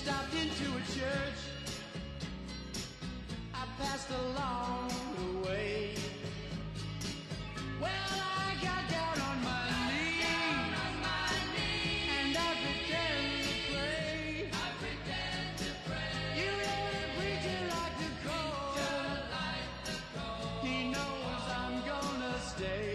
stopped into a church. I passed along the way. Well, I got down on my knees, and I pretend to pray. You know the preacher like to call. He knows I'm gonna stay.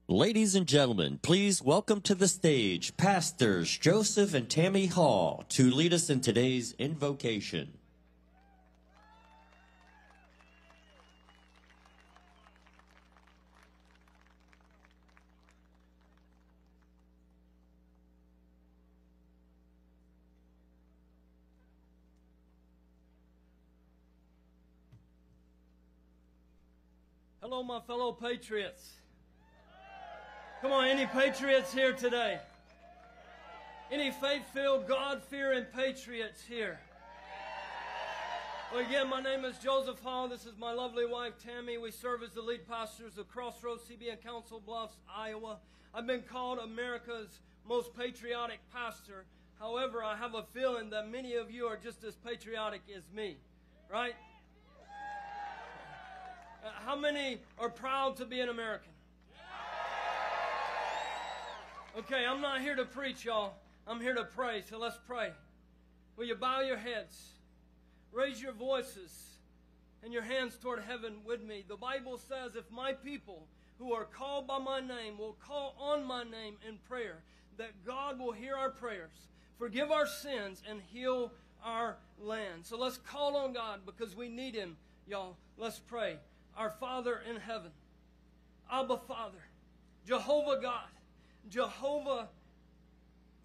Ladies and gentlemen, please welcome to the stage Pastors Joseph and Tammy Hall to lead us in today's invocation. Hello, my fellow patriots. Come on, any patriots here today? Any faith-filled, God-fearing patriots here? Well, again, my name is Joseph Hall. This is my lovely wife, Tammy. We serve as the lead pastors of Crossroads CBN Council Bluffs, Iowa. I've been called America's most patriotic pastor. However, I have a feeling that many of you are just as patriotic as me, right? How many are proud to be an American? Okay, I'm not here to preach, y'all. I'm here to pray, so let's pray. Will you bow your heads, raise your voices, and your hands toward heaven with me? The Bible says, if my people who are called by my name will call on my name in prayer, that God will hear our prayers, forgive our sins, and heal our land. So let's call on God because we need Him, y'all. Let's pray. Our Father in heaven, Abba Father, Jehovah God, Jehovah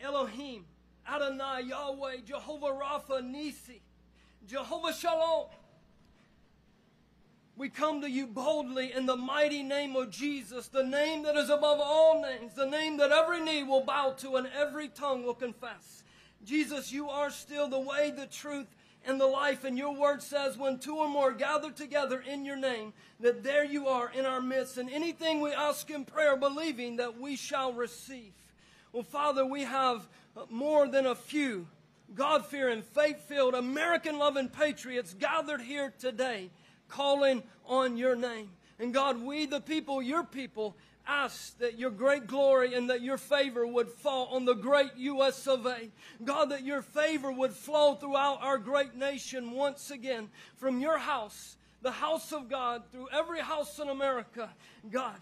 Elohim, Adonai, Yahweh, Jehovah Rapha, Nisi, Jehovah Shalom. We come to you boldly in the mighty name of Jesus, the name that is above all names, the name that every knee will bow to and every tongue will confess. Jesus, you are still the way, the truth, and the life. And your word says when two or more gather together in your name, that there you are in our midst. And anything we ask in prayer, believing that we shall receive. Well, Father, we have more than a few God-fearing, faith-filled, American-loving patriots gathered here today, calling on your name. And God, we the people, your people, ask that your great glory and that your favor would fall on the great U.S. of A. God, that your favor would flow throughout our great nation once again, from your house, the house of God, through every house in America. God,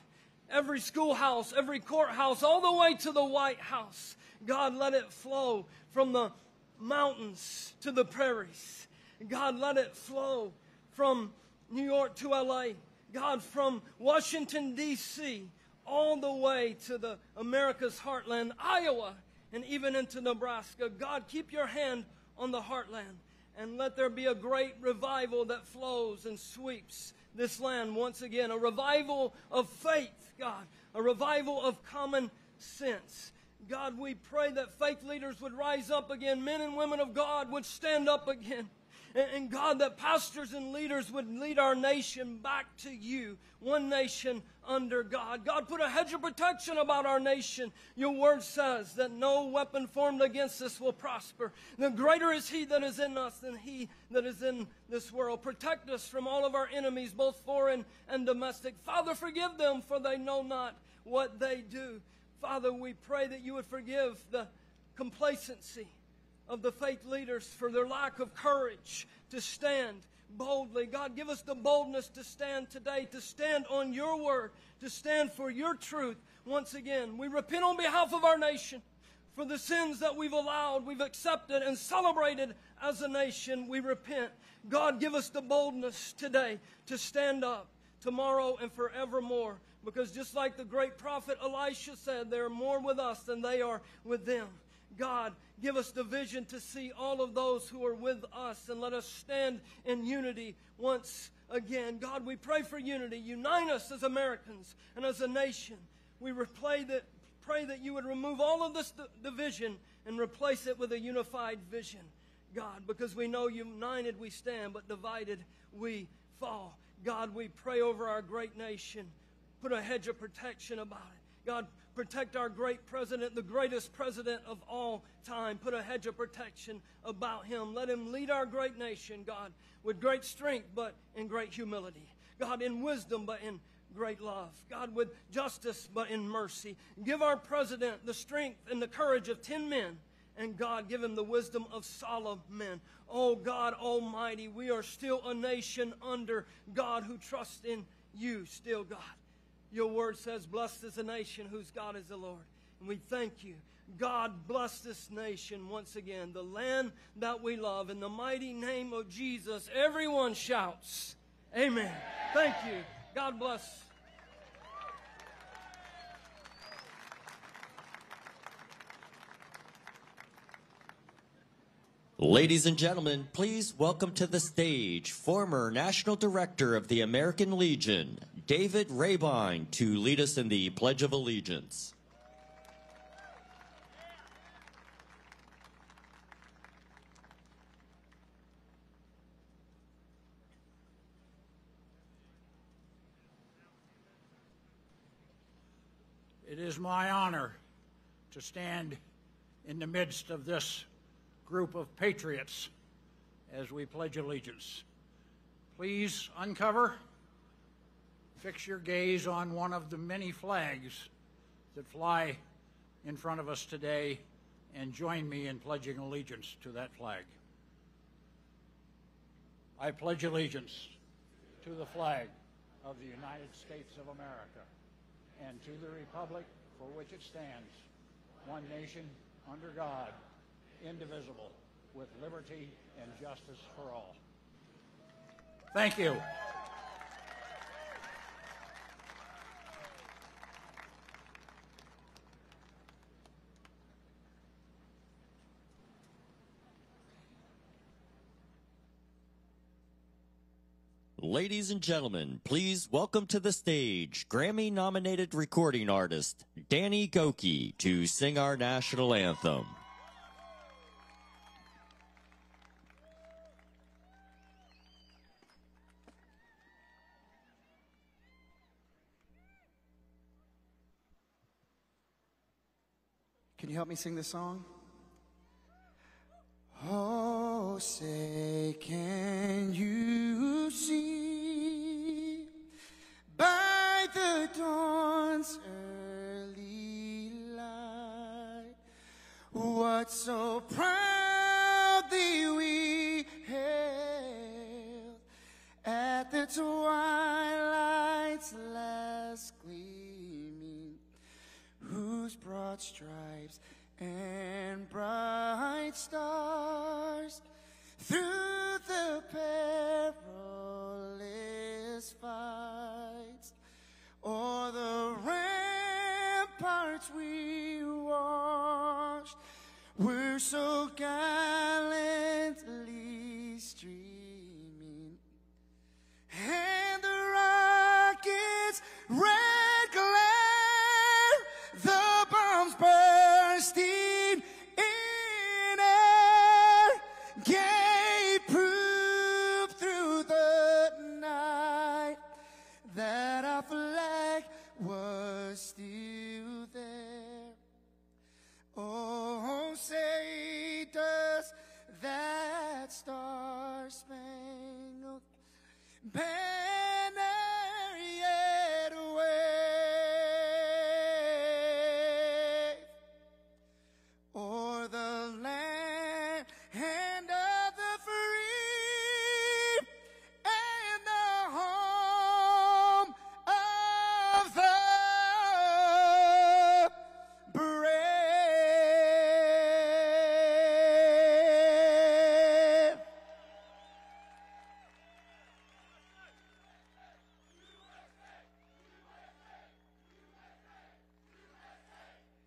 every schoolhouse, every courthouse, all the way to the White House. God, let it flow from the mountains to the prairies. God, let it flow from New York to L.A. God, from Washington, D.C., all the way to the America's heartland, Iowa, and even into Nebraska. God, keep your hand on the heartland, and let there be a great revival that flows and sweeps this land once again. A revival of faith, God. A revival of common since. God, we pray that faith leaders would rise up again, men and women of God would stand up again. And God, that pastors and leaders would lead our nation back to you, one nation under God. God, put a hedge of protection about our nation. Your word says that no weapon formed against us will prosper. The greater is he that is in us than he that is in this world. Protect us from all of our enemies, both foreign and domestic. Father, forgive them, for they know not what they do. Father, we pray that you would forgive the complacency of the faith leaders for their lack of courage to stand boldly. God, give us the boldness to stand today, to stand on your word, to stand for your truth. Once again, we repent on behalf of our nation for the sins that we've allowed, we've accepted and celebrated as a nation. We repent. God, give us the boldness today to stand up tomorrow and forevermore. Because just like the great prophet Elisha said, they are more with us than they are with them. God, give us the vision to see all of those who are with us, and let us stand in unity once again. God, we pray for unity. Unite us as Americans and as a nation. We pray that you would remove all of this division and replace it with a unified vision, God, because we know united we stand, but divided we fall. God, we pray over our great nation. Put a hedge of protection about it. God, protect our great president, the greatest president of all time. Put a hedge of protection about him. Let him lead our great nation, God, with great strength, but in great humility. God, in wisdom, but in great love. God, with justice, but in mercy. Give our president the strength and the courage of 10 men. And God, give him the wisdom of Solomon. Oh God Almighty, we are still a nation under God who trusts in you still, God. Your word says, blessed is the nation whose God is the Lord. And we thank you. God, bless this nation once again, the land that we love. In the mighty name of Jesus, everyone shouts, amen. Thank you. God bless. Ladies and gentlemen, please welcome to the stage former National Director of the American Legion, David Rabine, to lead us in the Pledge of Allegiance. It is my honor to stand in the midst of this group of patriots as we pledge allegiance. Please uncover, fix your gaze on one of the many flags that fly in front of us today, and join me in pledging allegiance to that flag. I pledge allegiance to the flag of the United States of America and to the republic for which it stands, one nation under God, indivisible, with liberty and justice for all. Thank you. Ladies and gentlemen, please welcome to the stage Grammy-nominated recording artist Danny Gokey to sing our national anthem. Can you help me sing this song? Oh, say, can you see by the dawn's early light what so proudly we hailed at the twilight's last gleaming, whose broad stripes and bright stars through the perilous fights o'er the ramparts we watched were so gallantly streaming, and the rockets' red glare, the bomb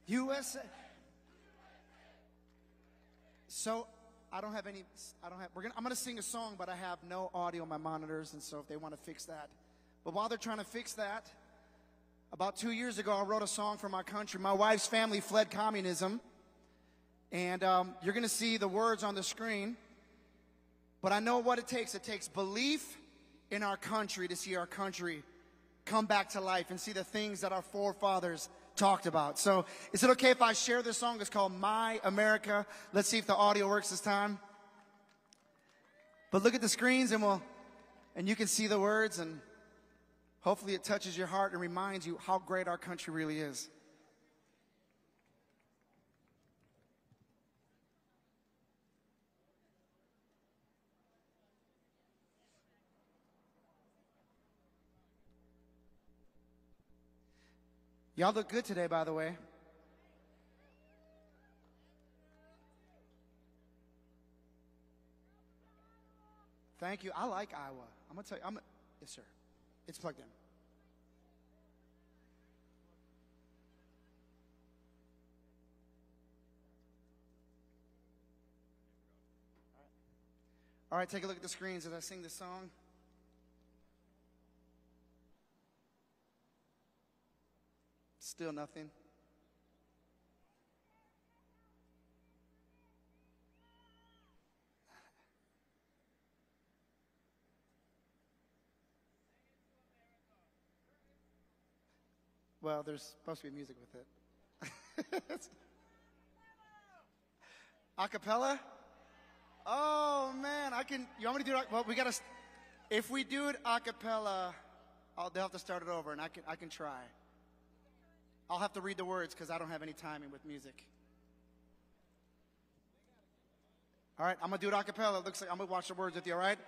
USA. So I don't have any. I'm gonna sing a song, but I have no audio on my monitors, and so if they want to fix that. But while they're trying to fix that, about 2 years ago, I wrote a song for my country. My wife's family fled communism, and you're gonna see the words on the screen. But I know what it takes. It takes belief in our country to see our country come back to life and see the things that our forefathers talked about. So is it okay if I share this song? It's called My America. Let's see if the audio works this time. But look at the screens and you can see the words, and hopefully it touches your heart and reminds you how great our country really is. Y'all look good today, by the way. Thank you. I like Iowa. I'm going to tell you. Yes, sir. It's plugged in. All right, take a look at the screens as I sing this song. Still nothing. Well, there's supposed to be music with it. Acapella? Oh man, you want me to do it? Well, if we do it acapella, they'll have to start it over, and I can try. I'll have to read the words because I don't have any timing with music. All right, I'm going to do it a cappella. It looks like I'm going to watch the words with you, all right?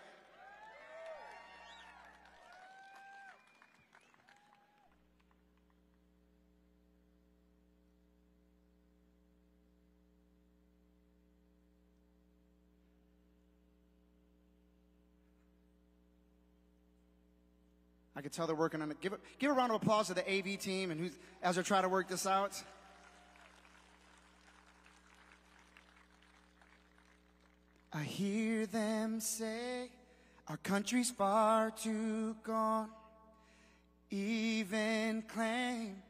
I can tell they're working on it. Give a round of applause to the AV team and as they're trying to work this out. I hear them say our country's far too gone. Even claim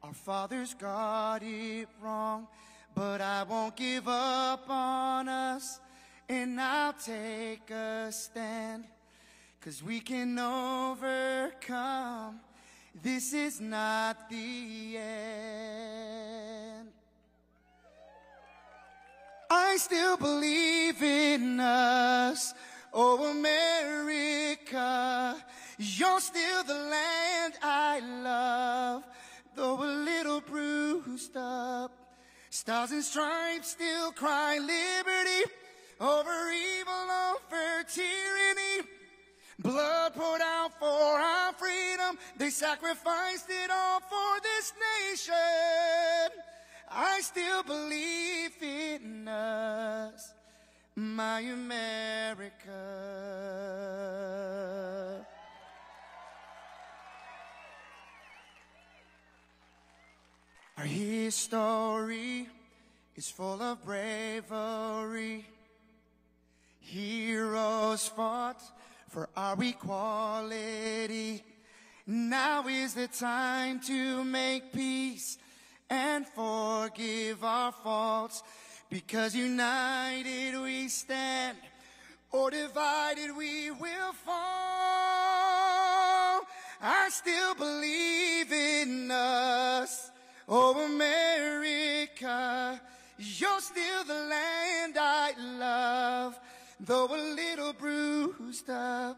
our fathers got it wrong. But I won't give up on us, and I'll take a stand. 'Cause we can overcome. This is not the end. I still believe in us, oh America. You're still the land I love, though a little bruised up. Stars and stripes still cry liberty over evil, over tyranny. Blood poured out for our freedom. They sacrificed it all for this nation. I still believe in us, my America. Our history is full of bravery. Heroes fought for our equality. Now is the time to make peace and forgive our faults, because united we stand, or divided we will fall. I still believe in us, oh America. You're still the land I love, though a little bruised up.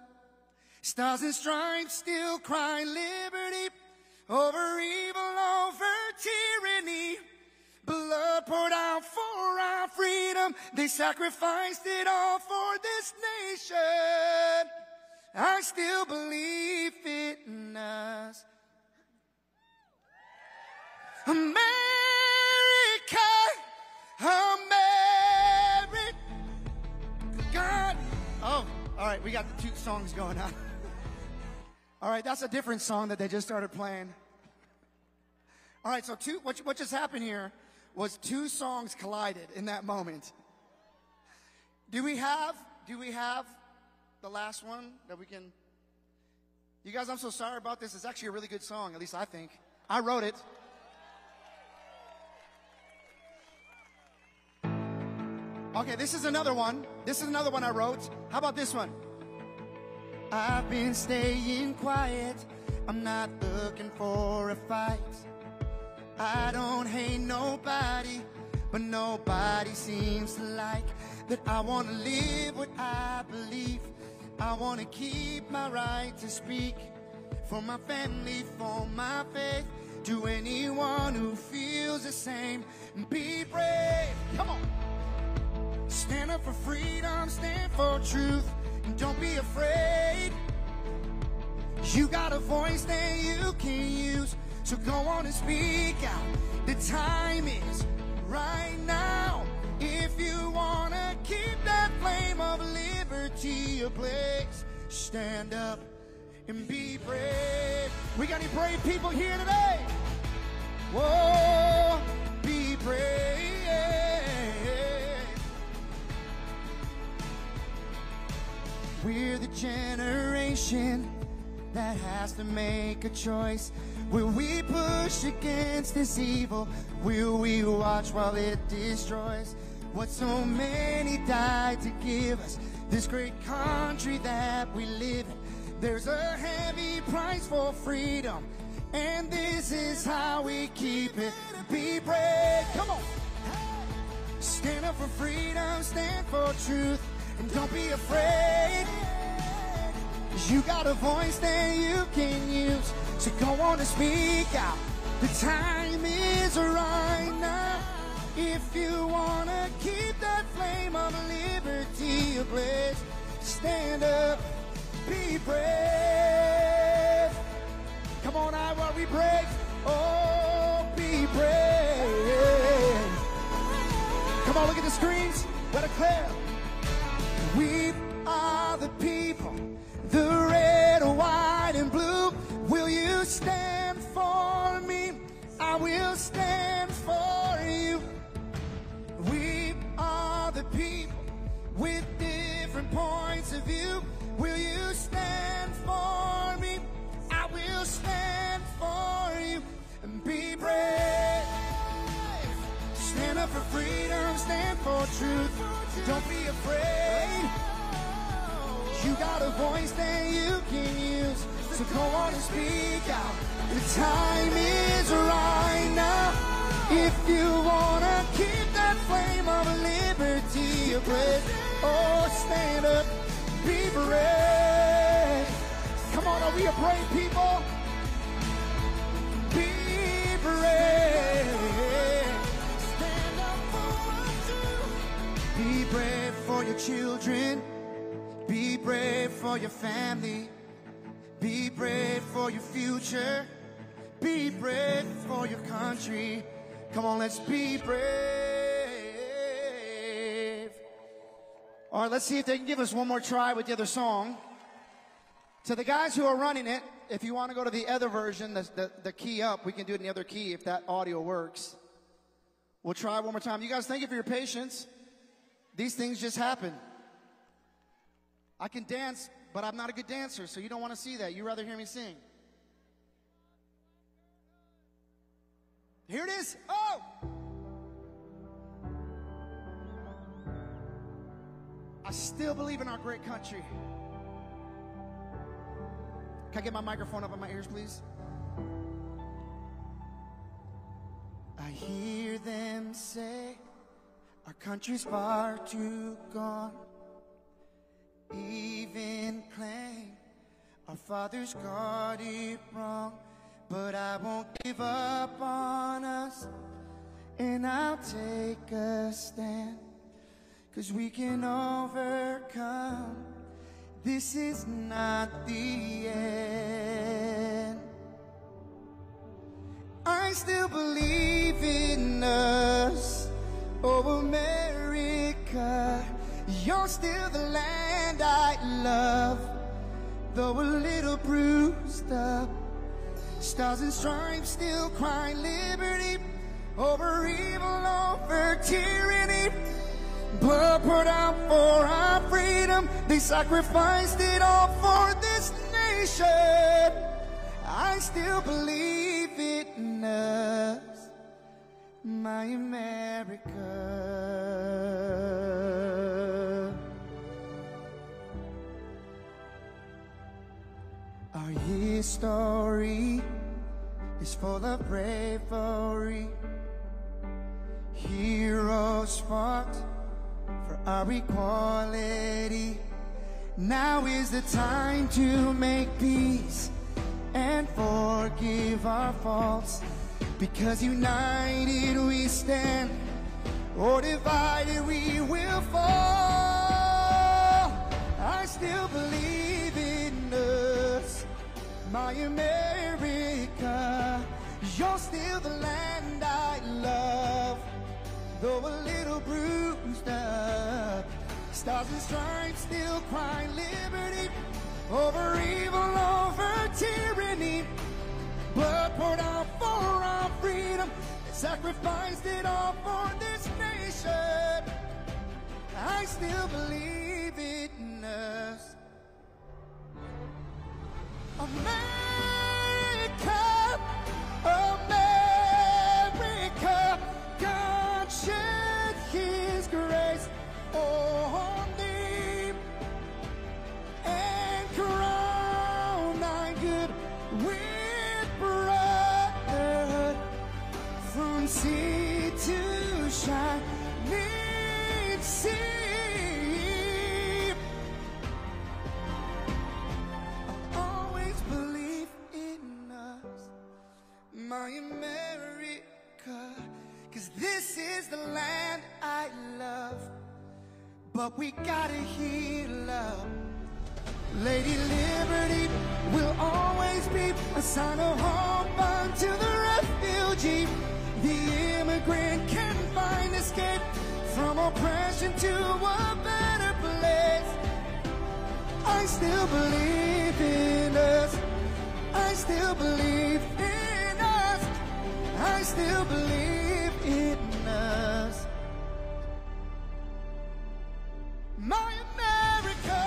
Stars and stripes still cry liberty over evil, over tyranny. Blood poured out for our freedom. They sacrificed it all for this nation. I still believe in us. America, America. God. Oh, all right, we got the two songs going on. All right, that's a different song that they just started playing. All right, so what just happened here was two songs collided in that moment. Do we have the last one that we can? You guys, I'm so sorry about this. It's actually a really good song, at least I think. I wrote it. Okay, this is another one. This is another one I wrote. How about this one? I've been staying quiet. I'm not looking for a fight. I don't hate nobody, but nobody seems to like that. I want to live what I believe. I want to keep my right to speak for my family, for my faith, to anyone who feels the same. And be brave. Come on. Stand up for freedom, stand for truth, and don't be afraid. You got a voice that you can use, so go on and speak out. The time is right now. If you want to keep that flame of liberty ablaze, stand up and be brave. We got any brave people here today? Whoa, be brave. We're the generation that has to make a choice. Will we push against this evil? Will we watch while it destroys what so many died to give us? This great country that we live in. There's a heavy price for freedom, and this is how we keep it. Be brave. Come on. Stand up for freedom, stand for truth, and don't be afraid. You got a voice that you can use, so go on and speak out. The time is right now. If you want to keep that flame of liberty ablaze, stand up, be brave. Come on, are we brave? Oh, be brave. Come on, look at the screens. Let it clear. We are the people, the red, white, and blue. Will you stand for me? I will stand for you. We are the people with different points of view. Will you stand for me? I will stand for you. And be brave. Stand up for freedom, stand for truth. Don't be afraid. You got a voice that you can use, so go on and speak out. The time is right now. If you want to keep that flame of liberty ablaze, oh, stand up, be brave. Come on, are we a brave people? Be brave. Stand up for us too. Be brave for your children. Be brave for your family. Be brave for your future. Be brave for your country. Come on, let's be brave. All right, let's see if they can give us one more try with the other song. To the guys who are running it, if you want to go to the other version, the key up, we can do it in the other key if that audio works. We'll try one more time. You guys, thank you for your patience. These things just happen. I can dance, but I'm not a good dancer, so you don't want to see that. You'd rather hear me sing. Here it is. Oh! I still believe in our great country. Can I get my microphone up in my ears, please? I hear them say our country's far too gone. Even claim our fathers got it wrong, but I won't give up on us, and I'll take a stand, 'cause we can overcome. This is not the end. I still believe in us, oh America. You're still the land I love, though a little bruised up. Stars and stripes still cry liberty over evil, over tyranny. Blood poured out for our freedom. They sacrificed it all for this nation. I still believe in us, my America. Our history is full of bravery. Heroes fought for our equality. Now is the time to make peace and forgive our faults, because united we stand, or divided we will fall. I still believe in us, my America. You're still the land I love, though a little bruised up. Stars and stripes still cry liberty over evil, over tyranny. Blood poured out for our freedom. They sacrificed it all for this nation. I still believe in us, America, America. God shed His grace on thee and crown thy good with brotherhood, from sea to shining sea. I'll always believe in us, my America, 'cause this is the land I love. But we gotta heal up. Lady Liberty will always be a sign of hope unto the refugee. The immigrant can find escape from oppression to a better place. I still believe in us. I still believe in us. I still believe in us, my America.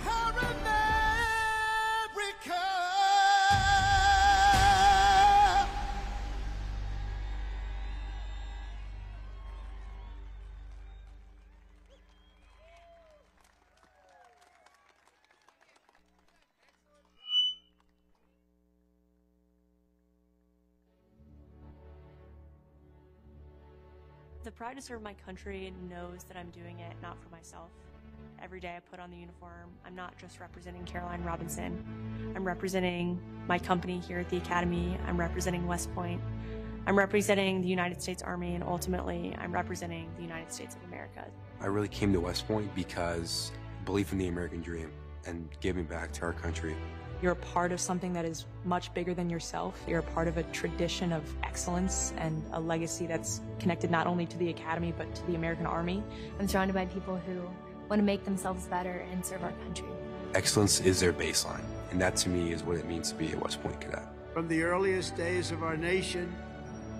Our America. The pride to serve my country knows that I'm doing it not for myself. Every day I put on the uniform, I'm not just representing Caroline Robinson. I'm representing my company here at the Academy. I'm representing West Point. I'm representing the United States Army, and ultimately, I'm representing the United States of America. I really came to West Point because belief in the American dream and giving back to our country. You're a part of something that is much bigger than yourself. You're a part of a tradition of excellence and a legacy that's connected not only to the Academy, but to the American Army. I'm surrounded by people who want to make themselves better and serve our country. Excellence is their baseline, and that to me is what it means to be a West Point cadet. From the earliest days of our nation,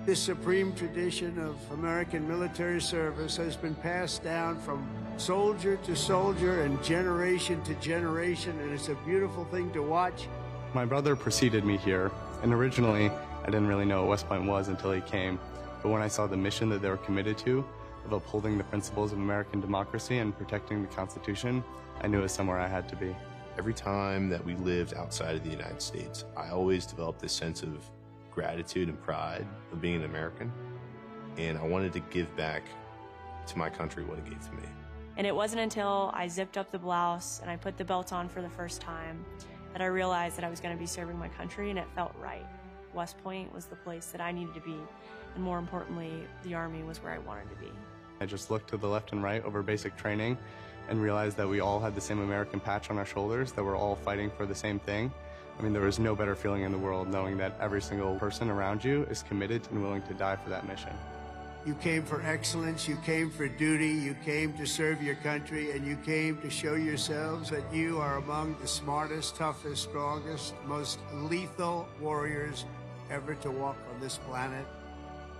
this supreme tradition of American military service has been passed down from soldier to soldier and generation to generation, and it's a beautiful thing to watch. My brother preceded me here, and originally I didn't really know what West Point was until he came. But when I saw the mission that they were committed to, of upholding the principles of American democracy and protecting the Constitution, I knew it was somewhere I had to be. Every time that we lived outside of the United States, I always developed this sense of gratitude and pride of being an American, and I wanted to give back to my country what it gave to me. And it wasn't until I zipped up the blouse and I put the belt on for the first time that I realized that I was going to be serving my country, and it felt right. West Point was the place that I needed to be, and more importantly, the Army was where I wanted to be. I just looked to the left and right over basic training and realized that we all had the same American patch on our shoulders, that we're all fighting for the same thing. I mean, there was no better feeling in the world knowing that every single person around you is committed and willing to die for that mission. You came for excellence, you came for duty, you came to serve your country, and you came to show yourselves that you are among the smartest, toughest, strongest, most lethal warriors ever to walk on this planet.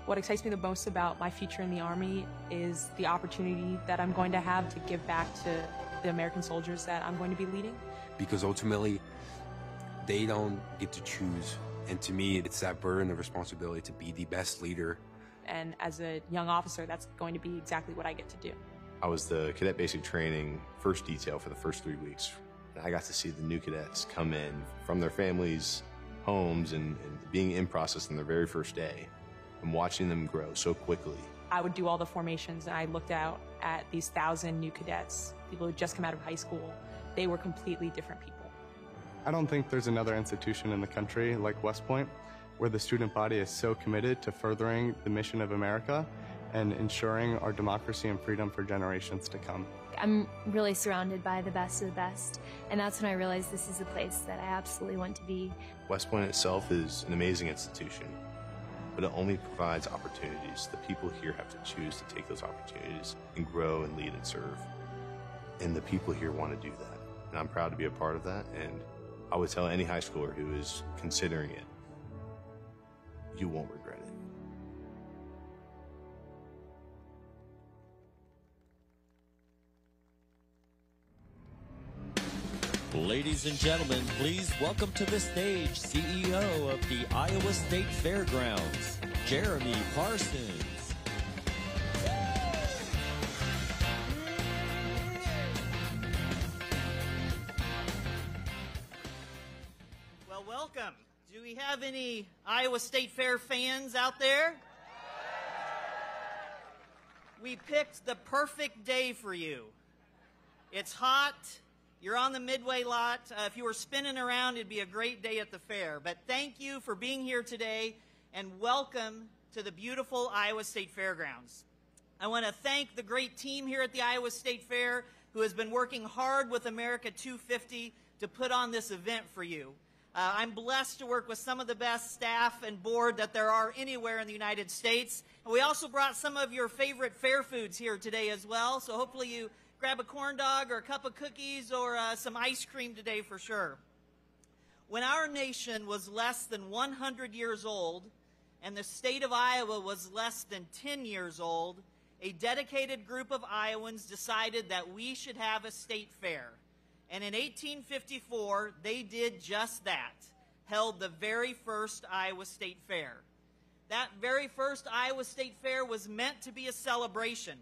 What excites me the most about my future in the Army is the opportunity that I'm going to have to give back to the American soldiers that I'm going to be leading. Because ultimately, they don't get to choose. And to me, it's that burden of responsibility to be the best leader. And as a young officer, that's going to be exactly what I get to do. I was the cadet basic training first detail for the first 3 weeks. And I got to see the new cadets come in from their families' homes and being in process on their very first day and watching them grow so quickly. I would do all the formations, and I looked out at these 1,000 new cadets, people who just come out of high school. They were completely different people. I don't think there's another institution in the country like West Point where the student body is so committed to furthering the mission of America and ensuring our democracy and freedom for generations to come. I'm really surrounded by the best of the best, and that's when I realized this is a place that I absolutely want to be. West Point itself is an amazing institution, but it only provides opportunities. The people here have to choose to take those opportunities and grow and lead and serve. And the people here want to do that. And I'm proud to be a part of that. And I would tell any high schooler who is considering it, you won't regret it. Ladies and gentlemen, please welcome to the stage CEO of the Iowa State Fairgrounds, Jeremy Parsons. Well, welcome. Do we have any Iowa State Fair fans out there? We picked the perfect day for you. It's hot. You're on the Midway lot. If you were spinning around, it'd be a great day at the fair. But thank you for being here today, and welcome to the beautiful Iowa State Fairgrounds. I want to thank the great team here at the Iowa State Fair who has been working hard with America 250 to put on this event for you. I'm blessed to work with some of the best staff and board that there are anywhere in the United States. And we also brought some of your favorite fair foods here today as well, so hopefully you grab a corn dog or a cup of cookies or some ice cream today for sure. When our nation was less than 100 years old and the state of Iowa was less than 10 years old, a dedicated group of Iowans decided that we should have a state fair. And in 1854, they did just that, held the very first Iowa State Fair. That very first Iowa State Fair was meant to be a celebration,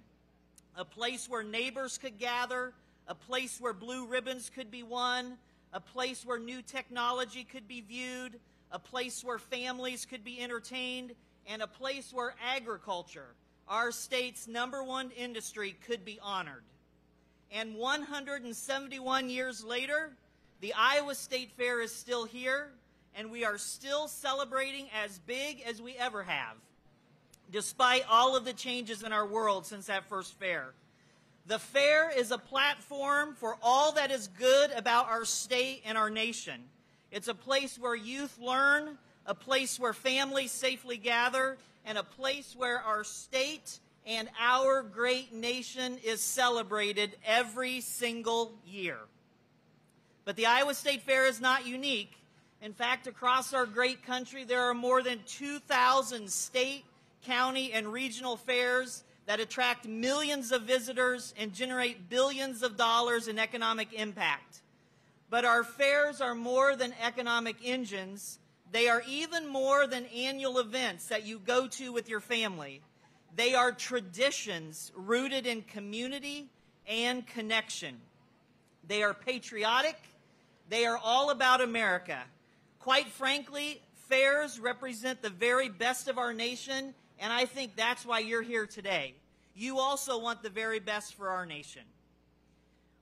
a place where neighbors could gather, a place where blue ribbons could be won, a place where new technology could be viewed, a place where families could be entertained, and a place where agriculture, our state's #1 industry, could be honored. And 171 years later, the Iowa State Fair is still here, and we are still celebrating as big as we ever have, despite all of the changes in our world since that first fair. The fair is a platform for all that is good about our state and our nation. It's a place where youth learn, a place where families safely gather, and a place where our state and our great nation is celebrated every single year. But the Iowa State Fair is not unique. In fact, across our great country, there are more than 2,000 state, county, and regional fairs that attract millions of visitors and generate billions of dollars in economic impact. But our fairs are more than economic engines. They are even more than annual events that you go to with your family. They are traditions rooted in community and connection. They are patriotic. They are all about America. Quite frankly, fairs represent the very best of our nation, and I think that's why you're here today. You also want the very best for our nation.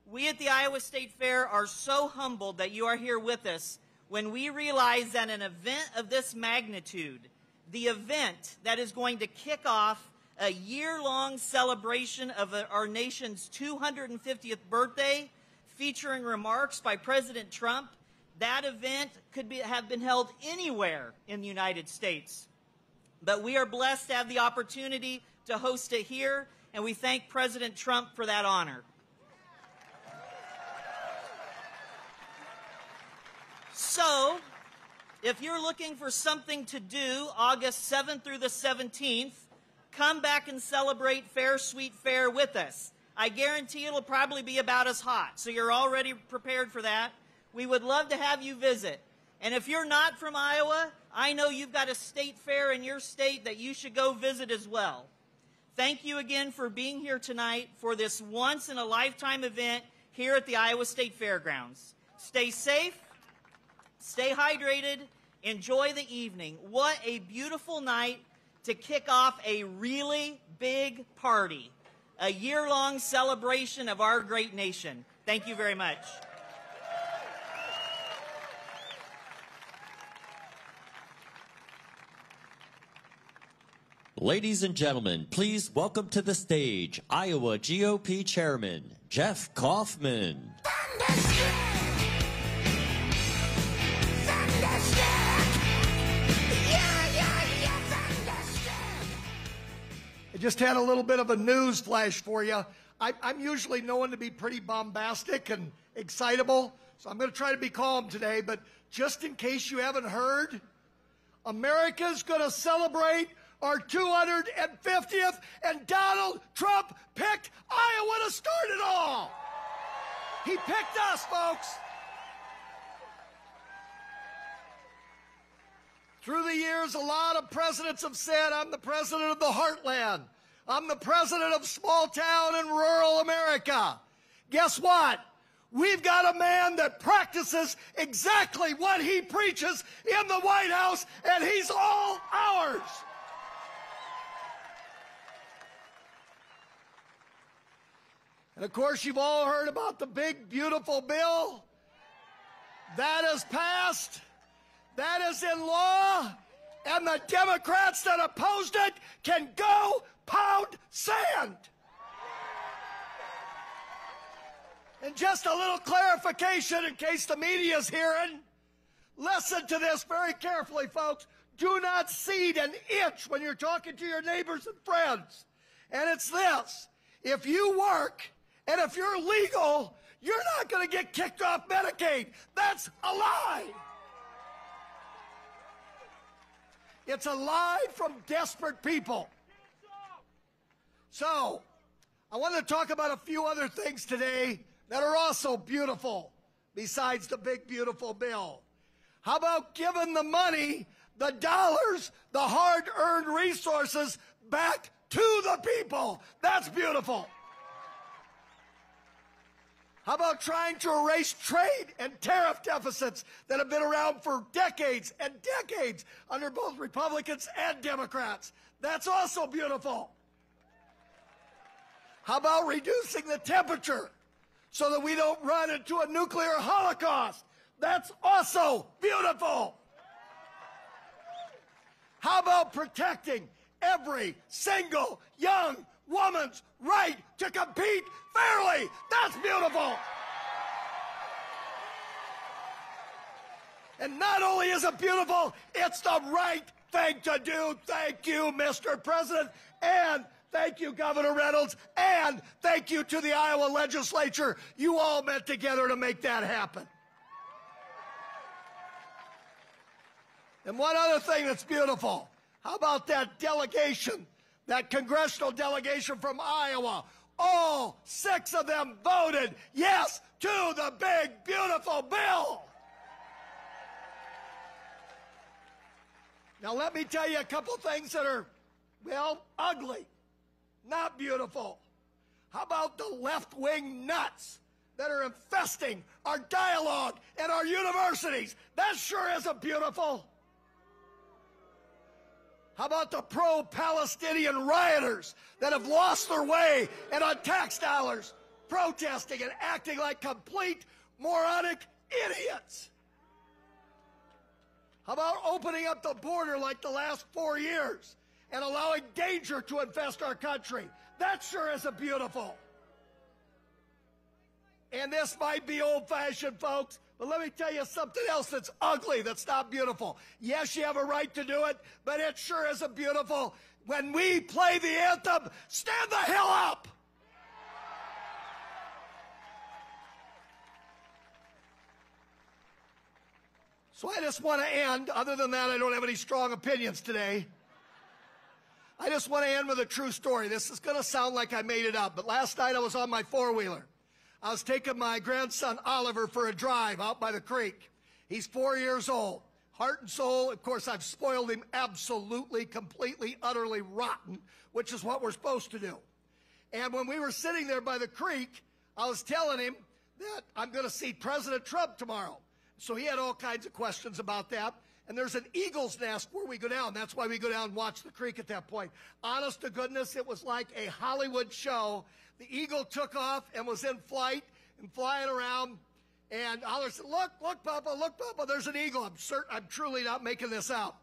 We at the Iowa State Fair are so humbled that you are here with us when we realize that an event of this magnitude, the event that is going to kick off a year-long celebration of our nation's 250th birthday, featuring remarks by President Trump, that event could have been held anywhere in the United States. But we are blessed to have the opportunity to host it here, and we thank President Trump for that honor. So, if you're looking for something to do August 7th through the 17th, come back and celebrate Fair Sweet Fair with us. I guarantee it'll probably be about as hot, so you're already prepared for that. We would love to have you visit. And if you're not from Iowa, I know you've got a state fair in your state that you should go visit as well. Thank you again for being here tonight for this once-in-a-lifetime event here at the Iowa State Fairgrounds. Stay safe, stay hydrated, enjoy the evening. What a beautiful night to kick off a really big party, a year-long celebration of our great nation. Thank you very much. Ladies and gentlemen, please welcome to the stage Iowa GOP Chairman Jeff Kaufman. I just had a little bit of a news flash for you. I'm usually known to be pretty bombastic and excitable, so I'm going to try to be calm today, but just in case you haven't heard, America's going to celebrate our 250th, and Donald Trump picked Iowa to start it all. He picked us, folks. Through the years, a lot of presidents have said, I'm the president of the heartland. I'm the president of small town and rural America. Guess what? We've got a man that practices exactly what he preaches in the White House, and he's all ours. And of course, you've all heard about the big, beautiful bill that has passed, that is in law, and the Democrats that opposed it can go pound sand. And just a little clarification in case the media is hearing. Listen to this very carefully, folks. Do not cede an inch when you're talking to your neighbors and friends. And it's this. If you work and if you're legal, you're not going to get kicked off Medicaid. That's a lie. It's a lie from desperate people. So, I want to talk about a few other things today that are also beautiful besides the big, beautiful bill. How about giving the money, the dollars, the hard-earned resources back to the people? That's beautiful. How about trying to erase trade and tariff deficits that have been around for decades and decades under both Republicans and Democrats? That's also beautiful. How about reducing the temperature so that we don't run into a nuclear holocaust? That's also beautiful. How about protecting every single young woman's right to compete fairly? That's beautiful. And not only is it beautiful, it's the right thing to do. Thank you, Mr. President, and thank you, Governor Reynolds, and thank you to the Iowa legislature. You all met together to make that happen. And one other thing that's beautiful, how about that delegation, that congressional delegation from Iowa? All 6 of them voted yes to the big, beautiful bill. Now, let me tell you a couple things that are, well, ugly, not beautiful. How about the left-wing nuts that are infesting our dialogue and our universities? That sure isn't beautiful. How about the pro-Palestinian rioters that have lost their way and on tax dollars protesting and acting like complete moronic idiots? How about opening up the border like the last 4 years and allowing danger to infest our country? That sure isn't beautiful. And this might be old-fashioned, folks, But let me tell you something else that's ugly, that's not beautiful. Yes, you have a right to do it, but it sure isn't beautiful. When we play the anthem, stand the hell up! So I just want to end, other than that, I don't have any strong opinions today. I just want to end with a true story. This is going to sound like I made it up, but last night I was on my four-wheeler. I was taking my grandson Oliver for a drive out by the creek. He's 4 years old. Heart and soul, of course, I've spoiled him absolutely, completely, utterly rotten, which is what we're supposed to do. And when we were sitting there by the creek, I was telling him that I'm going to see President Trump tomorrow. So he had all kinds of questions about that. And there's an eagle's nest where we go down. That's why we go down and watch the creek at that point. Honest to goodness, it was like a Hollywood show. The eagle took off and was in flight and flying around. And Oliver said, look, Papa, there's an eagle. I'm truly not making this up.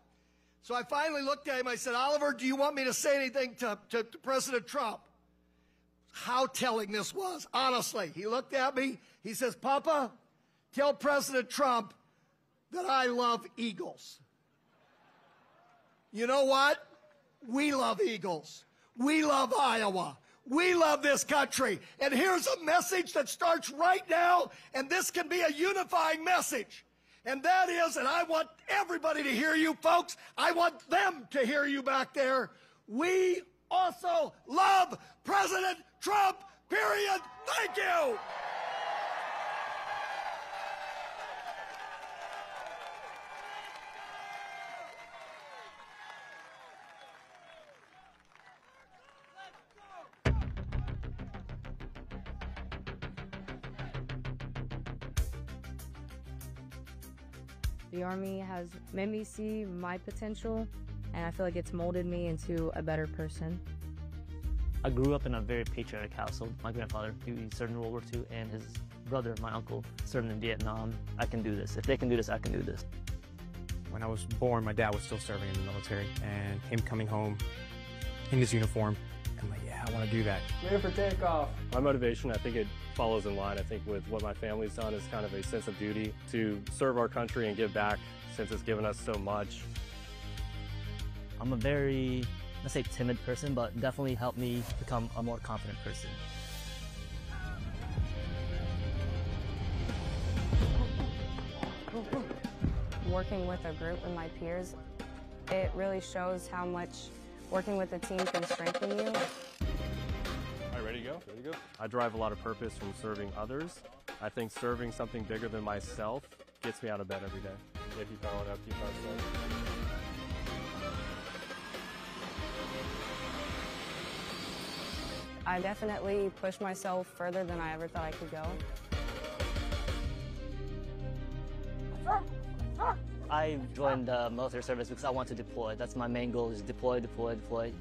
So I finally looked at him. I said, Oliver, do you want me to say anything to President Trump? How telling this was, honestly. He looked at me. He says, Papa, tell President Trump that I love eagles. You know what? We love eagles. We love Iowa. We love this country. And here's a message that starts right now, and this can be a unifying message. And that is, and I want everybody to hear you, folks. I want them to hear you back there. We also love President Trump, period. Thank you. The Army has made me see my potential, and I feel like it's molded me into a better person. I grew up in a very patriotic household. My grandfather, he served in World War II, and his brother, my uncle, served in Vietnam. I can do this. If they can do this, I can do this. When I was born, my dad was still serving in the military, and him coming home in his uniform, I'm like, yeah, I want to do that. Clear for takeoff. My motivation, I think it follows in line. I think with what my family's done is kind of a sense of duty to serve our country and give back since it's given us so much. I'm a very, let's say, timid person, but definitely helped me become a more confident person. Working with a group and my peers, it really shows how much working with a team can strengthen you. All right, ready to go? Ready to go. I derive a lot of purpose from serving others. I think serving something bigger than myself gets me out of bed every day. Yeah, keep following up, keep following up. I definitely pushed myself further than I ever thought I could go. I joined the military service because I want to deploy. That's my main goal, is deploy, deploy, deploy.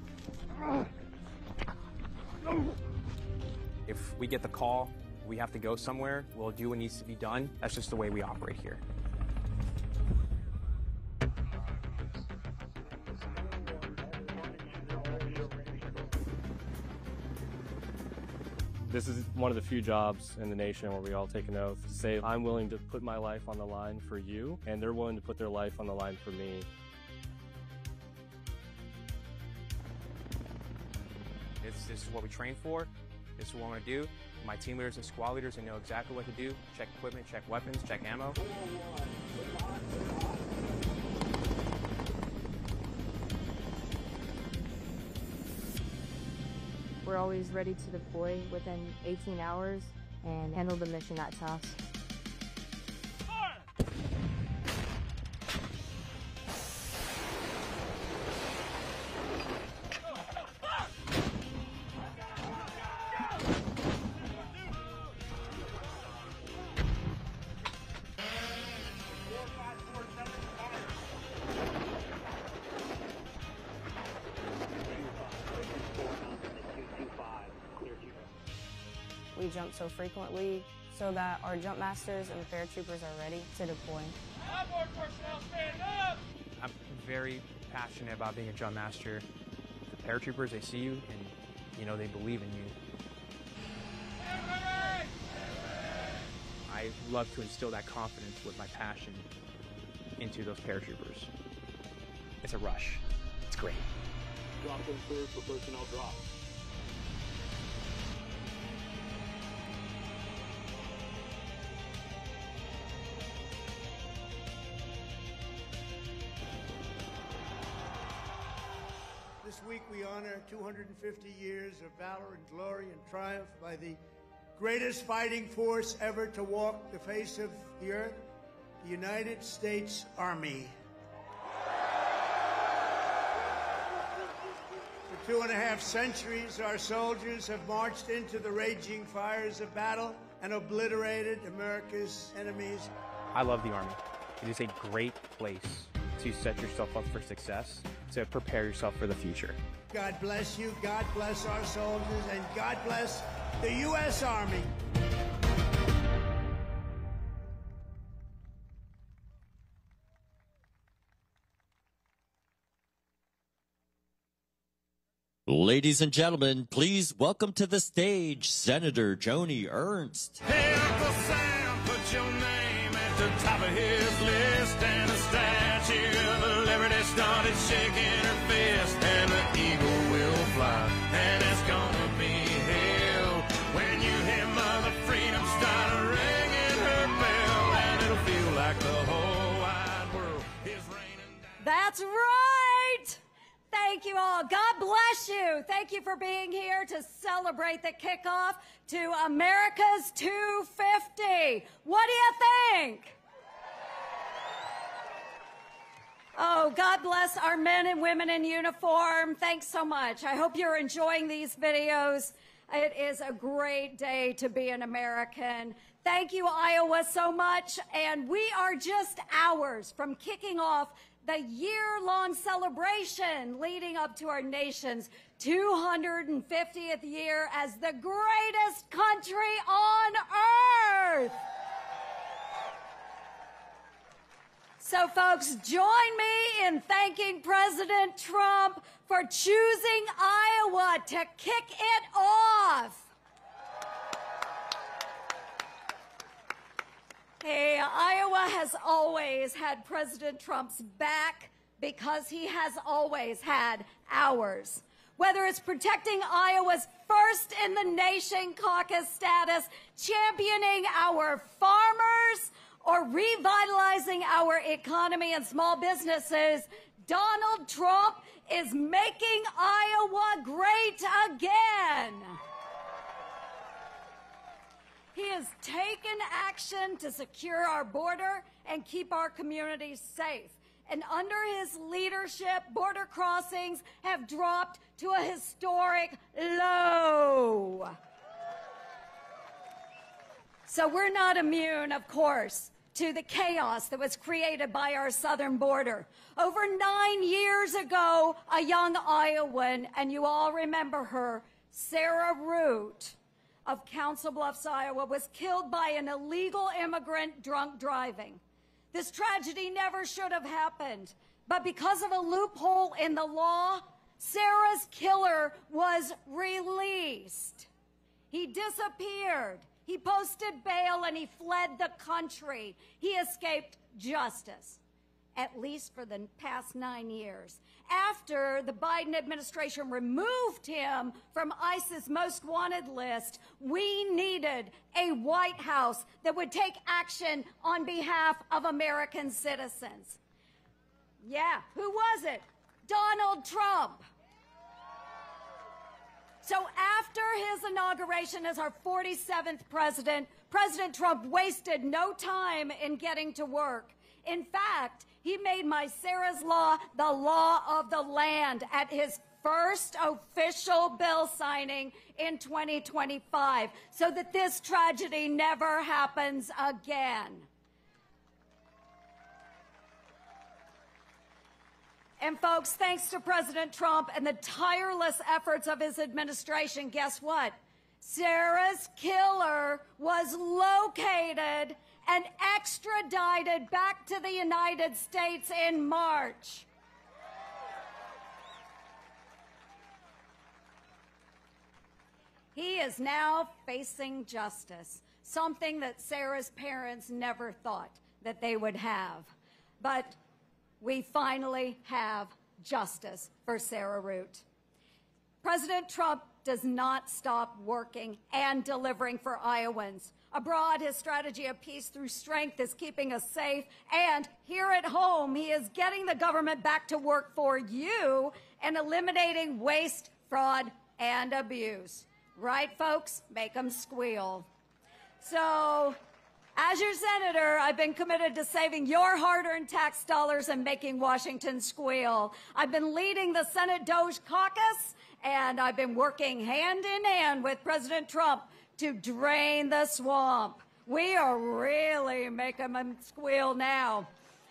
If we get the call, we have to go somewhere, we'll do what needs to be done. That's just the way we operate here. This is one of the few jobs in the nation where we all take an oath to say, I'm willing to put my life on the line for you, and they're willing to put their life on the line for me. This is what we train for. This is what I want to do. My team leaders and squad leaders, they know exactly what to do. Check equipment, check weapons, check ammo. We're always ready to deploy within 18 hours and handle the mission at task. We jump so frequently so that our jump masters and paratroopers are ready to deploy. I'm very passionate about being a jump master. The paratroopers, they see you and, you know, they believe in you. I I love to instill that confidence with my passion into those paratroopers. It's a rush. It's great. Drop them cleared for personnel drop. This week we honor 250 years of valor and glory and triumph by the greatest fighting force ever to walk the face of the earth, the United States Army. For 2.5 centuries, our soldiers have marched into the raging fires of battle and obliterated America's enemies. I love the Army. It is a great place to set yourself up for success, to prepare yourself for the future. God bless you, God bless our soldiers, and God bless the U.S. Army. Ladies and gentlemen, please welcome to the stage Senator Joni Ernst. Hey, Uncle Sam, put your name at the top of his list, and the Statue of Liberty started shaking her fist, and the eagle will fly, and it's gonna be hell when you hear Mother Freedom start ringing her bell, and it'll feel like the whole wide world is raining down. That's right! Thank you all. God bless you. Thank you for being here to celebrate the kickoff to America's 250. What do you think? Oh, God bless our men and women in uniform. Thanks so much. I hope you're enjoying these videos. It is a great day to be an American. Thank you, Iowa, so much. And we are just hours from kicking off the year-long celebration leading up to our nation's 250th year as the greatest country on earth. So, folks, join me in thanking President Trump for choosing Iowa to kick it off. Hey, Iowa has always had President Trump's back because he has always had ours. Whether it's protecting Iowa's first in the nation caucus status, championing our farmers, or revitalizing our economy and small businesses, Donald Trump is making Iowa great again. He has taken action to secure our border and keep our communities safe. And under his leadership, border crossings have dropped to a historic low. So we're not immune, of course, to the chaos that was created by our southern border. Over 9 years ago, a young Iowan, and you all remember her, Sarah Root, of Council Bluffs, Iowa, was killed by an illegal immigrant drunk driving. This tragedy never should have happened, but because of a loophole in the law, Sarah's killer was released. He disappeared. He posted bail and he fled the country. He escaped justice, at least for the past 9 years. After the Biden administration removed him from ICE's most wanted list, we needed a White House that would take action on behalf of American citizens. Yeah, who was it? Donald Trump. So after his inauguration as our 47th president, President Trump wasted no time in getting to work. In fact, he made my Sarah's Law the law of the land at his first official bill signing in 2025, so that this tragedy never happens again. And folks, thanks to President Trump and the tireless efforts of his administration, guess what? Sarah's killer was located and extradited back to the United States in March. He is now facing justice something that Sarah's parents never thought that they would have. But we finally have justice for Sarah Root. President Trump does not stop working and delivering for Iowans. Abroad, his strategy of peace through strength is keeping us safe. And here at home, he is getting the government back to work for you and eliminating waste, fraud, and abuse. Right, folks? Make them squeal. So, as your senator, I've been committed to saving your hard-earned tax dollars and making Washington squeal. I've been leading the Senate Doge Caucus, and I've been working hand in hand with President Trump to drain the swamp. We are really making them squeal now.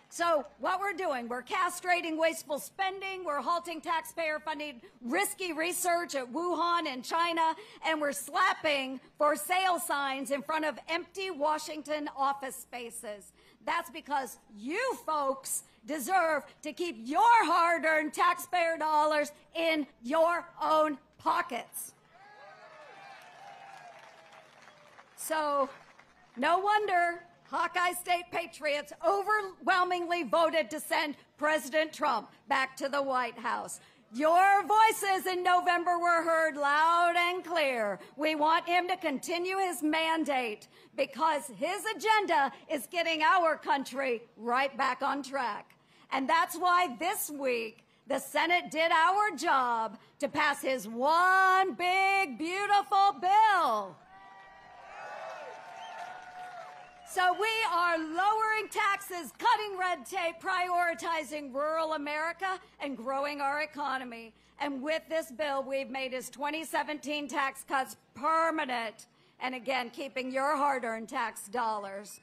So what we're doing, we're castrating wasteful spending, we're halting taxpayer-funded risky research at Wuhan in China, and we're slapping for sale signs in front of empty Washington office spaces. That's because you folks deserve to keep your hard-earned taxpayer dollars in your own pockets. So, no wonder Hawkeye State patriots overwhelmingly voted to send President Trump back to the White House. Your voices in November were heard loud and clear. We want him to continue his mandate because his agenda is getting our country right back on track. And that's why this week, the Senate did our job to pass his one big, beautiful bill. So we are lowering taxes, cutting red tape, prioritizing rural America, and growing our economy. And with this bill, we've made his 2017 tax cuts permanent, and again, keeping your hard-earned tax dollars.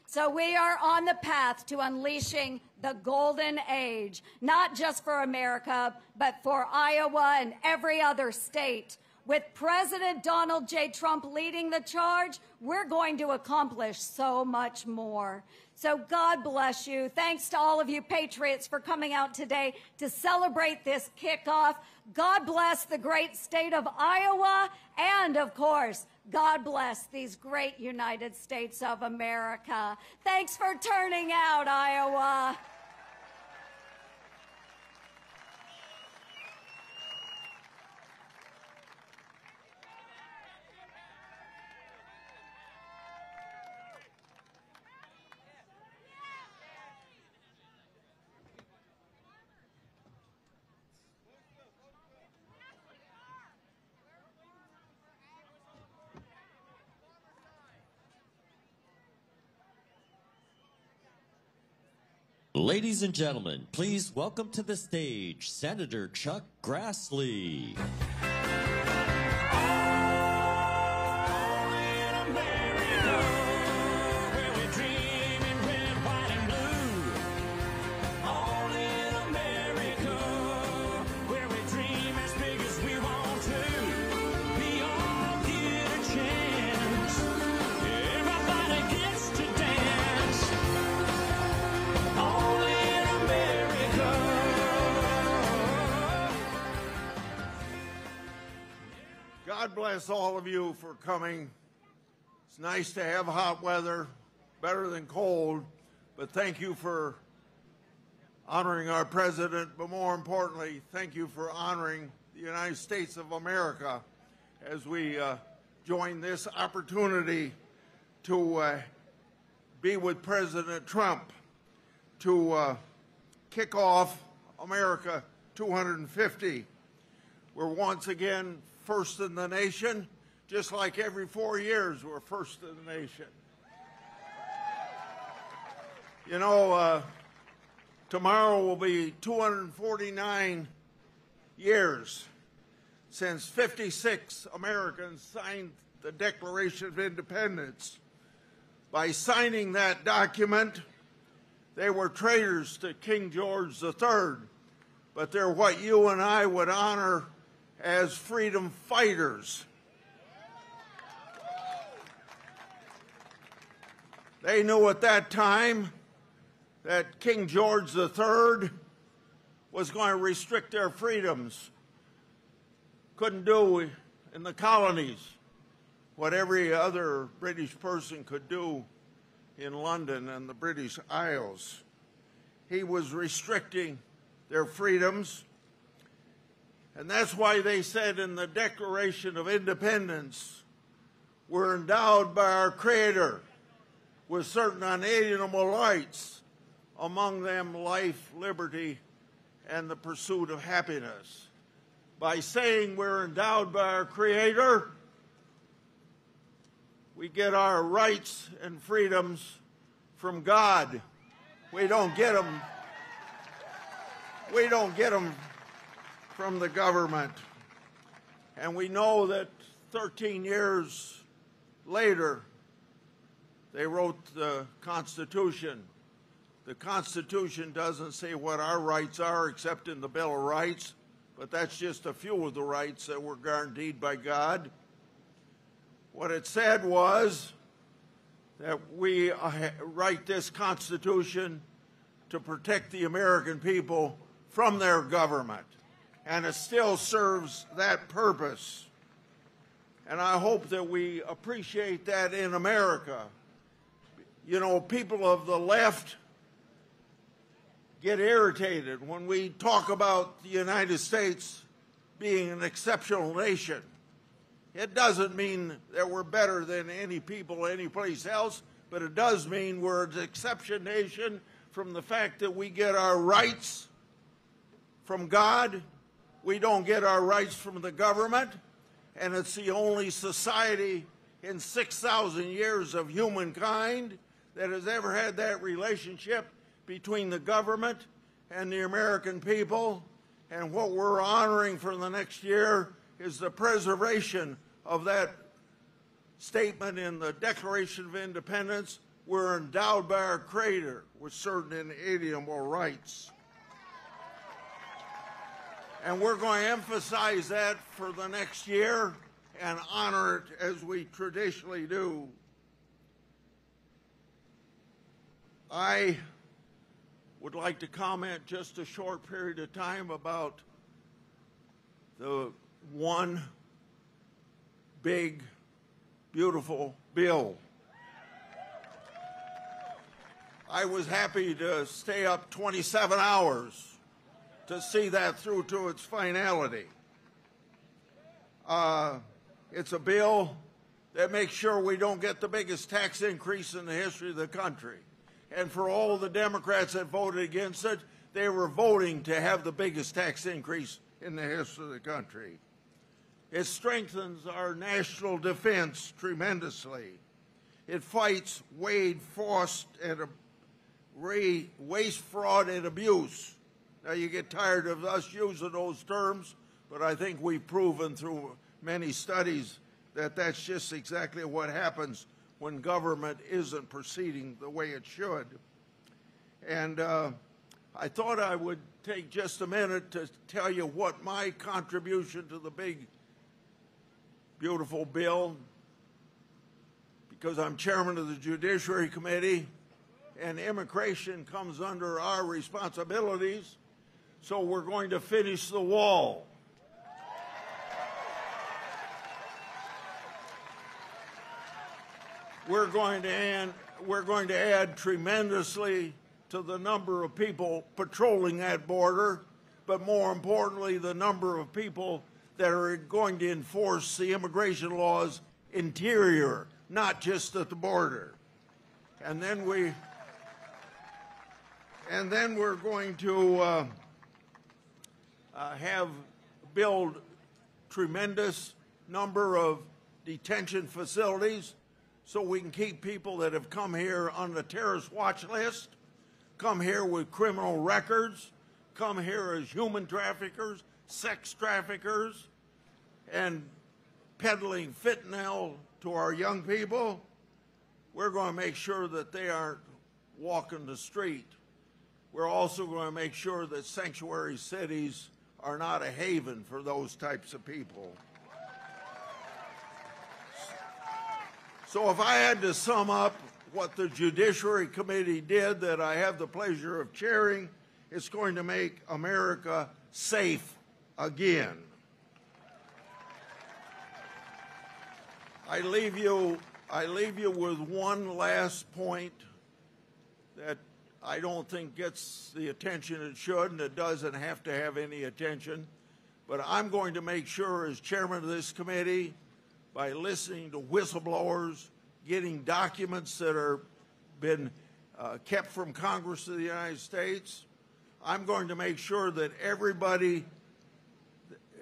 So we are on the path to unleashing the golden age, not just for America, but for Iowa and every other state. With President Donald J. Trump leading the charge, we're going to accomplish so much more. So God bless you. Thanks to all of you patriots for coming out today to celebrate this kickoff. God bless the great state of Iowa. And, of course, God bless these great United States of America. Thanks for turning out, Iowa. Ladies and gentlemen, please welcome to the stage Senator Chuck Grassley. God bless all of you for coming. It's nice to have hot weather, better than cold, but thank you for honoring our president, but more importantly, thank you for honoring the United States of America as we join this opportunity to be with President Trump to kick off America 250. We're once again first in the nation, just like every 4 years we're first in the nation. You know, tomorrow will be 249 years since 56 Americans signed the Declaration of Independence. By signing that document, they were traitors to King George III, but they're what you and I would honor as freedom fighters. They knew at that time that King George III was going to restrict their freedoms. Couldn't do in the colonies. what every other British person could do in London and the British Isles. He was restricting their freedoms, and that's why they said in the Declaration of Independence, we're endowed by our Creator with certain unalienable rights, among them life, liberty, and the pursuit of happiness. By saying we're endowed by our Creator, we get our rights and freedoms from God. We don't get them. We don't get them from the government. And we know that 13 years later, they wrote the Constitution. The Constitution doesn't say what our rights are except in the Bill of Rights, but that's just a few of the rights that were guaranteed by God. What it said was that we write this Constitution to protect the American people from their government, and it still serves that purpose. And I hope that we appreciate that in America. You know, people of the left get irritated when we talk about the United States being an exceptional nation. It doesn't mean that we're better than any people anyplace else, but it does mean we're an exception nation from the fact that we get our rights from God. We don't get our rights from the government, and it's the only society in 6,000 years of humankind that has ever had that relationship between the government and the American people. And what we're honoring for the next year is the preservation of that statement in the Declaration of Independence. We're endowed by our Creator with certain inalienable rights. And we're going to emphasize that for the next year and honor it as we traditionally do. I would like to comment just a short period of time about the one big, beautiful bill. I was happy to stay up 27 hours to see that through to its finality. It's a bill that makes sure we don't get the biggest tax increase in the history of the country. And for all the Democrats that voted against it, they were voting to have the biggest tax increase in the history of the country. It strengthens our national defense tremendously. It fights waste, fraud, and abuse. Now, you get tired of us using those terms, but I think we've proven through many studies that that's just exactly what happens when government isn't proceeding the way it should. And I thought I would take just a minute to tell you what my contribution to the big, beautiful bill, because I'm chairman of the Judiciary Committee, and immigration comes under our responsibilities, so we're going to finish the wall. We're going to add tremendously to the number of people patrolling that border, but more importantly, the number of people that are going to enforce the immigration laws interior, not just at the border. And then we're going to build tremendous number of detention facilities so we can keep people that have come here on the terrorist watch list, come here with criminal records, come here as human traffickers, sex traffickers, and peddling fentanyl to our young people. We're going to make sure that they aren't walking the street. We're also going to make sure that sanctuary cities are not a haven for those types of people. So if I had to sum up what the Judiciary Committee did that I have the pleasure of chairing, it's going to make America safe again. I leave you with one last point that I don't think gets the attention it should, and it doesn't have to have any attention. But I'm going to make sure, as chairman of this committee, by listening to whistleblowers, getting documents that are been kept from Congress of the United States, I'm going to make sure that everybody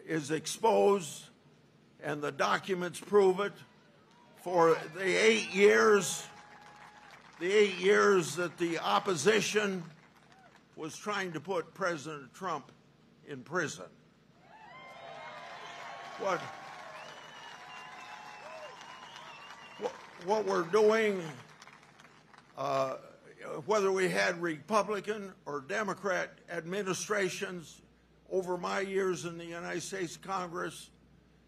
is exposed and the documents prove it. For the 8 years that the opposition was trying to put President Trump in prison. What we're doing, whether we had Republican or Democrat administrations over my years in the United States Congress,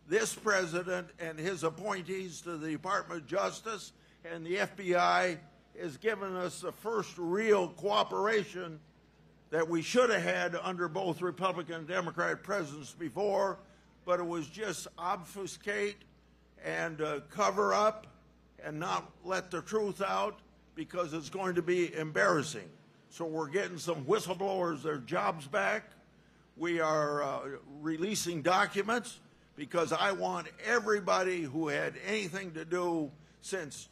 this president and his appointees to the Department of Justice and the FBI has given us the first real cooperation that we should have had under both Republican and Democrat presidents before, but it was just obfuscate and cover up and not let the truth out because it's going to be embarrassing. So we're getting some whistleblowers their jobs back. We are releasing documents because I want everybody who had anything to do since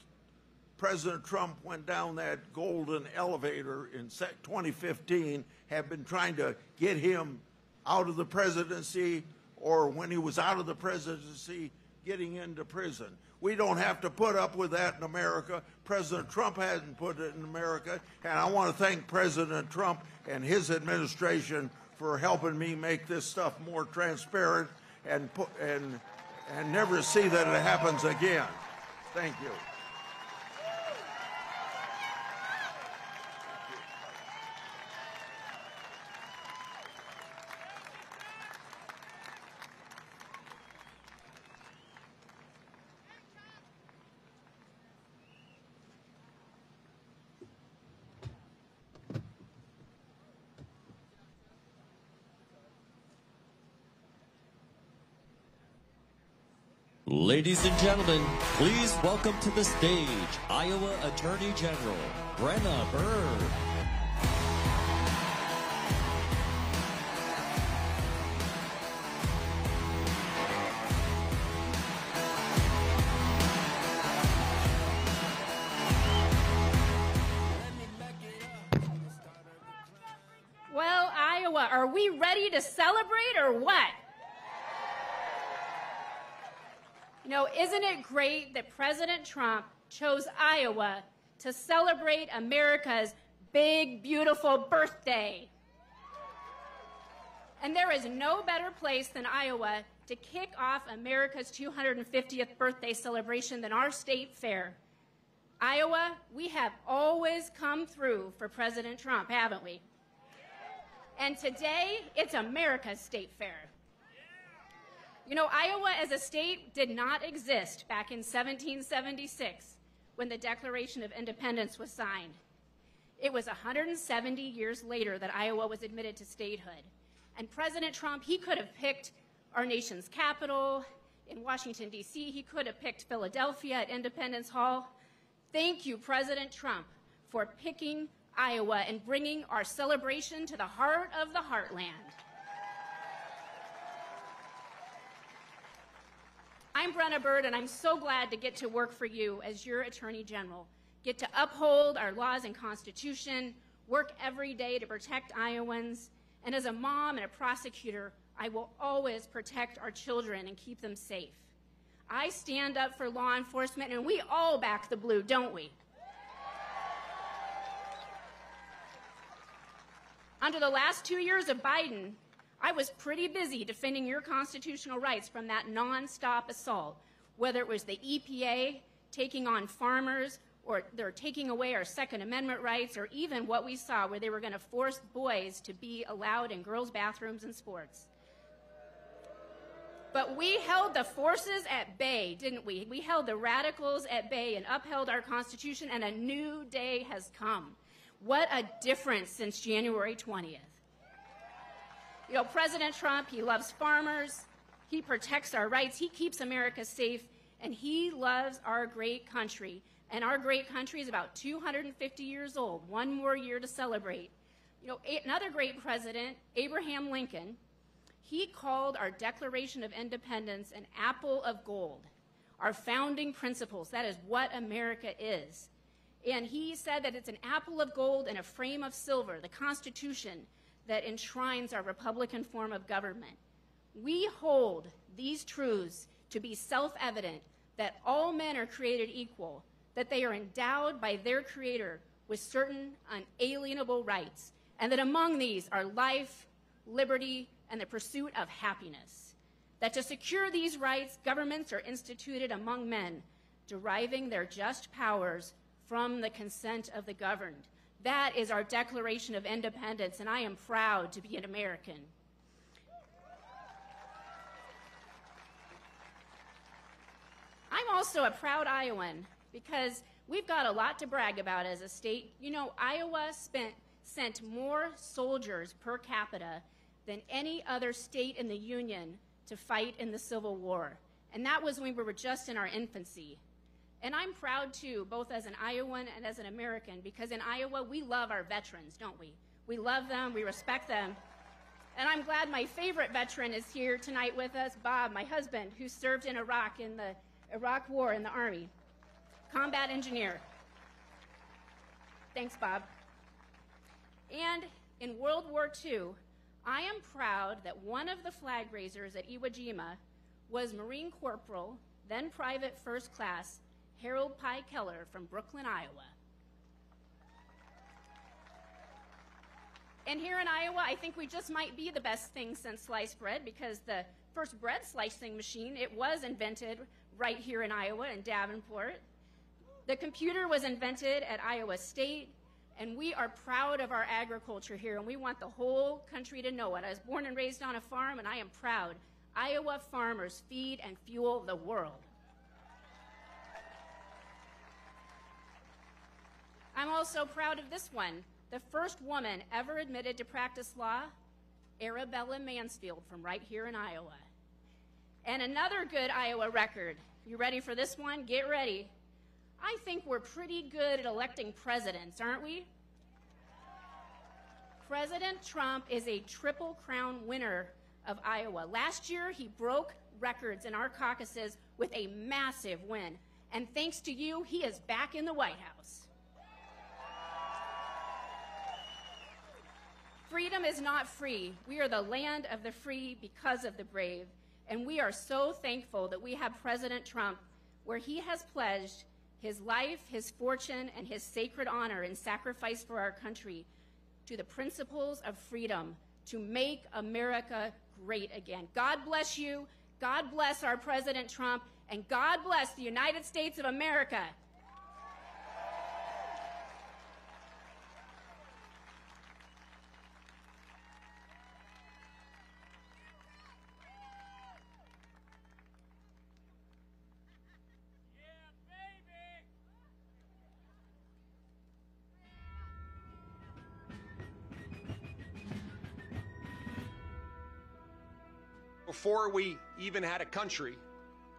President Trump went down that golden elevator in 2015 have been trying to get him out of the presidency, or when he was out of the presidency, getting into prison. We don't have to put up with that in America. President Trump hasn't put it in America, and I want to thank President Trump and his administration for helping me make this stuff more transparent and never see that it happens again. Thank you. Ladies and gentlemen, please welcome to the stage Iowa Attorney General Brenna Bird. Well, Iowa, are we ready to celebrate or what? You know, isn't it great that President Trump chose Iowa to celebrate America's big, beautiful birthday? And there is no better place than Iowa to kick off America's 250th birthday celebration than our state fair. Iowa, we have always come through for President Trump, haven't we? And today, it's America's state fair. You know, Iowa as a state did not exist back in 1776 when the Declaration of Independence was signed. It was 170 years later that Iowa was admitted to statehood. And President Trump, he could have picked our nation's capital in Washington, D.C. He could have picked Philadelphia at Independence Hall. Thank you, President Trump, for picking Iowa and bringing our celebration to the heart of the heartland. I'm Brenna Bird, and I'm so glad to get to work for you as your Attorney General, get to uphold our laws and Constitution, work every day to protect Iowans, and as a mom and a prosecutor, I will always protect our children and keep them safe. I stand up for law enforcement, and we all back the blue, don't we? Under the last 2 years of Biden, I was pretty busy defending your constitutional rights from that nonstop assault, whether it was the EPA taking on farmers, or they're taking away our Second Amendment rights, or even what we saw where they were going to force boys to be allowed in girls' bathrooms and sports. But we held the forces at bay, didn't we? We held the radicals at bay and upheld our Constitution, and a new day has come. What a difference since January 20th. You know, President Trump, he loves farmers, he protects our rights, he keeps America safe, and he loves our great country. And our great country is about 250 years old, one more year to celebrate. You know, another great president, Abraham Lincoln, he called our Declaration of Independence an apple of gold. Our founding principles, that is what America is. And he said that it's an apple of gold in a frame of silver, the Constitution that enshrines our Republican form of government. We hold these truths to be self-evident, that all men are created equal, that they are endowed by their Creator with certain unalienable rights, and that among these are life, liberty, and the pursuit of happiness. That to secure these rights, governments are instituted among men, deriving their just powers from the consent of the governed. That is our Declaration of Independence, and I am proud to be an American. I'm also a proud Iowan because we've got a lot to brag about as a state. You know, Iowa sent more soldiers per capita than any other state in the Union to fight in the Civil War. And that was when we were just in our infancy. And I'm proud too, both as an Iowan and as an American, because in Iowa, we love our veterans, don't we? We love them, we respect them. And I'm glad my favorite veteran is here tonight with us, Bob, my husband, who served in Iraq in the Iraq War in the Army, combat engineer. Thanks, Bob. And in World War II, I am proud that one of the flag raisers at Iwo Jima was Marine Corporal, then Private First Class, Harold Pye Keller from Brooklyn, Iowa. And here in Iowa, I think we just might be the best thing since sliced bread, because the first bread slicing machine, it was invented right here in Iowa in Davenport. The computer was invented at Iowa State, and we are proud of our agriculture here, and we want the whole country to know it. I was born and raised on a farm, and I am proud. Iowa farmers feed and fuel the world. I'm also proud of this one. The first woman ever admitted to practice law, Arabella Mansfield from right here in Iowa. And another good Iowa record. You ready for this one? Get ready. I think we're pretty good at electing presidents, aren't we? President Trump is a Triple Crown winner of Iowa. Last year, he broke records in our caucuses with a massive win. And thanks to you, he is back in the White House. Freedom is not free. We are the land of the free because of the brave. And we are so thankful that we have President Trump, where he has pledged his life, his fortune, and his sacred honor in sacrifice for our country to the principles of freedom to make America great again. God bless you. God bless our President Trump. And God bless the United States of America. Before we even had a country,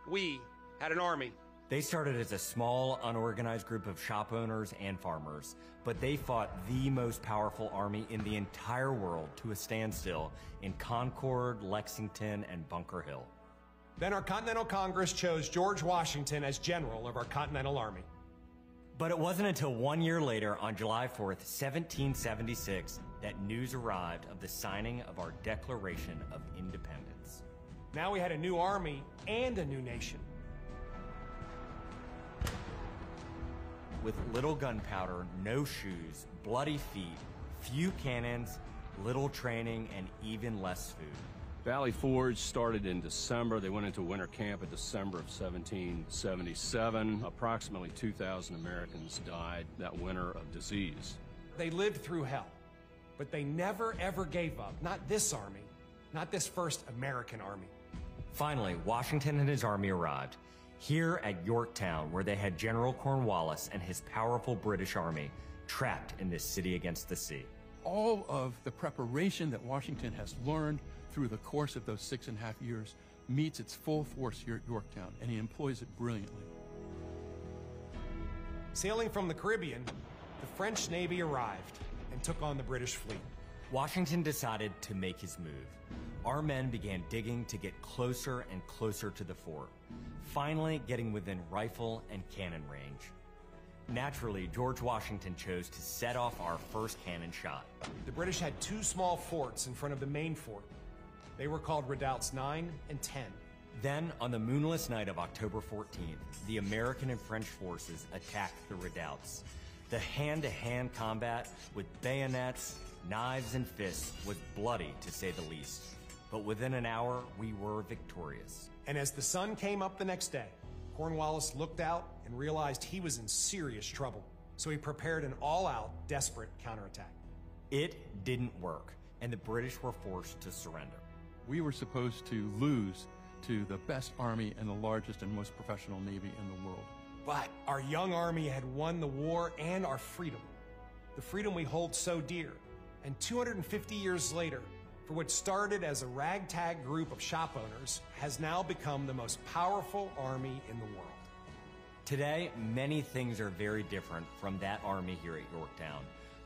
we had an army. They started as a small, unorganized group of shop owners and farmers, but they fought the most powerful army in the entire world to a standstill in Concord, Lexington, and Bunker Hill. Then our Continental Congress chose George Washington as general of our Continental Army. But it wasn't until 1 year later, on July 4th, 1776, that news arrived of the signing of our Declaration of Independence. Now we had a new army and a new nation. With little gunpowder, no shoes, bloody feet, few cannons, little training, and even less food. Valley Forge started in December. They went into winter camp in December of 1777. Approximately 2,000 Americans died that winter of disease. They lived through hell, but they never ever gave up. Not this army, not this first American army. Finally, Washington and his army arrived, here at Yorktown, where they had General Cornwallis and his powerful British army trapped in this city against the sea. All of the preparation that Washington has learned through the course of those 6.5 years meets its full force here at Yorktown, and he employs it brilliantly. Sailing from the Caribbean, the French Navy arrived and took on the British fleet. Washington decided to make his move. Our men began digging to get closer and closer to the fort, finally getting within rifle and cannon range. Naturally, George Washington chose to set off our first cannon shot. The British had two small forts in front of the main fort. They were called Redoubts 9 and 10. Then, on the moonless night of October 14th, the American and French forces attacked the redoubts. The hand-to-hand combat with bayonets, knives, and fists was bloody, to say the least. But within an hour, we were victorious. And as the sun came up the next day, Cornwallis looked out and realized he was in serious trouble. So he prepared an all-out, desperate counterattack. It didn't work, and the British were forced to surrender. We were supposed to lose to the best army and the largest and most professional navy in the world. But our young army had won the war and our freedom. The freedom we hold so dear. And 250 years later, for what started as a ragtag group of shop owners, has now become the most powerful army in the world. Today, many things are very different from that army here at Yorktown,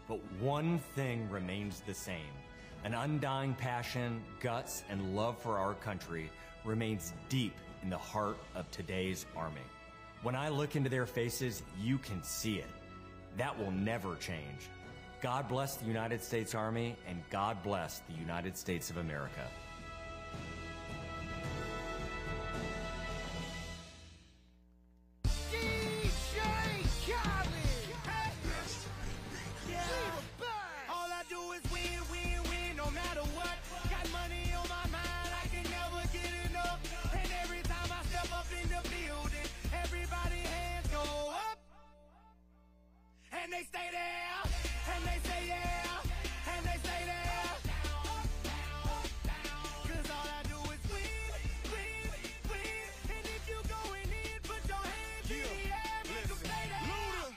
but one thing remains the same. An undying passion, guts, and love for our country remains deep in the heart of today's army. When I look into their faces, you can see it. That will never change. God bless the United States Army, and God bless the United States of America. All I do is win, win, win, no matter what. Got money on my mind, I can never get enough. And every time I step up in the building, everybody hands go up. And they stay there, and they say yeah, and they stay there. Cause all I do is win, win, win. And if you going in, put your hands in the air, make them stay there.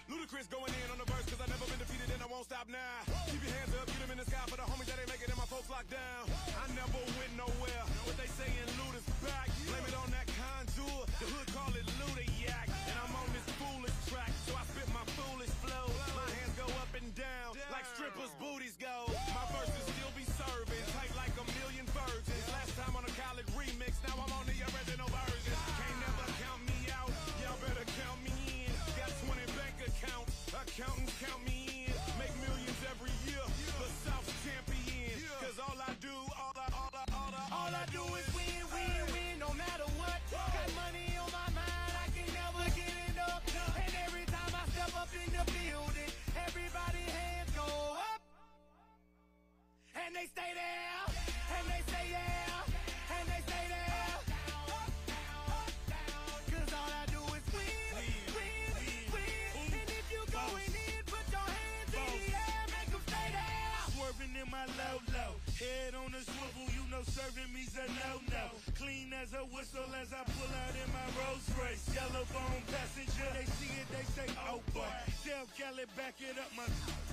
Ludacris going in on the verse, cause I never been defeated and I won't stop now. Keep your hands up, get them in the sky for the homies that ain't make it and my folks locked down. I never went nowhere, what they saying Luda's back. Blame it on that contour, the hood call it Luda yak. And I'm on this foolish track, so I spit my foolish flow. My hands go up and down, like strippers' booties go. My verses still be serving, tight like a million virgins. Last time on a college remix, now I'm on the original version. Can't never count me out, y'all better count me in. Got 20 bank accounts, accountants count me in. Make millions every year, the South's champion. Cause all I do, all I do is win, win, win, no matter what. Got money on my mind, I can never get enough. And every time I step up in the building, everybody hands go up. And they stay there, and they say yeah, and they stay there. Cause all I do is win, win, win. And if you going in, put your hands in the air, make them stay there. Swerving in my low-low, head on the swivel, you know serving me's a no-no. Clean as a whistle as I pull out in my Rolls Royce. Yellow bone passenger, they see it, they say, oh boy. Tell Kelly, back it up, my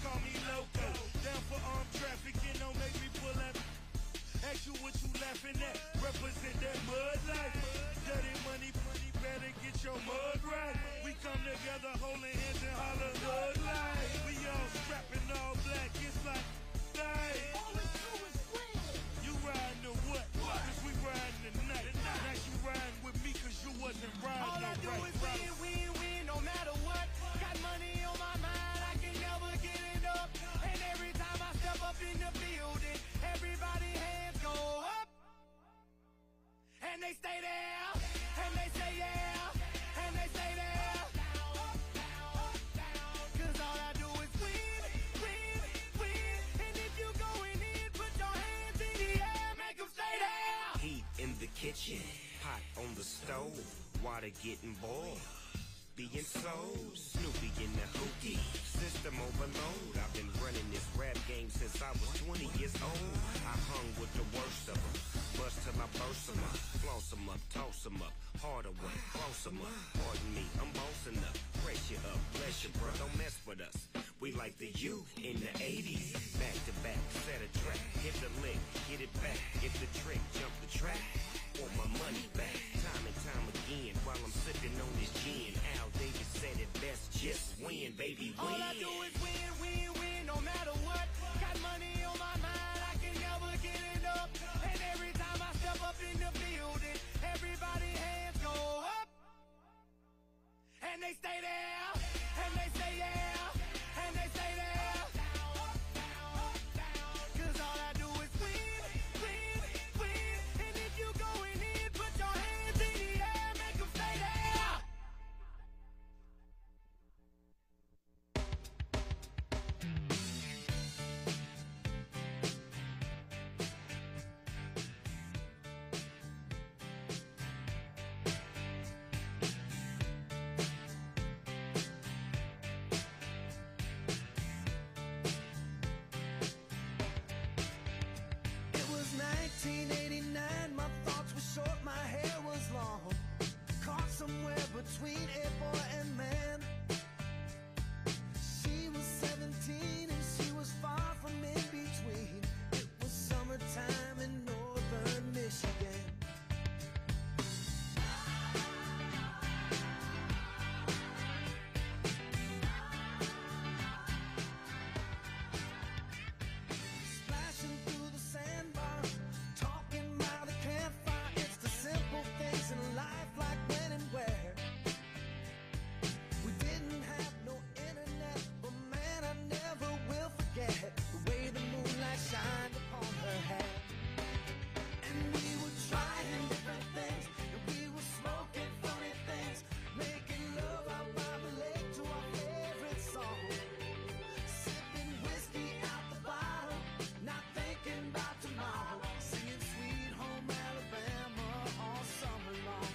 call me loco. Down for armed trafficking, don't make me pull up. Ask you what you laughing at, represent that mud life. Dirty money, better get your mud right. We come together holding hands and holler mud life. We all strapping all black, it's like, hey. You riding to what? Cause we riding tonight. Now you riding with me cause you wasn't riding. All I do is win, win, win, no matter what. Got money on my mind, I can never get enough. And every time I step up in the building, everybody hands go up. And they stay there, and they say yeah, and they stay there. Cause all I do is win, win, win. And if you going in, put your hands in the air, make them stay there. Heat in the kitchen, pot on the stove, water getting boiled. Being sold, Snoopy in the hookie, system overload. I've been running this rap game since I was 20 years old. I hung with the worst of them, bust till I burst them up, floss them up, toss them up, harder way, close them up. Pardon me, I'm bossing up, press you up, bless you, bro, don't mess with us. We like the U in the 80s, back to back, set a track, hit the lick, get it back, get the trick, jump the track. want my money back. Time and time again, while I'm sipping on this gin, Al Davis said it best, just win, baby, win. All I do is win, win, win, no matter what. Got money on my mind, I can never get enough. And every time I step up in the building, everybody hands go up. And they stay there, and they stay there, and they stay there. Cause all I do is win, win, win. And if you going in, put your hands in the air, make them stay there. It was 1989, my thoughts were short, my hair was long. Caught somewhere between a boy and man. She was 17 and she was far from in between. It was summertime in northern Michigan. Splashing through the sandbar, talking by the campfire. It's the simple things in life, like when and where. We didn't have no internet, but man, I never will forget the way the moonlight shined upon her hair. And we were trying different things, and we were smoking funny things, making love out by the lake to our favorite song. Sipping whiskey out the bottle, not thinking about tomorrow. Singing Sweet Home Alabama all summer long.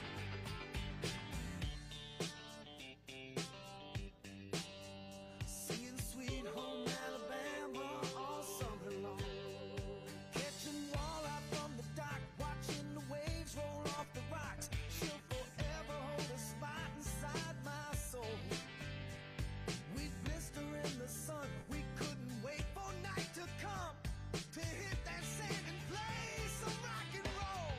Singing Sweet Home Alabama all summer long. Catching walleye from the dock, watching the waves roll off the rocks. She'll forever hold a spot inside my soul. We'd blister in the sun, we couldn't wait for night to come to hit that sand and play some rock and roll.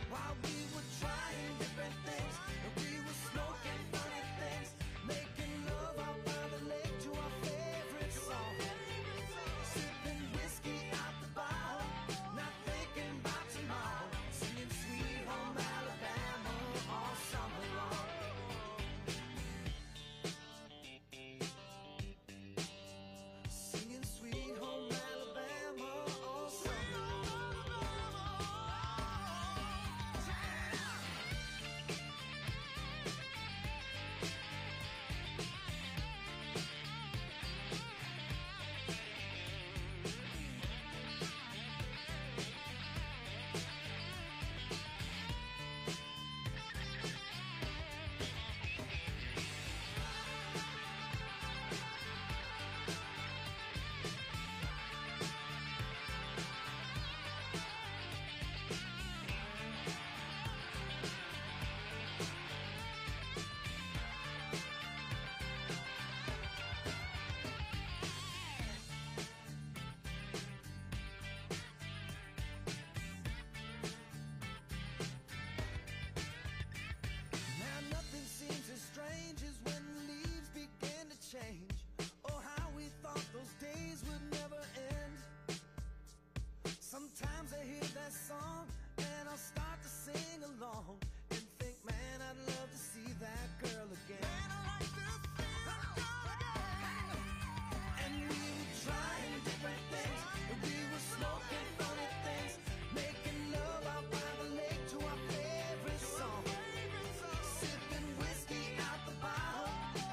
While we were trying different things, and we were smoking funny things, making love out by the lake to our favorite song. Sipping whiskey out the bottle, not thinking about tomorrow. Singing Sweet Home Alabama all summer long. Singing Sweet Home Alabama all summer Now nothing seems as strange as when the leaves begin to change. Oh, how we thought those days would never end. Sometimes I hear that song and I'll start to sing along and think, man, I'd love to see that girl again. Man, I like to see that girl again. And we were trying different things, and we were smoking funny things, making love out by the lake to our favorite song. Sipping whiskey out the bottle,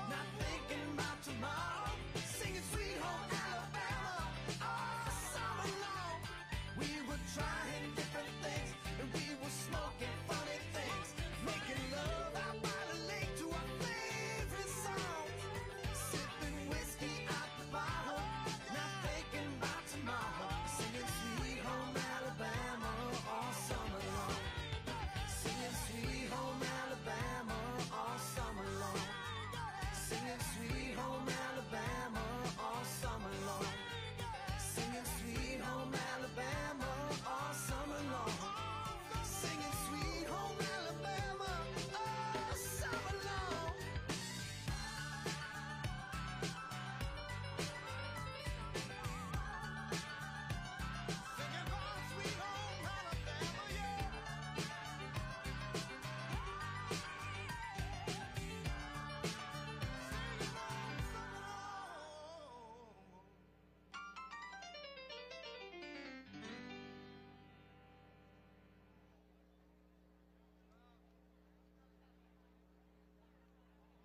not thinking about tomorrow. Singing Sweet Home Alabama all summer long. We were trying different things, and we were smoking funny things, making love out by the lake to our favorite song. Sipping whiskey out the bottle, not thinking about tomorrow. Singing Sweet Home Alabama all summer long. Singing Sweet Home Alabama all summer long. Singing Sweet Home Alabama all summer long. Singing Sweet Home Alabama all summer long.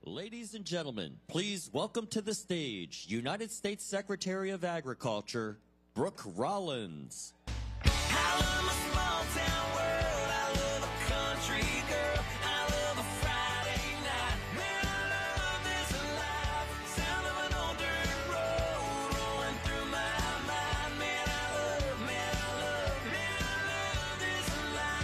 Ladies and gentlemen, please welcome to the stage United States Secretary of Agriculture, Brooke Rollins. I love a small town world. I love a country girl. I love a Friday night. Man, I love this life. Sound of an old dirt road rolling through my mind. Man, I love this life.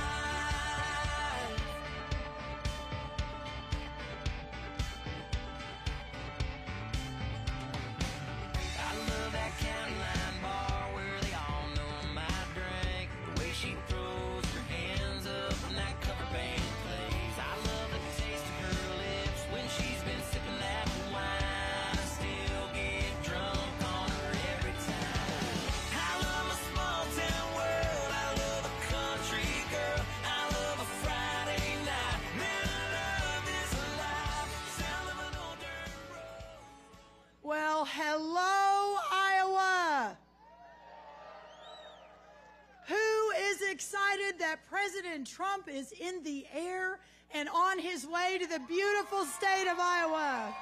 I love that county line bar where they all know my drink. The way she throws her hands up when that cover band plays. I love the taste of her lips when she's been sipping that wine. I still get drunk on her every time. I love a small town world. I love a country girl. I love a Friday night. Man, I love this life. Sound of an old dirt road. Well, hello, Iowa. Who is excited that President Trump is in the air and on his way to the beautiful state of Iowa?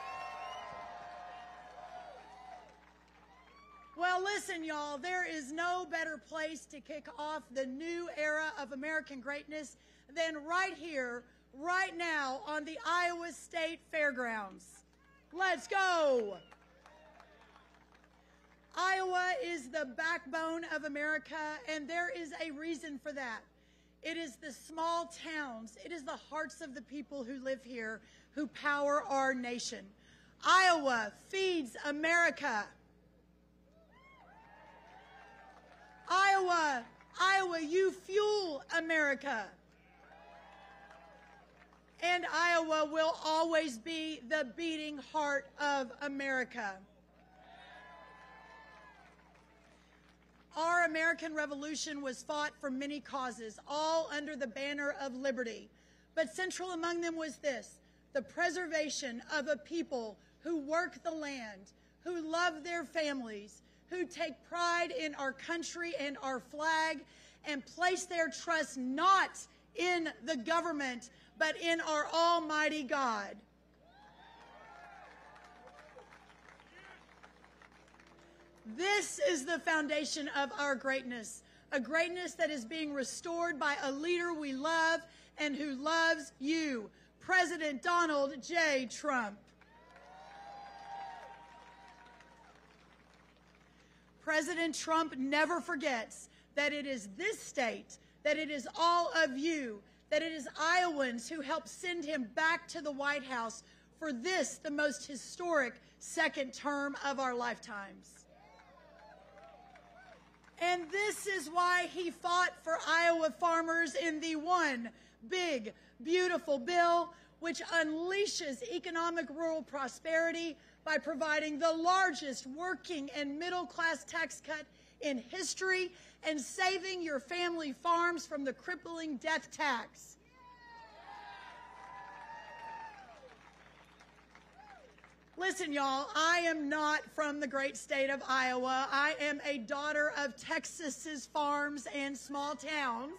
Well, listen, y'all, there is no better place to kick off the new era of American greatness than right here, right now, on the Iowa State Fairgrounds. Let's go. Iowa is the backbone of America, and there is a reason for that. It is the small towns, it is the hearts of the people who live here who power our nation. Iowa feeds America. Iowa, you fuel America. And Iowa will always be the beating heart of America. Our American Revolution was fought for many causes, all under the banner of liberty. But central among them was this: the preservation of a people who work the land, who love their families, who take pride in our country and our flag, and place their trust not in the government, but in our Almighty God. This is the foundation of our greatness, a greatness that is being restored by a leader we love and who loves you, President Donald J. Trump. President Trump never forgets that it is this state, that it is all of you, that it is Iowans who helped send him back to the White House for this, the most historic second term of our lifetimes. And this is why he fought for Iowa farmers in the one big, beautiful bill, which unleashes economic rural prosperity by providing the largest working and middle-class tax cut in history and saving your family farms from the crippling death tax. Listen, y'all, I am not from the great state of Iowa. I am a daughter of Texas's farms and small towns.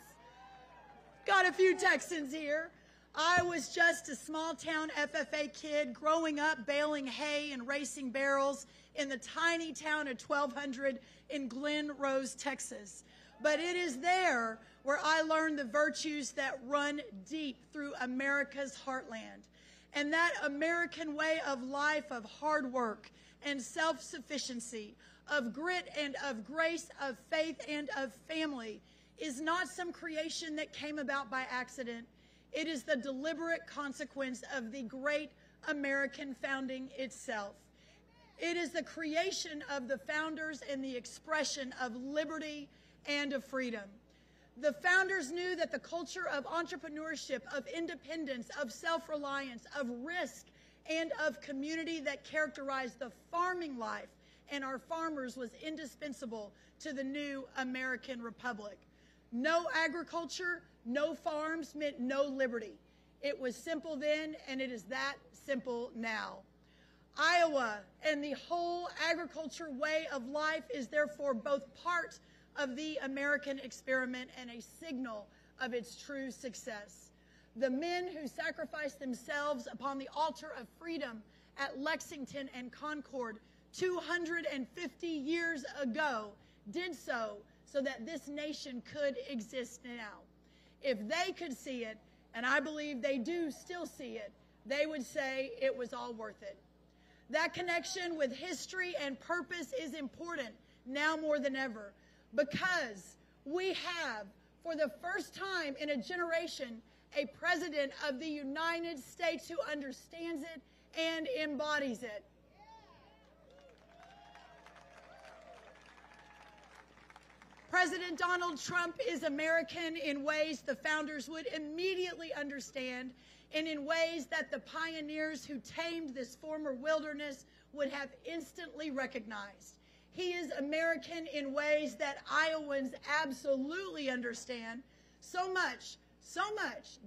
Got a few Texans here. I was just a small town FFA kid growing up baling hay and racing barrels in the tiny town of 1200 in Glen Rose, Texas. But it is there where I learned the virtues that run deep through America's heartland. And that American way of life of hard work and self-sufficiency, of grit and of grace, of faith and of family is not some creation that came about by accident. It is the deliberate consequence of the great American founding itself. It is the creation of the founders and the expression of liberty and of freedom. The founders knew that the culture of entrepreneurship, of independence, of self-reliance, of risk, and of community that characterized the farming life and our farmers was indispensable to the new American Republic. No agriculture, no farms meant no liberty. It was simple then, and it is that simple now. Iowa and the whole agriculture way of life is therefore both part of the American experiment and a signal of its true success. the men who sacrificed themselves upon the altar of freedom at Lexington and Concord 250 years ago did so that this nation could exist now. If they could see it, and I believe they do still see it, they would say it was all worth it. That connection with history and purpose is important now more than ever, because we have, for the first time in a generation, a president of the United States who understands it and embodies it. President Donald Trump is American in ways the founders would immediately understand, and in ways that the pioneers who tamed this former wilderness would have instantly recognized. He is American in ways that Iowans absolutely understand, so much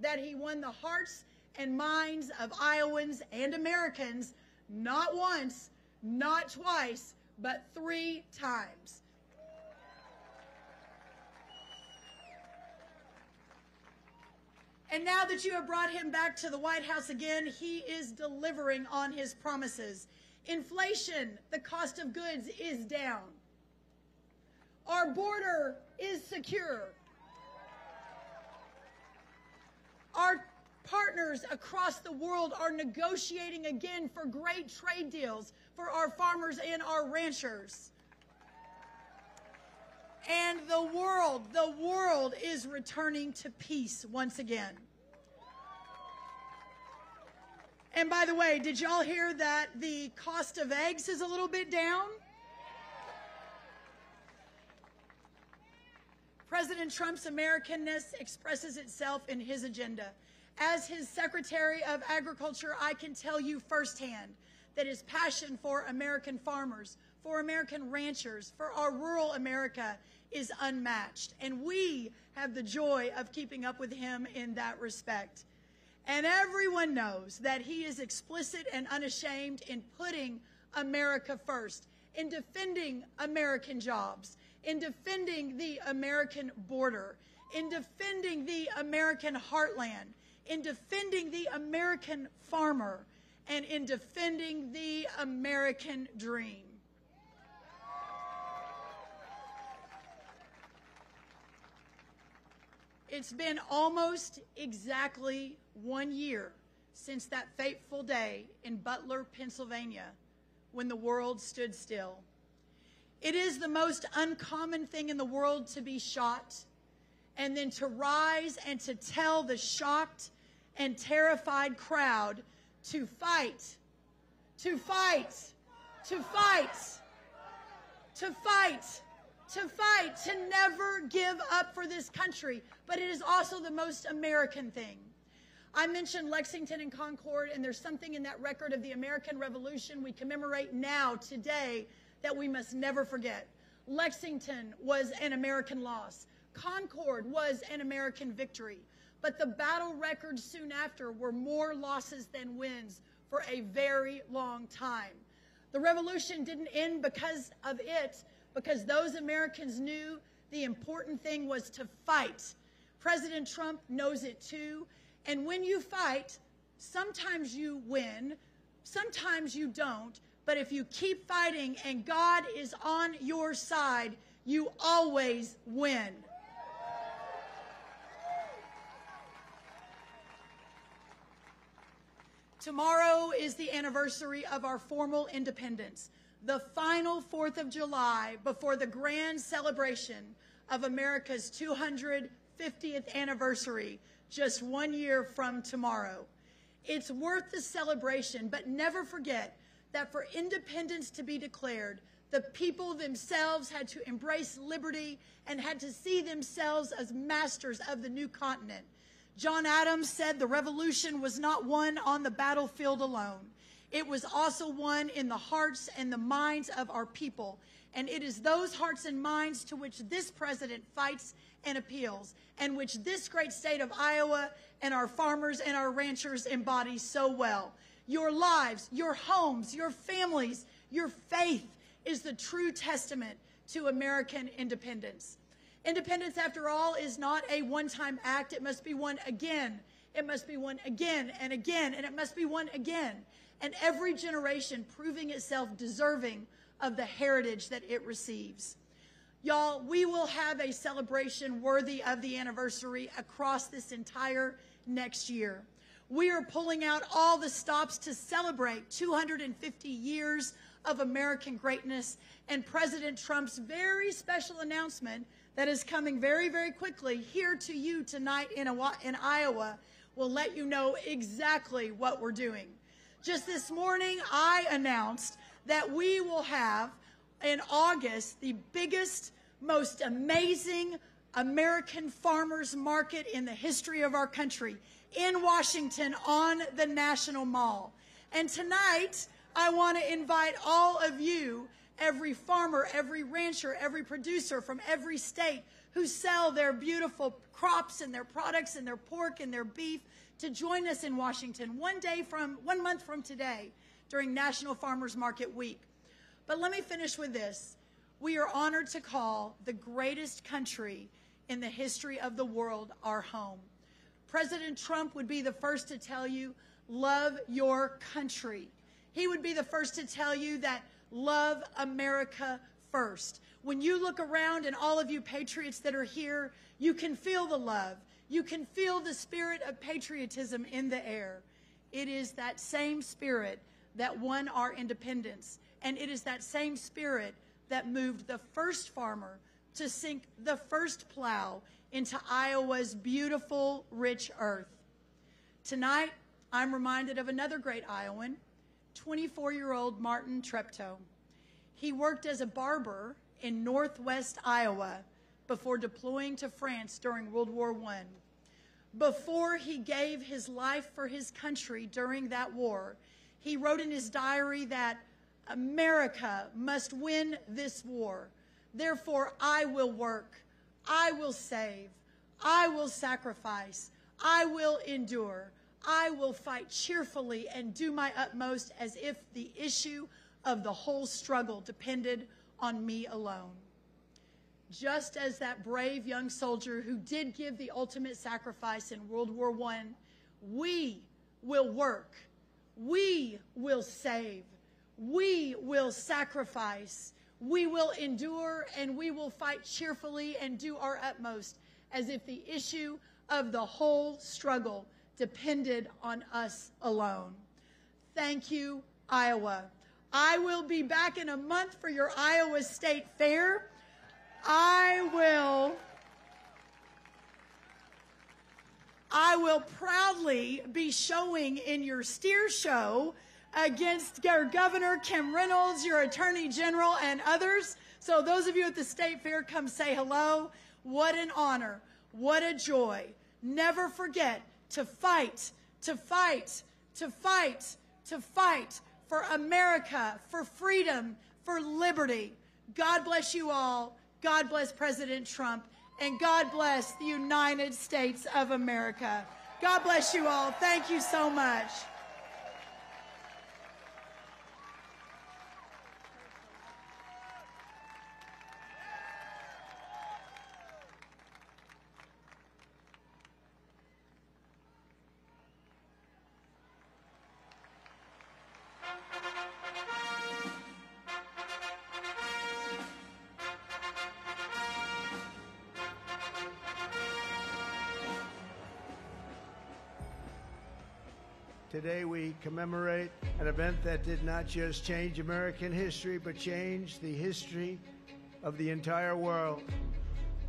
that he won the hearts and minds of Iowans and Americans not once, not twice, but 3 times. And now that you have brought him back to the White House again, he is delivering on his promises. Inflation, the cost of goods, is down. Our border is secure. Our partners across the world are negotiating again for great trade deals for our farmers and our ranchers. And the world is returning to peace once again. And by the way, did y'all hear that the cost of eggs is a little bit down? President Trump's Americanness expresses itself in his agenda. As his Secretary of Agriculture, I can tell you firsthand that his passion for American farmers, for American ranchers, for our rural America is unmatched. And we have the joy of keeping up with him in that respect. And everyone knows that he is explicit and unashamed in putting America first, in defending American jobs, in defending the American border, in defending the American heartland, in defending the American farmer, and in defending the American dream. It's been almost exactly 1 year since that fateful day in Butler, Pennsylvania, when the world stood still. It is the most uncommon thing in the world to be shot, and then to rise and to tell the shocked and terrified crowd to fight, to fight, to fight, to fight, to fight, to never give up for this country. But it is also the most American thing. I mentioned Lexington and Concord, and there's something in that record of the American Revolution we commemorate now, today, that we must never forget. Lexington was an American loss. Concord was an American victory. But the battle records soon after were more losses than wins for a very long time. The revolution didn't end because of it, because those Americans knew the important thing was to fight. President Trump knows it too. And when you fight, sometimes you win, sometimes you don't. But if you keep fighting and God is on your side, you always win. Tomorrow is the anniversary of our formal independence, the final 4th of July before the grand celebration of America's 250th anniversary, just 1 year from tomorrow. It's worth the celebration, but never forget that for independence to be declared, the people themselves had to embrace liberty and had to see themselves as masters of the new continent. John Adams said the revolution was not won on the battlefield alone. It was also won in the hearts and the minds of our people. And it is those hearts and minds to which this president fights and appeals, and which this great state of Iowa and our farmers and our ranchers embody so well. Your lives, your homes, your families, your faith is the true testament to American independence. Independence, after all, is not a one-time act. It must be won again It must be won again and again, and it must be won again. And every generation proving itself deserving of the heritage that it receives. Y'all, we will have a celebration worthy of the anniversary across this entire next year. We are pulling out all the stops to celebrate 250 years of American greatness, and President Trump's very special announcement that is coming very, very quickly here to you tonight in Iowa will let you know exactly what we're doing. Just this morning, I announced that we will have in August the biggest, most amazing American farmers market in the history of our country in Washington on the National Mall. And tonight, I want to invite all of you, every farmer, every rancher, every producer from every state who sell their beautiful crops and their products and their pork and their beef to join us in Washington 1 month from today during National Farmers Market Week. But let me finish with this. We are honored to call the greatest country in the history of the world our home. President Trump would be the first to tell you, love your country. He would be the first to tell you that love America first. When you look around and all of you patriots that are here, you can feel the love. You can feel the spirit of patriotism in the air. It is that same spirit that won our independence. And it is that same spirit that moved the first farmer to sink the first plow into Iowa's beautiful, rich earth. Tonight, I'm reminded of another great Iowan, 24-year-old Martin Treptow. He worked as a barber in northwest Iowa before deploying to France during World War I. Before he gave his life for his country during that war, he wrote in his diary that America must win this war. Therefore, I will work, I will save, I will sacrifice, I will endure, I will fight cheerfully and do my utmost as if the issue of the whole struggle depended on me alone. Just as that brave young soldier who did give the ultimate sacrifice in World War I, we will work, we will save, we will sacrifice, we will endure, and we will fight cheerfully and do our utmost as if the issue of the whole struggle depended on us alone. Thank you, Iowa. I will be back in a month for your Iowa State Fair. I will proudly be showing in your steer show against our Governor Kim Reynolds, your Attorney General, and others. So those of you at the State Fair, come say hello. What an honor. What a joy. Never forget to fight, to fight, to fight, to fight for America, for freedom, for liberty. God bless you all. God bless President Trump. And God bless the United States of America. God bless you all. Thank you so much. Today we commemorate an event that did not just change American history, but changed the history of the entire world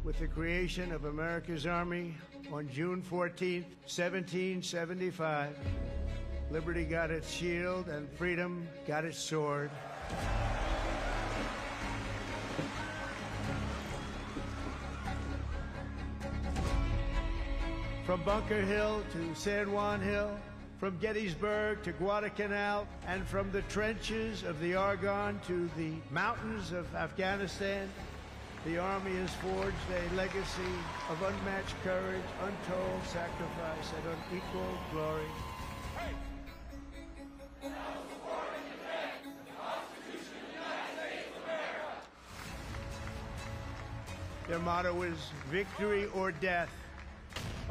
with the creation of America's Army on June 14, 1775. Liberty got its shield and freedom got its sword. From Bunker Hill to San Juan Hill, from Gettysburg to Guadalcanal, and from the trenches of the Argonne to the mountains of Afghanistan, the Army has forged a legacy of unmatched courage, untold sacrifice, and unequaled glory. Their motto is victory or death.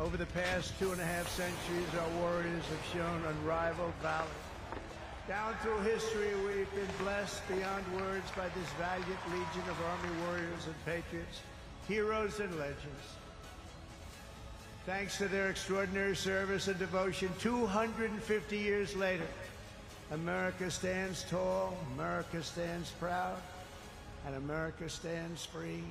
Over the past 2.5 centuries, our warriors have shown unrivaled valor. Down through history, we've been blessed beyond words by this valiant legion of Army warriors and patriots, heroes and legends. Thanks to their extraordinary service and devotion, 250 years later, America stands tall, America stands proud, and America stands free.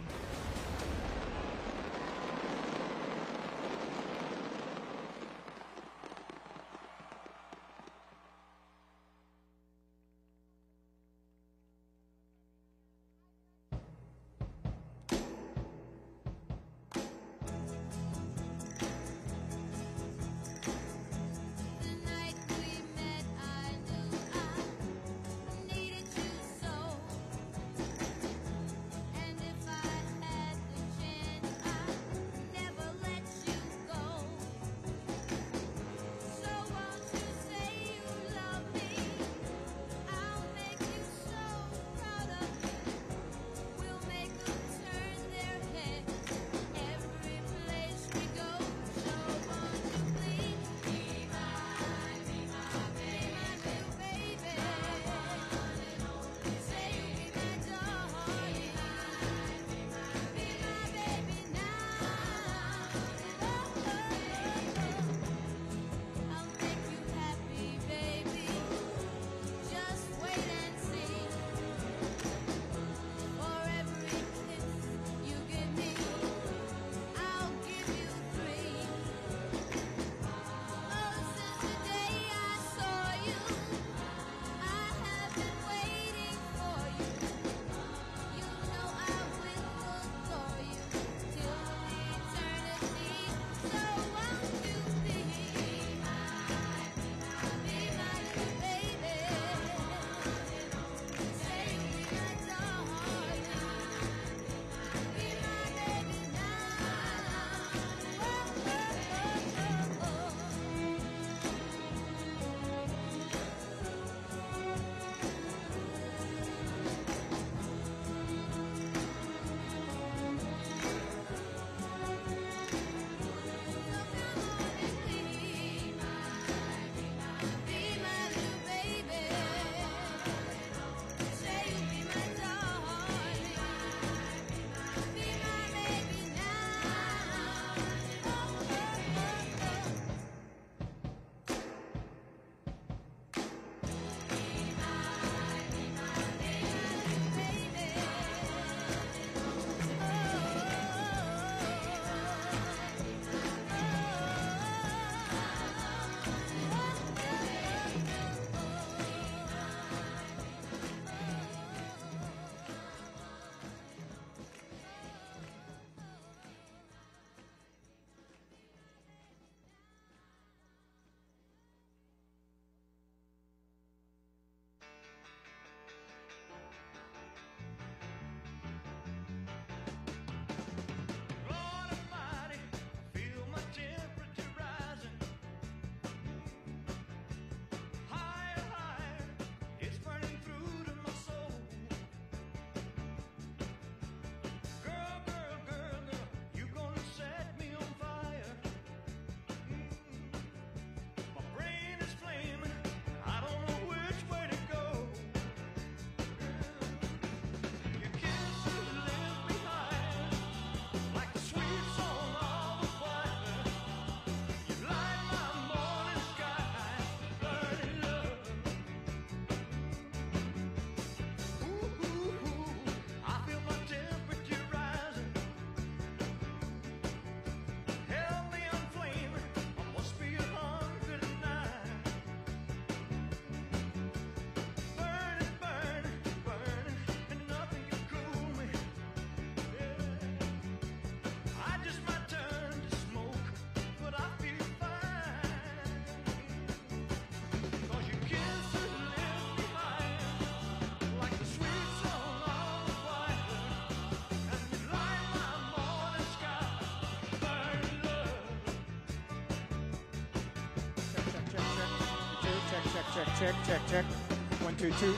Check. 1, 2, 2.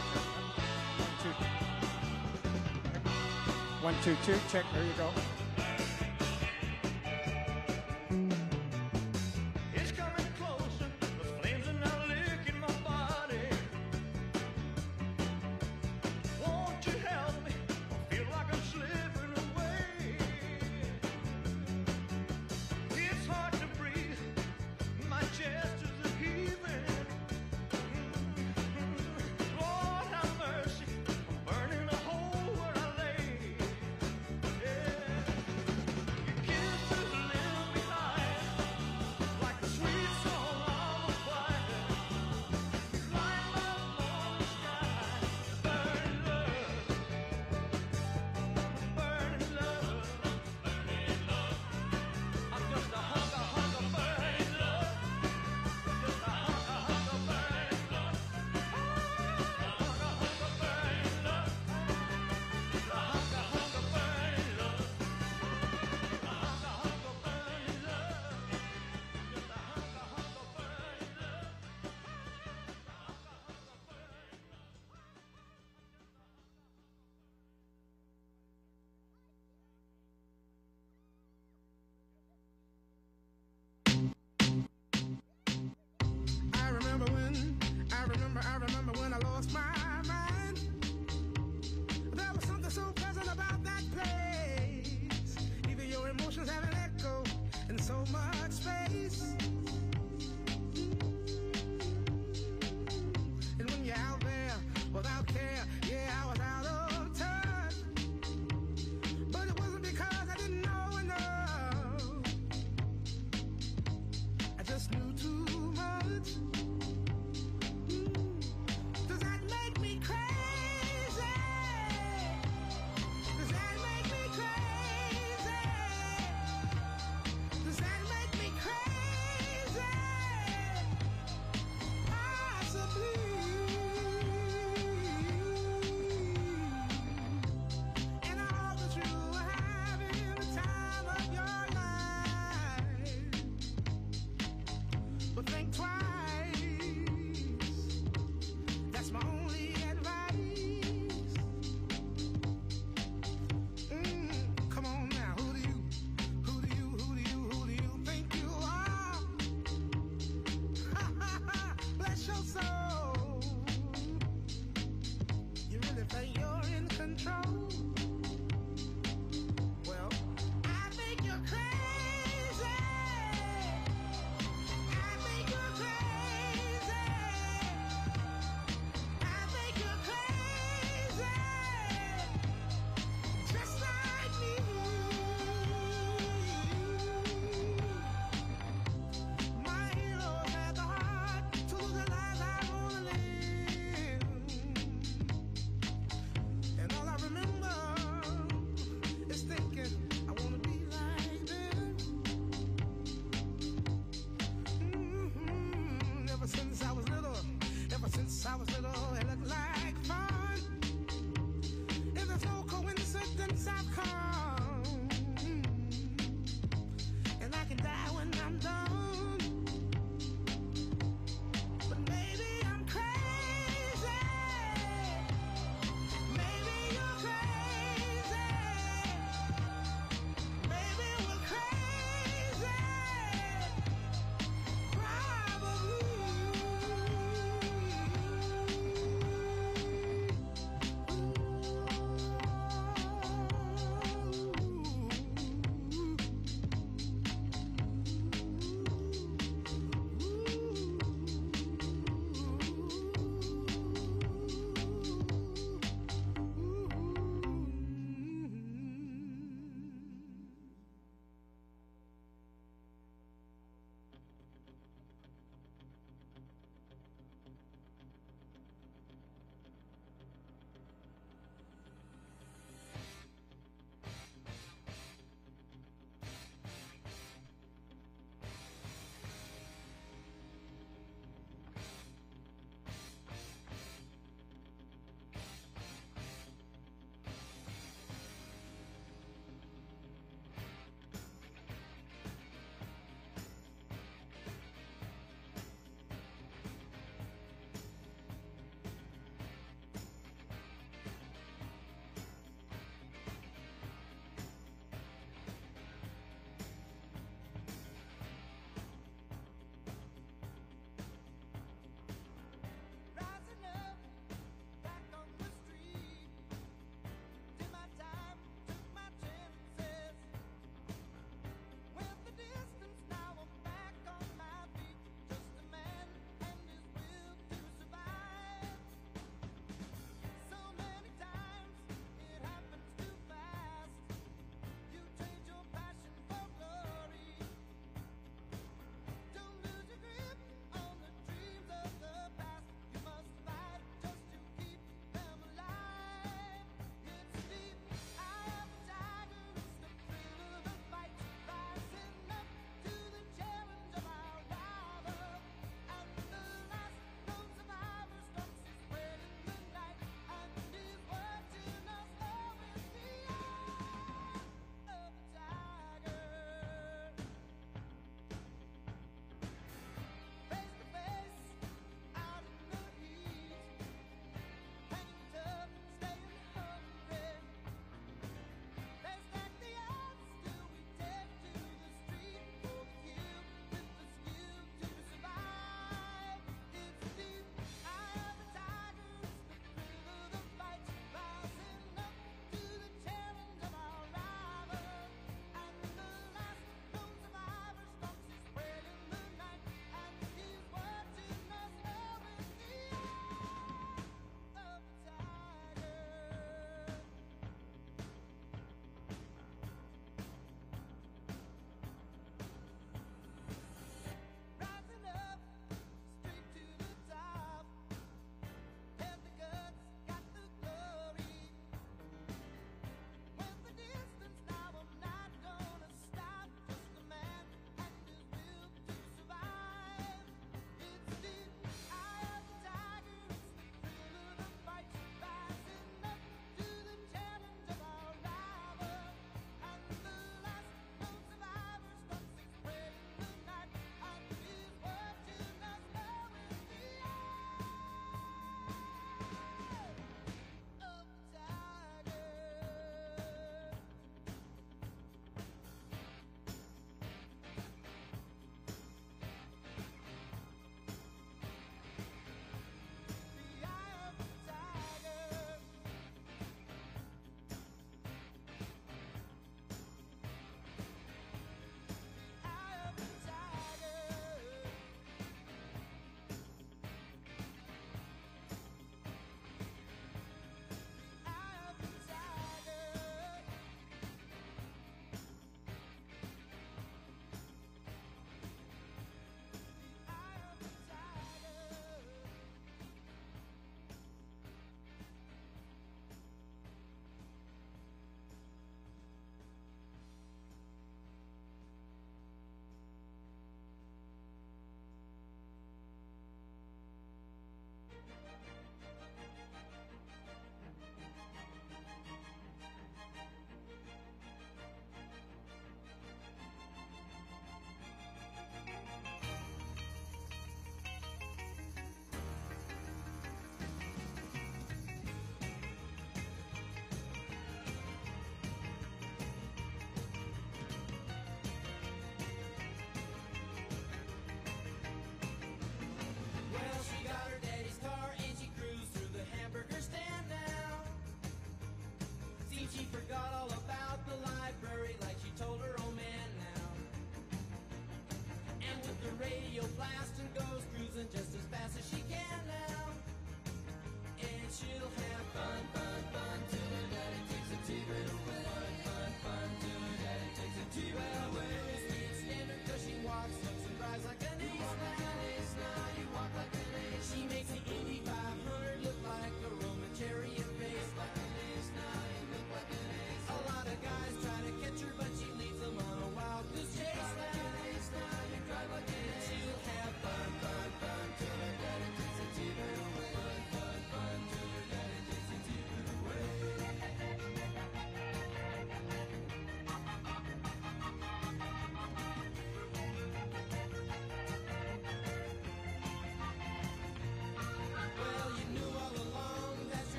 1, 2, 2. Check. There you go. so much space. And when you're out there without care, yeah, I was out of touch. But it wasn't because I didn't know enough. I just knew too much. Does that make me crazy? Does that make me crazy? Does that make me crazy? Possibly. And I hope that you are having the time of your life. But think twice.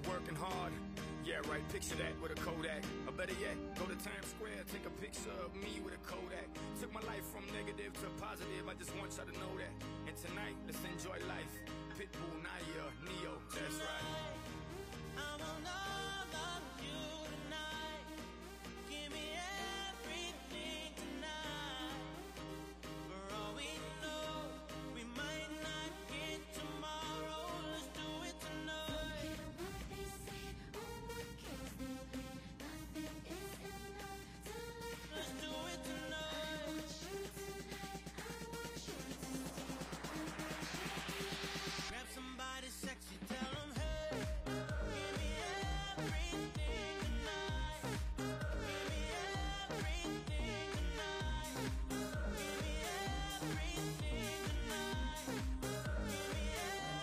working hard. Yeah, right, picture that with a Kodak. Or better yet, go to Times Square, take a picture of me with a Kodak. Took my life from negative to positive, I just want y'all to know that. And tonight, let's enjoy life. Pitbull, Naya, Neo, that's right. I want all of you tonight. Give me everything tonight. For all we know, we might not get tomorrow. Let's do it tonight. Let's do it tonight. Grab somebody sexy, tell them, hey, give me everything tonight. Give me everything tonight. Give me everything tonight. Give me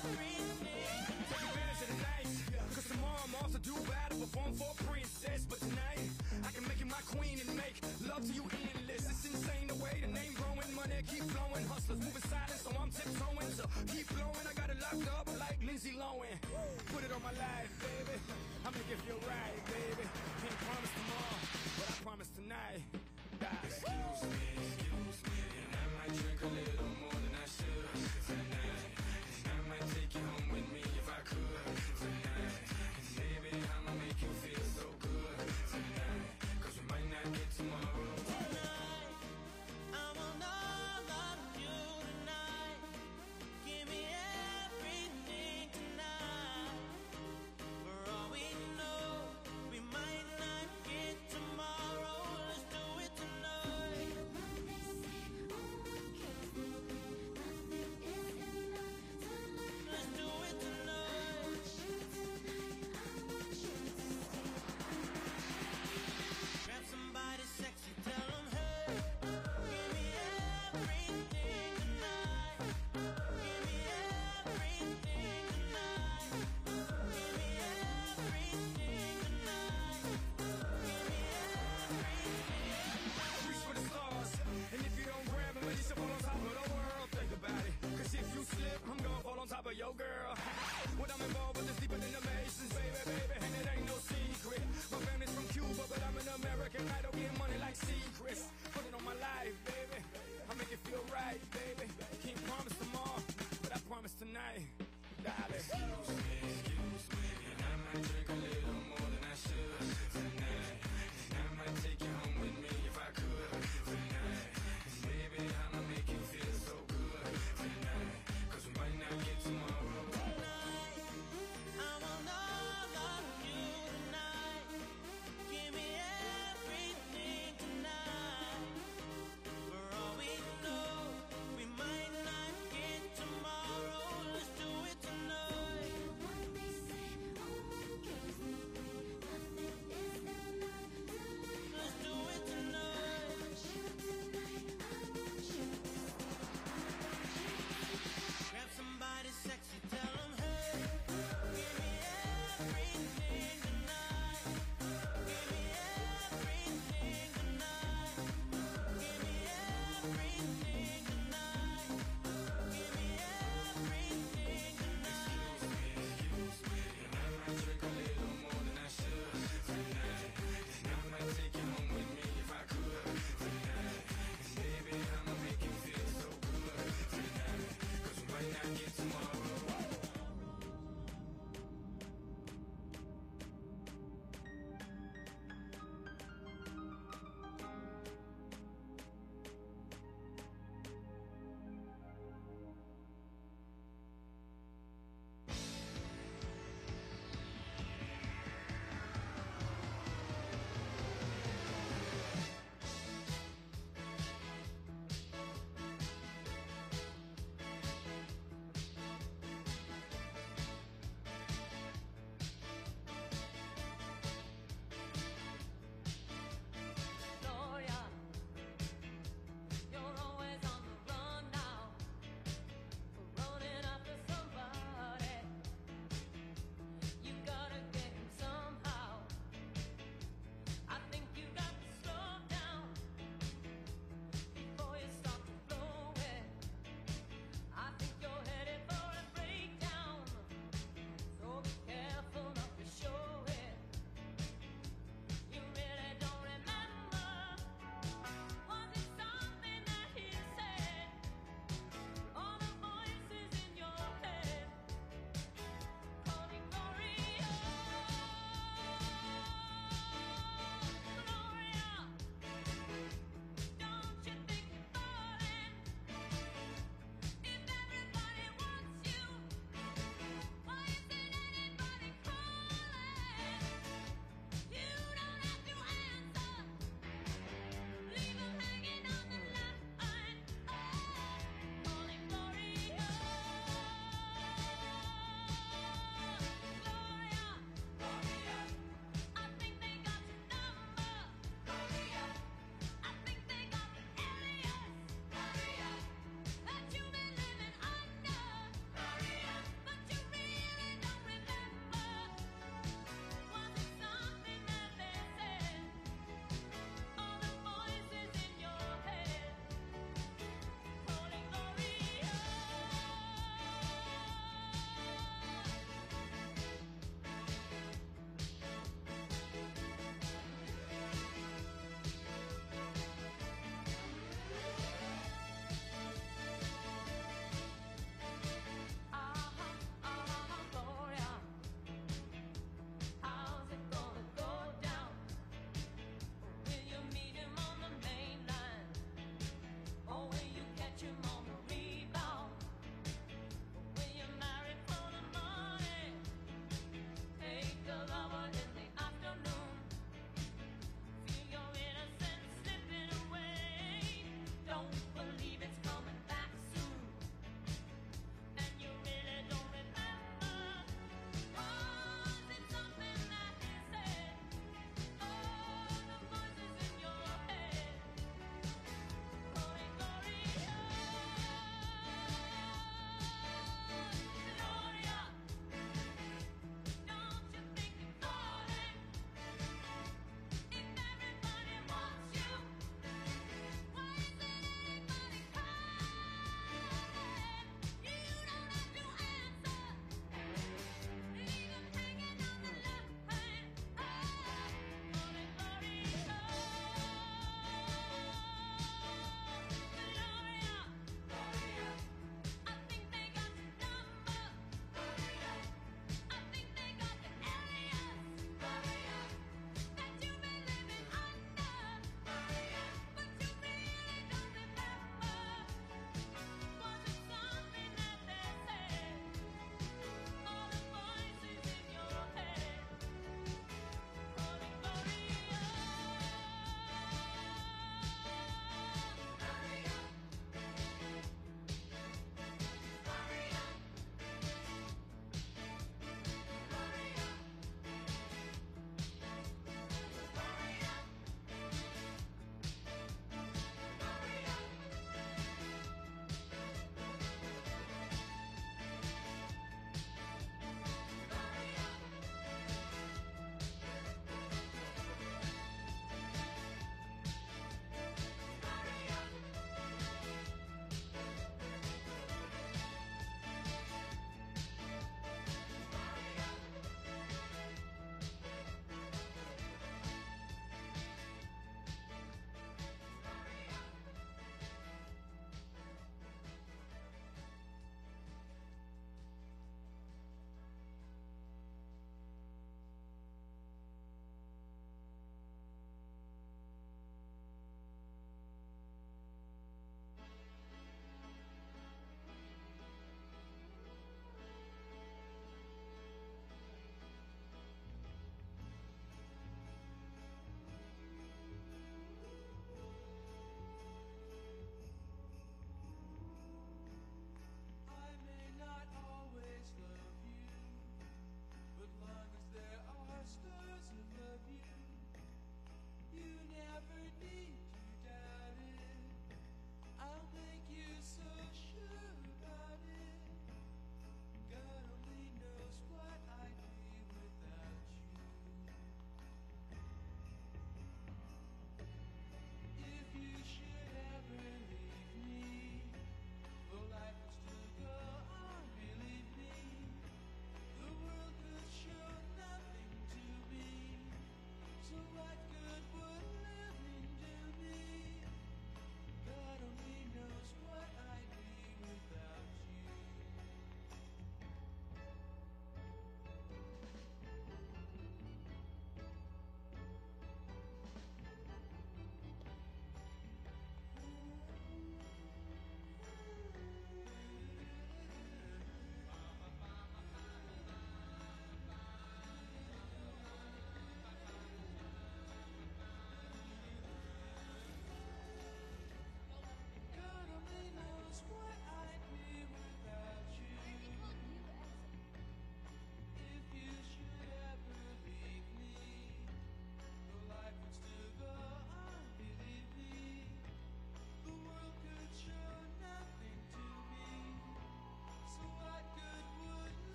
everything. Take advantage of the night, cause tomorrow I'm off to Dubai to perform for a princess. But tonight, I can make you my queen and make love to you endless. It's insane the way the name growing, money keep flowing. Hustlers moving silent, so I'm tiptoeing. So keep blowing, I got it locked up like Lindsay Lohan. Put it on my life, baby. I'ma give you a ride, baby. Can't promise tomorrow, but I promise tonight. Excuse me, and I might drink a little more than I should tonight. And I might take you home with me if I could tonight. And baby, I'ma make you feel so good tonight. Cause we might not get tomorrow. Tonight, I want all of you tonight. Give me everything tonight. For all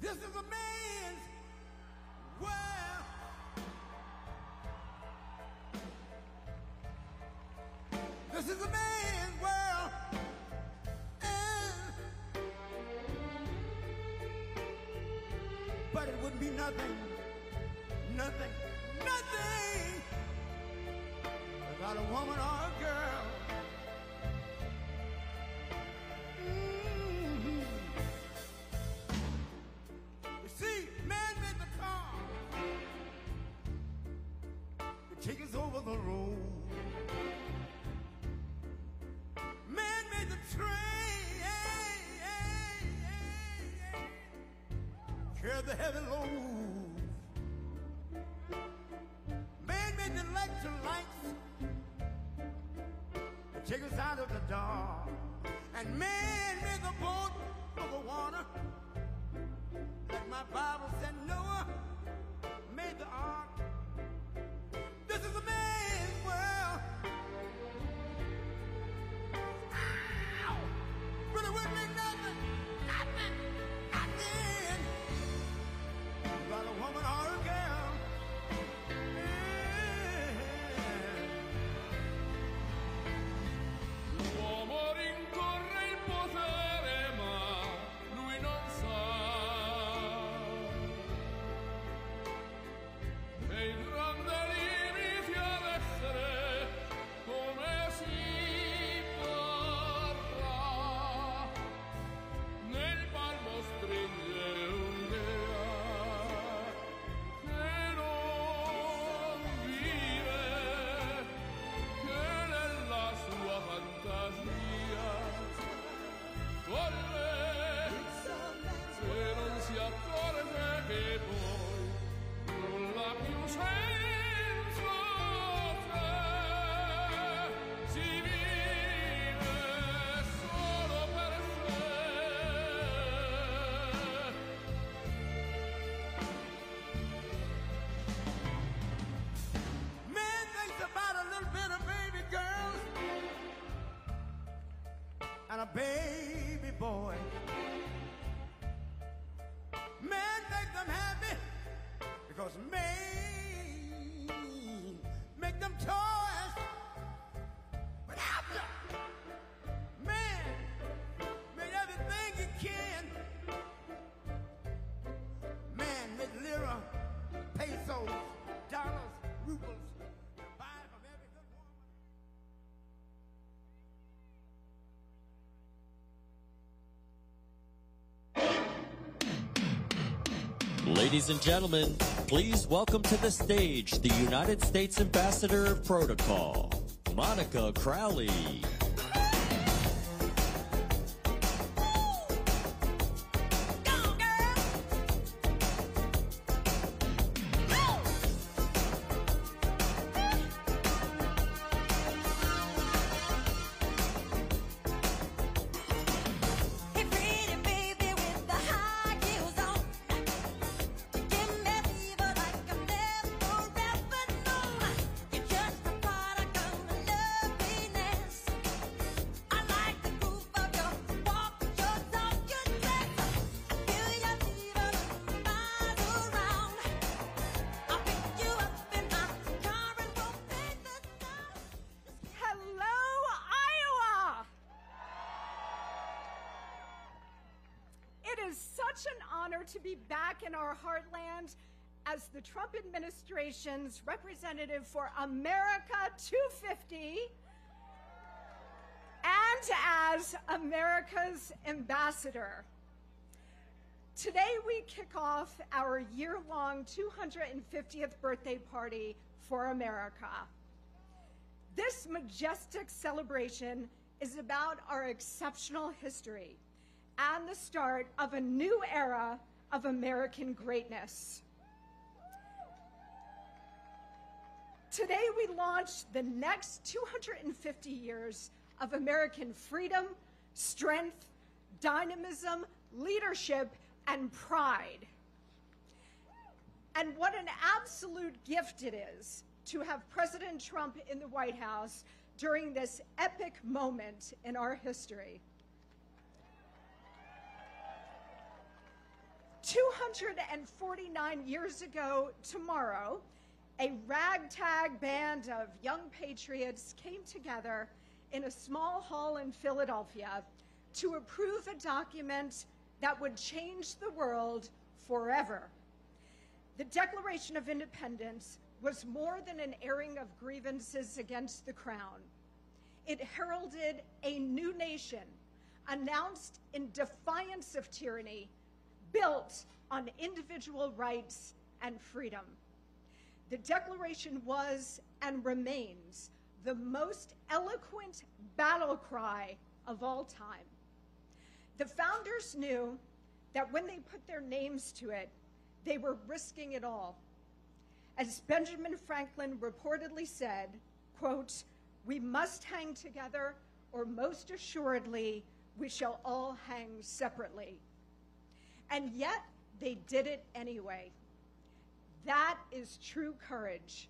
This is a man's world. This is a man's world. But it wouldn't be nothing, nothing, nothing without a woman or a girl. You see, man made the car to take us over the road. Man made the train, carry the heavy load. Man made the electric lights to take us out of the dark. And man made the boat for the water. Like my Bible said, Noah made the ark. This is a man's world. Ow! But it wouldn't be nothing, nothing, nothing about a woman or a girl. L'uomo rincorre il potere, ma lui non sa che il grande limite ad essere come si parla. Nel palmo stringe un'idea che non vive, che nella sua fantasia volle, se non si accorge che poi nulla più senza te, si vive solo per sé. Man thinks about a little bit of baby girls and a baby boy. Man makes them happy because man make them toys. But after man made everything he can, man made lira, pesos, dollars, rubles. Ladies and gentlemen, please welcome to the stage the United States Ambassador of Protocol, Monica Crowley. To be back in our heartland as the Trump administration's representative for America 250 and as America's ambassador. Today we kick off our year-long 250th birthday party for America. This majestic celebration is about our exceptional history and the start of a new era of American greatness. Today we launch the next 250 years of American freedom, strength, dynamism, leadership, and pride. And what an absolute gift it is to have President Trump in the White House during this epic moment in our history. 249 years ago tomorrow, a ragtag band of young patriots came together in a small hall in Philadelphia to approve a document that would change the world forever. The Declaration of Independence was more than an airing of grievances against the crown. It heralded a new nation, announced in defiance of tyranny, built on individual rights and freedom. The Declaration was and remains the most eloquent battle cry of all time. The founders knew that when they put their names to it, they were risking it all. As Benjamin Franklin reportedly said, quote, "We must hang together, or most assuredly, we shall all hang separately." And yet, they did it anyway. That is true courage.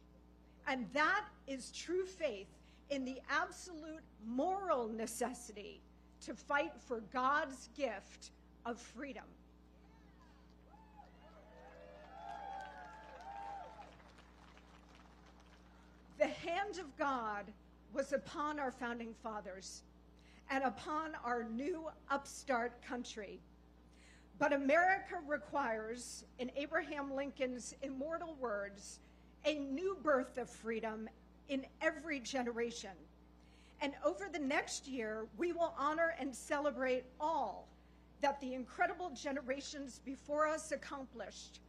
And that is true faith in the absolute moral necessity to fight for God's gift of freedom. The hand of God was upon our founding fathers and upon our new upstart country. But America requires, in Abraham Lincoln's immortal words, a new birth of freedom in every generation. And over the next year, we will honor and celebrate all that the incredible generations before us accomplished,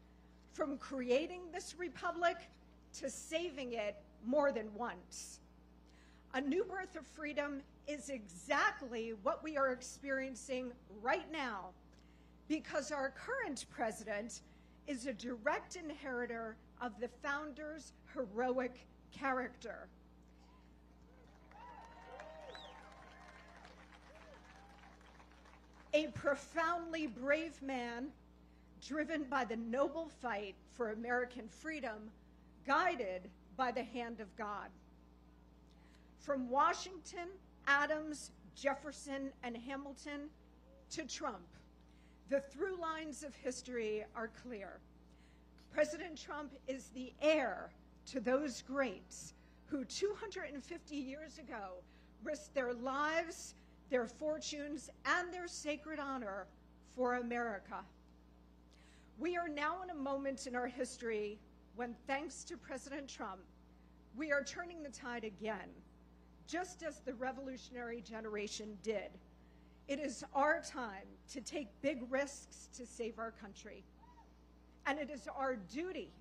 from creating this republic to saving it more than once. A new birth of freedom is exactly what we are experiencing right now, because our current president is a direct inheritor of the founders' heroic character. A profoundly brave man, driven by the noble fight for American freedom, guided by the hand of God. From Washington, Adams, Jefferson, and Hamilton to Trump, the through lines of history are clear. President Trump is the heir to those greats who 250 years ago risked their lives, their fortunes, and their sacred honor for America. We are now in a moment in our history when, thanks to President Trump, we are turning the tide again, just as the revolutionary generation did. It is our time to take big risks to save our country. And it is our duty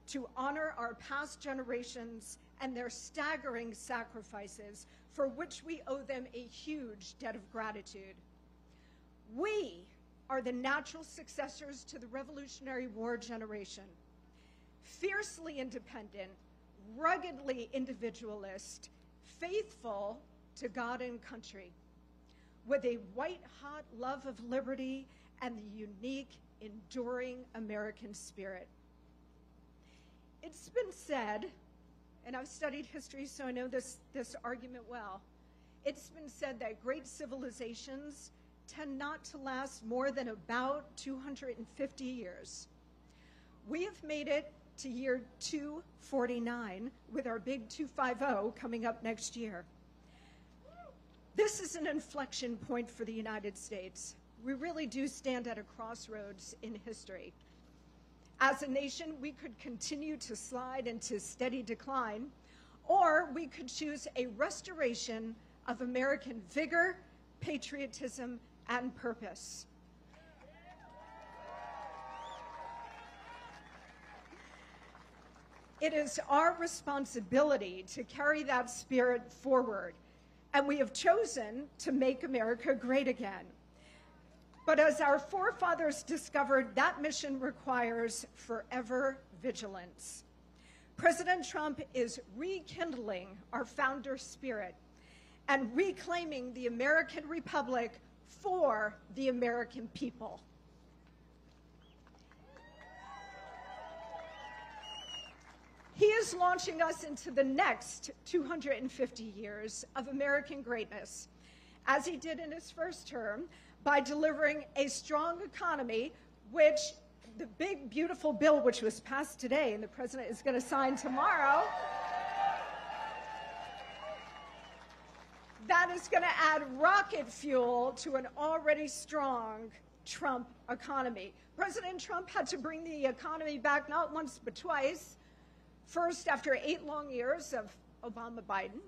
to honor our past generations and their staggering sacrifices, for which we owe them a huge debt of gratitude. We are the natural successors to the Revolutionary War generation, fiercely independent, ruggedly individualist, faithful to God and country, with a white-hot love of liberty and the unique, enduring American spirit. It's been said, and I've studied history, so I know this argument well, it's been said that great civilizations tend not to last more than about 250 years. We have made it to year 249 with our big 250 coming up next year. This is an inflection point for the United States. We really do stand at a crossroads in history. As a nation, we could continue to slide into steady decline, or we could choose a restoration of American vigor, patriotism, and purpose. It is our responsibility to carry that spirit forward, and we have chosen to make America great again. But as our forefathers discovered, that mission requires forever vigilance. President Trump is rekindling our founder spirit and reclaiming the American Republic for the American people. He is launching us into the next 250 years of American greatness, as he did in his first term, by delivering a strong economy which the big, beautiful bill, which was passed today and the president is going to sign tomorrow, that is going to add rocket fuel to an already strong Trump economy. President Trump had to bring the economy back not once but twice. First, after 8 long years of Obama-Biden,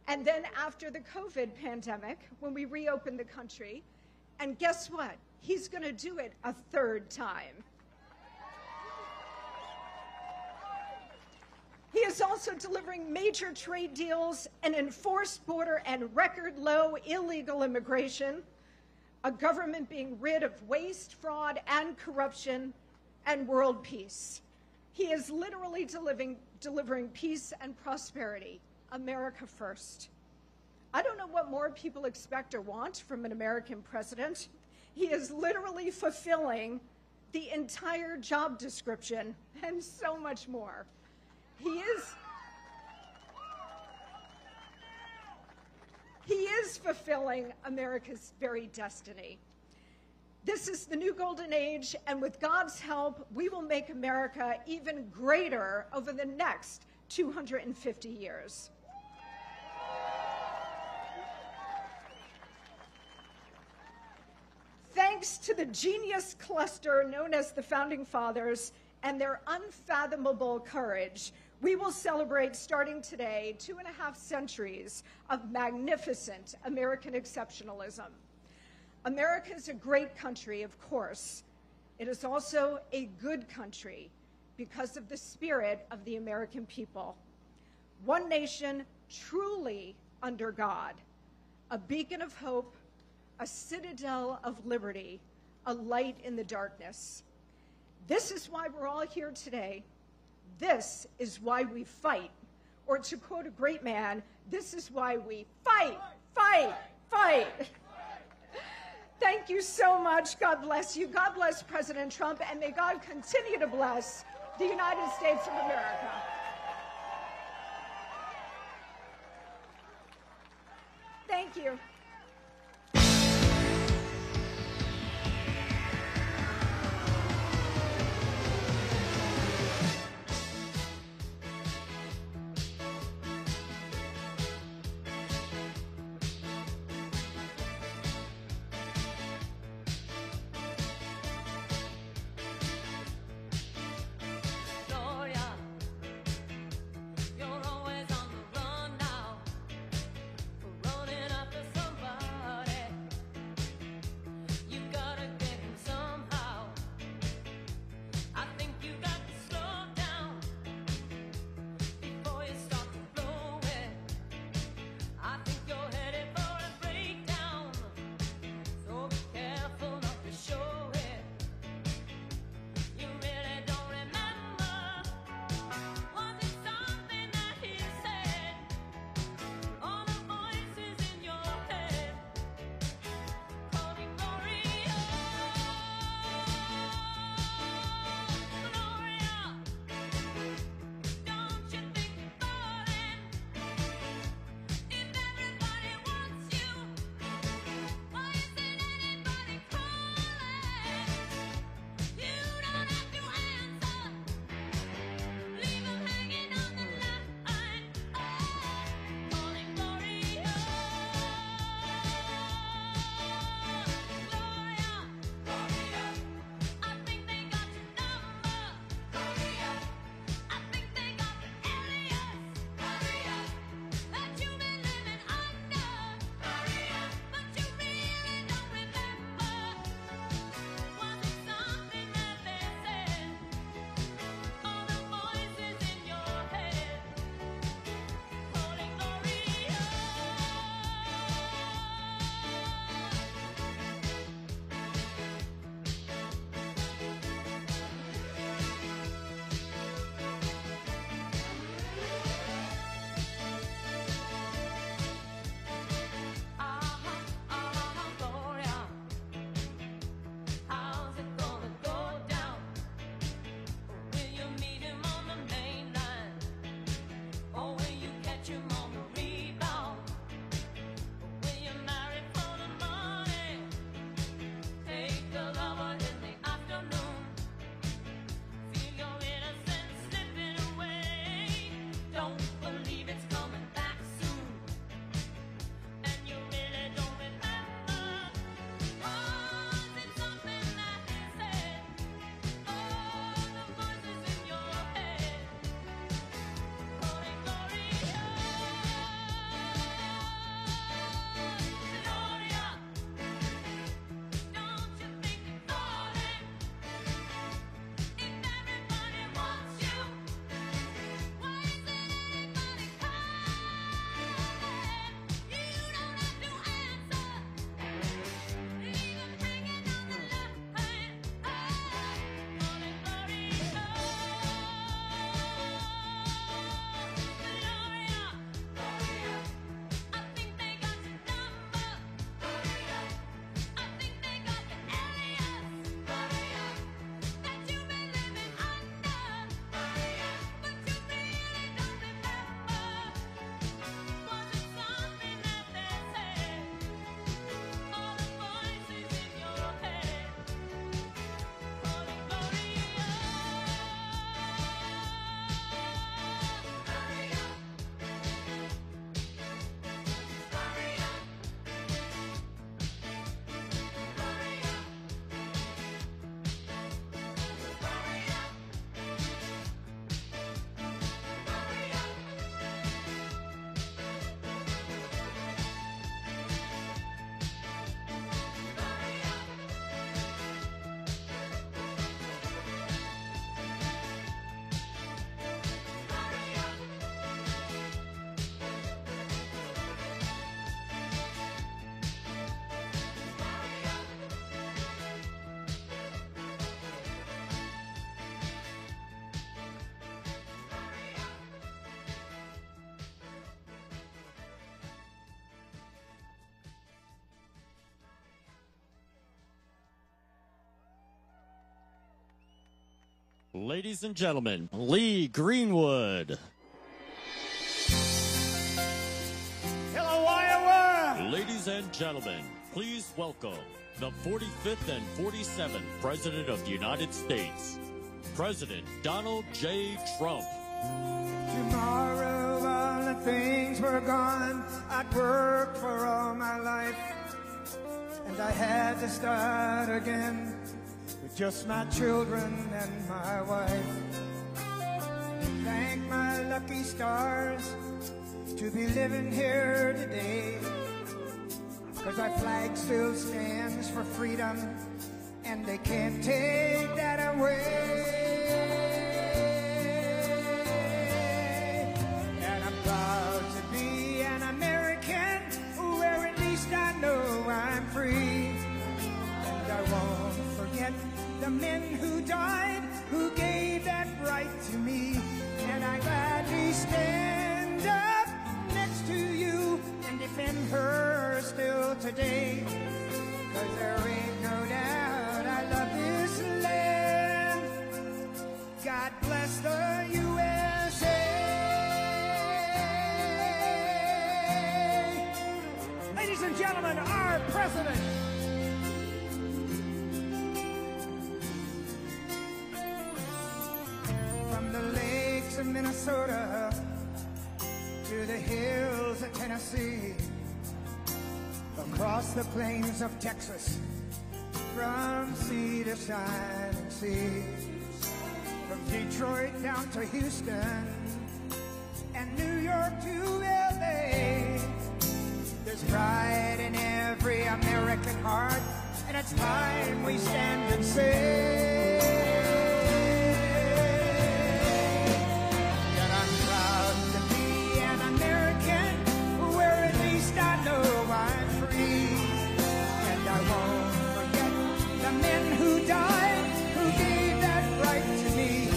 and then after the COVID pandemic, when we reopened the country. And guess what? He's going to do it a 3rd time. He is also delivering major trade deals, an enforced border, and record low illegal immigration, a government being rid of waste, fraud, and corruption, and world peace. He is literally delivering peace and prosperity. America first. I don't know what more people expect or want from an American president. He is literally fulfilling the entire job description and so much more. He is fulfilling America's very destiny. This is the new golden age, and with God's help, we will make America even greater over the next 250 years. Thanks to the genius cluster known as the Founding Fathers and their unfathomable courage, we will celebrate, starting today, 2.5 centuries of magnificent American exceptionalism. America is a great country, of course. It is also a good country because of the spirit of the American people. One nation truly under God, a beacon of hope, a citadel of liberty, a light in the darkness. This is why we're all here today. This is why we fight. Or to quote a great man, this is why we fight, fight, fight. Thank you so much. God bless you. God bless President Trump, and may God continue to bless the United States of America. Thank you. You're always on the run now, for running after some Ladies and gentlemen, Lee Greenwood. Hello, Iowa! Ladies and gentlemen, please welcome the 45th and 47th President of the United States, President Donald J. Trump. Tomorrow all the things were gone. I'd worked for all my life, and I had to start again with just my children and my wife. Thank my lucky stars to be living here today, 'cause our flag still stands for freedom, and they can't take that away. And I'm proud to be an American, where at least I know I'm free. And I won't forget the men who died, who gave that right to me. And I gladly stand up next to you and defend her still today. 'Cause there ain't no doubt I love this land. God bless the USA. Ladies and gentlemen, our president. From the lakes of Minnesota to the hills of Tennessee, across the plains of Texas, from sea to shining sea, from Detroit down to Houston, and New York to LA. There's pride in every American heart, and it's time we stand and say that I'm proud to be an American, where at least I know I'm free. And I won't forget the men who died, who gave that right to me.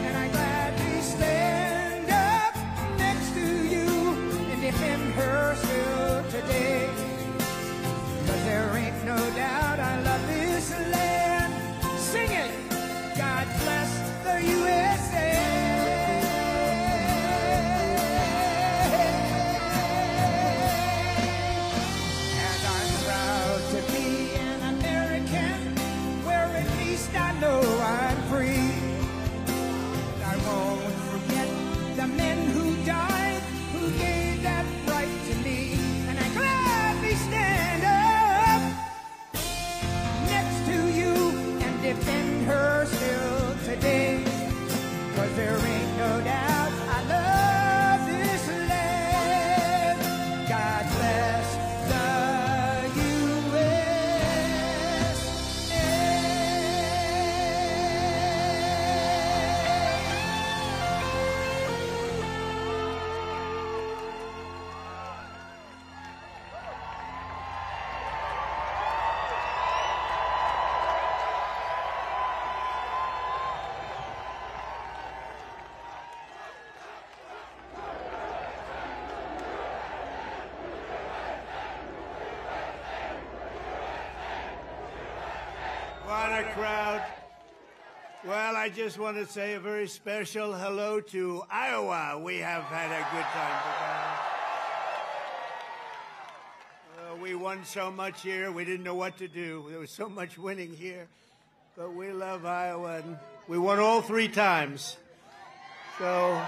And I gladly stand up next to you and defend her still today. 'Cause there ain't no doubt I love this land. Sing it! God bless the USA. And I'm proud to be an American, where at least I know I'm free. I won't forget the men who died, who gave that right to me. And I gladly stand up next to you and defend her still today. 'Cause there ain't no doubt I love this land. God bless the What a crowd. Well, I just want to say a very special hello to Iowa. We have had a good time together. We won so much here, we didn't know what to do. There was so much winning here. But we love Iowa, and we won all 3 times. So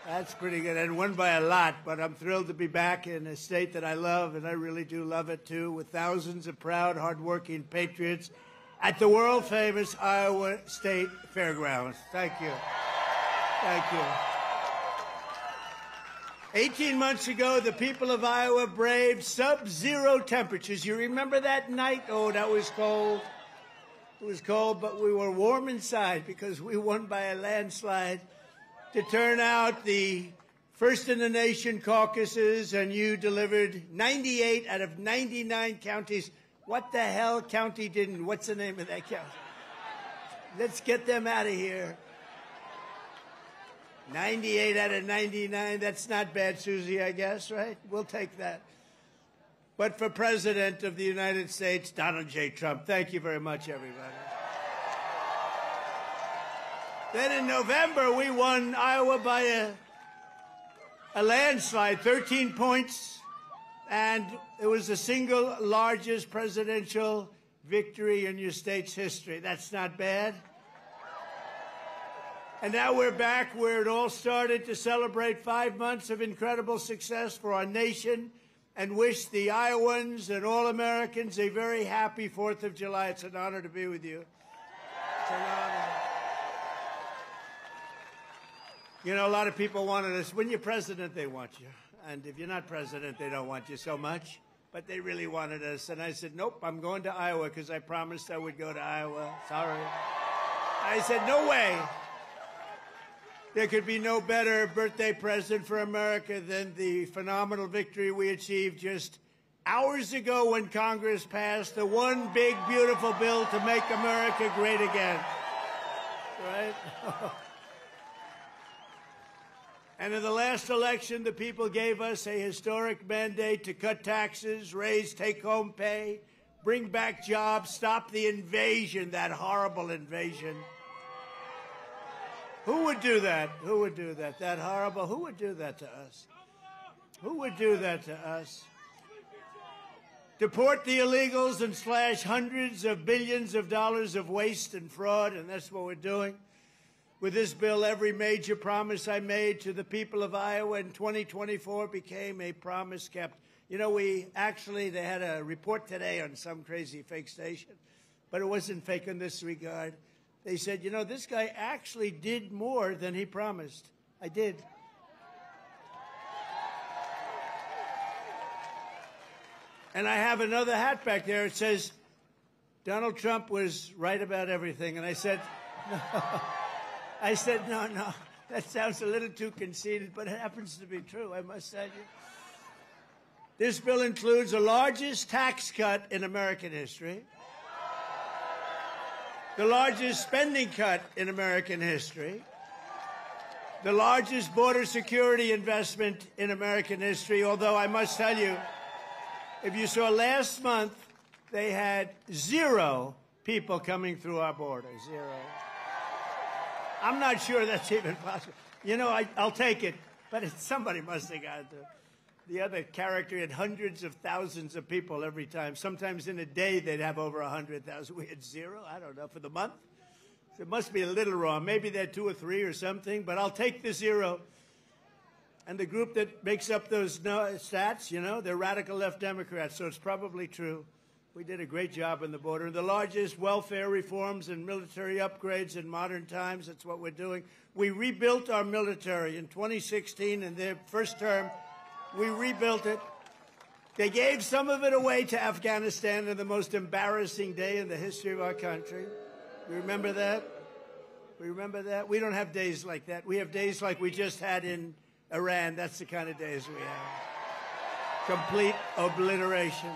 that's pretty good, and won by a lot. But I'm thrilled to be back in a state that I love, and I really do love it too, with thousands of proud, hardworking patriots at the world-famous Iowa State Fairgrounds. Thank you. Thank you. 18 months ago, the people of Iowa braved sub-zero temperatures. You remember that night? Oh, that was cold. It was cold, but we were warm inside because we won by a landslide to turn out the first in the nation caucuses, and you delivered 98 out of 99 counties. What the hell county didn't? What's the name of that county? Let's get them out of here. 98 out of 99, that's not bad, Susie, I guess, right? We'll take that. But for President of the United States, Donald J. Trump, thank you very much, everybody. Then in November, we won Iowa by a landslide, 13 points, and it was the single largest presidential victory in your state's history. That's not bad. And now we're back where it all started to celebrate 5 months of incredible success for our nation and wish the Iowans and all Americans a very happy 4th of July. It's an honor to be with you. It's an honor. You know, a lot of people wanted us. When you're president, they want you. And if you're not president, they don't want you so much. But they really wanted us. And I said, nope, I'm going to Iowa because I promised I would go to Iowa. Sorry. I said, no way. There could be no better birthday present for America than the phenomenal victory we achieved just hours ago when Congress passed the one big, beautiful bill to make America great again. Right? And in the last election, the people gave us a historic mandate to cut taxes, raise take-home pay, bring back jobs, stop the invasion, that horrible invasion. Who would do that? Who would do that? That horrible, who would do that to us? Who would do that to us? Deport the illegals and slash hundreds of billions of dollars of waste and fraud, and that's what we're doing. With this bill, every major promise I made to the people of Iowa in 2024 became a promise kept. You know, they had a report today on some crazy fake station, but it wasn't fake in this regard. They said, you know, this guy actually did more than he promised. I did. And I have another hat back there. It says, Donald Trump was right about everything. And I said, no. No, that sounds a little too conceited, but it happens to be true, I must tell you. This bill includes the largest tax cut in American history, the largest spending cut in American history, the largest border security investment in American history, although I must tell you, if you saw last month, they had 0 people coming through our border, 0. I'm not sure that's even possible. You know, I'll take it, but somebody must have got to. The other character had hundreds of thousands of people every time. Sometimes in a day they'd have over 100,000. We had 0, I don't know, for the month. So it must be a little wrong. Maybe they're 2 or 3 or something, but I'll take the 0. And the group that makes up those stats, you know, they're radical left Democrats, so it's probably true. We did a great job on the border. The largest welfare reforms and military upgrades in modern times, that's what we're doing. We rebuilt our military in 2016 in their first term. We rebuilt it. They gave some of it away to Afghanistan on the most embarrassing day in the history of our country. You remember that? We remember that? We don't have days like that. We have days like we just had in Iran. That's the kind of days we have. Complete obliteration.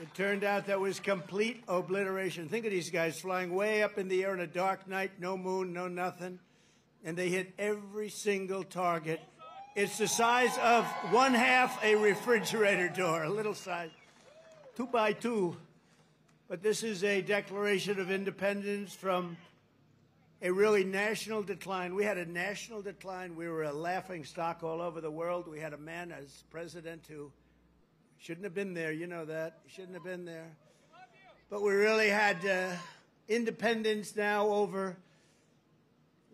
It turned out that was complete obliteration. Think of these guys flying way up in the air on a dark night, no moon, no nothing, and they hit every single target. It's the size of 1/2 a refrigerator door, a little size, 2 by 2. But this is a declaration of independence from a really national decline. We had a national decline. We were a laughing stock all over the world. We had a man as president who shouldn't have been there. You know that. Shouldn't have been there. But we really had independence now over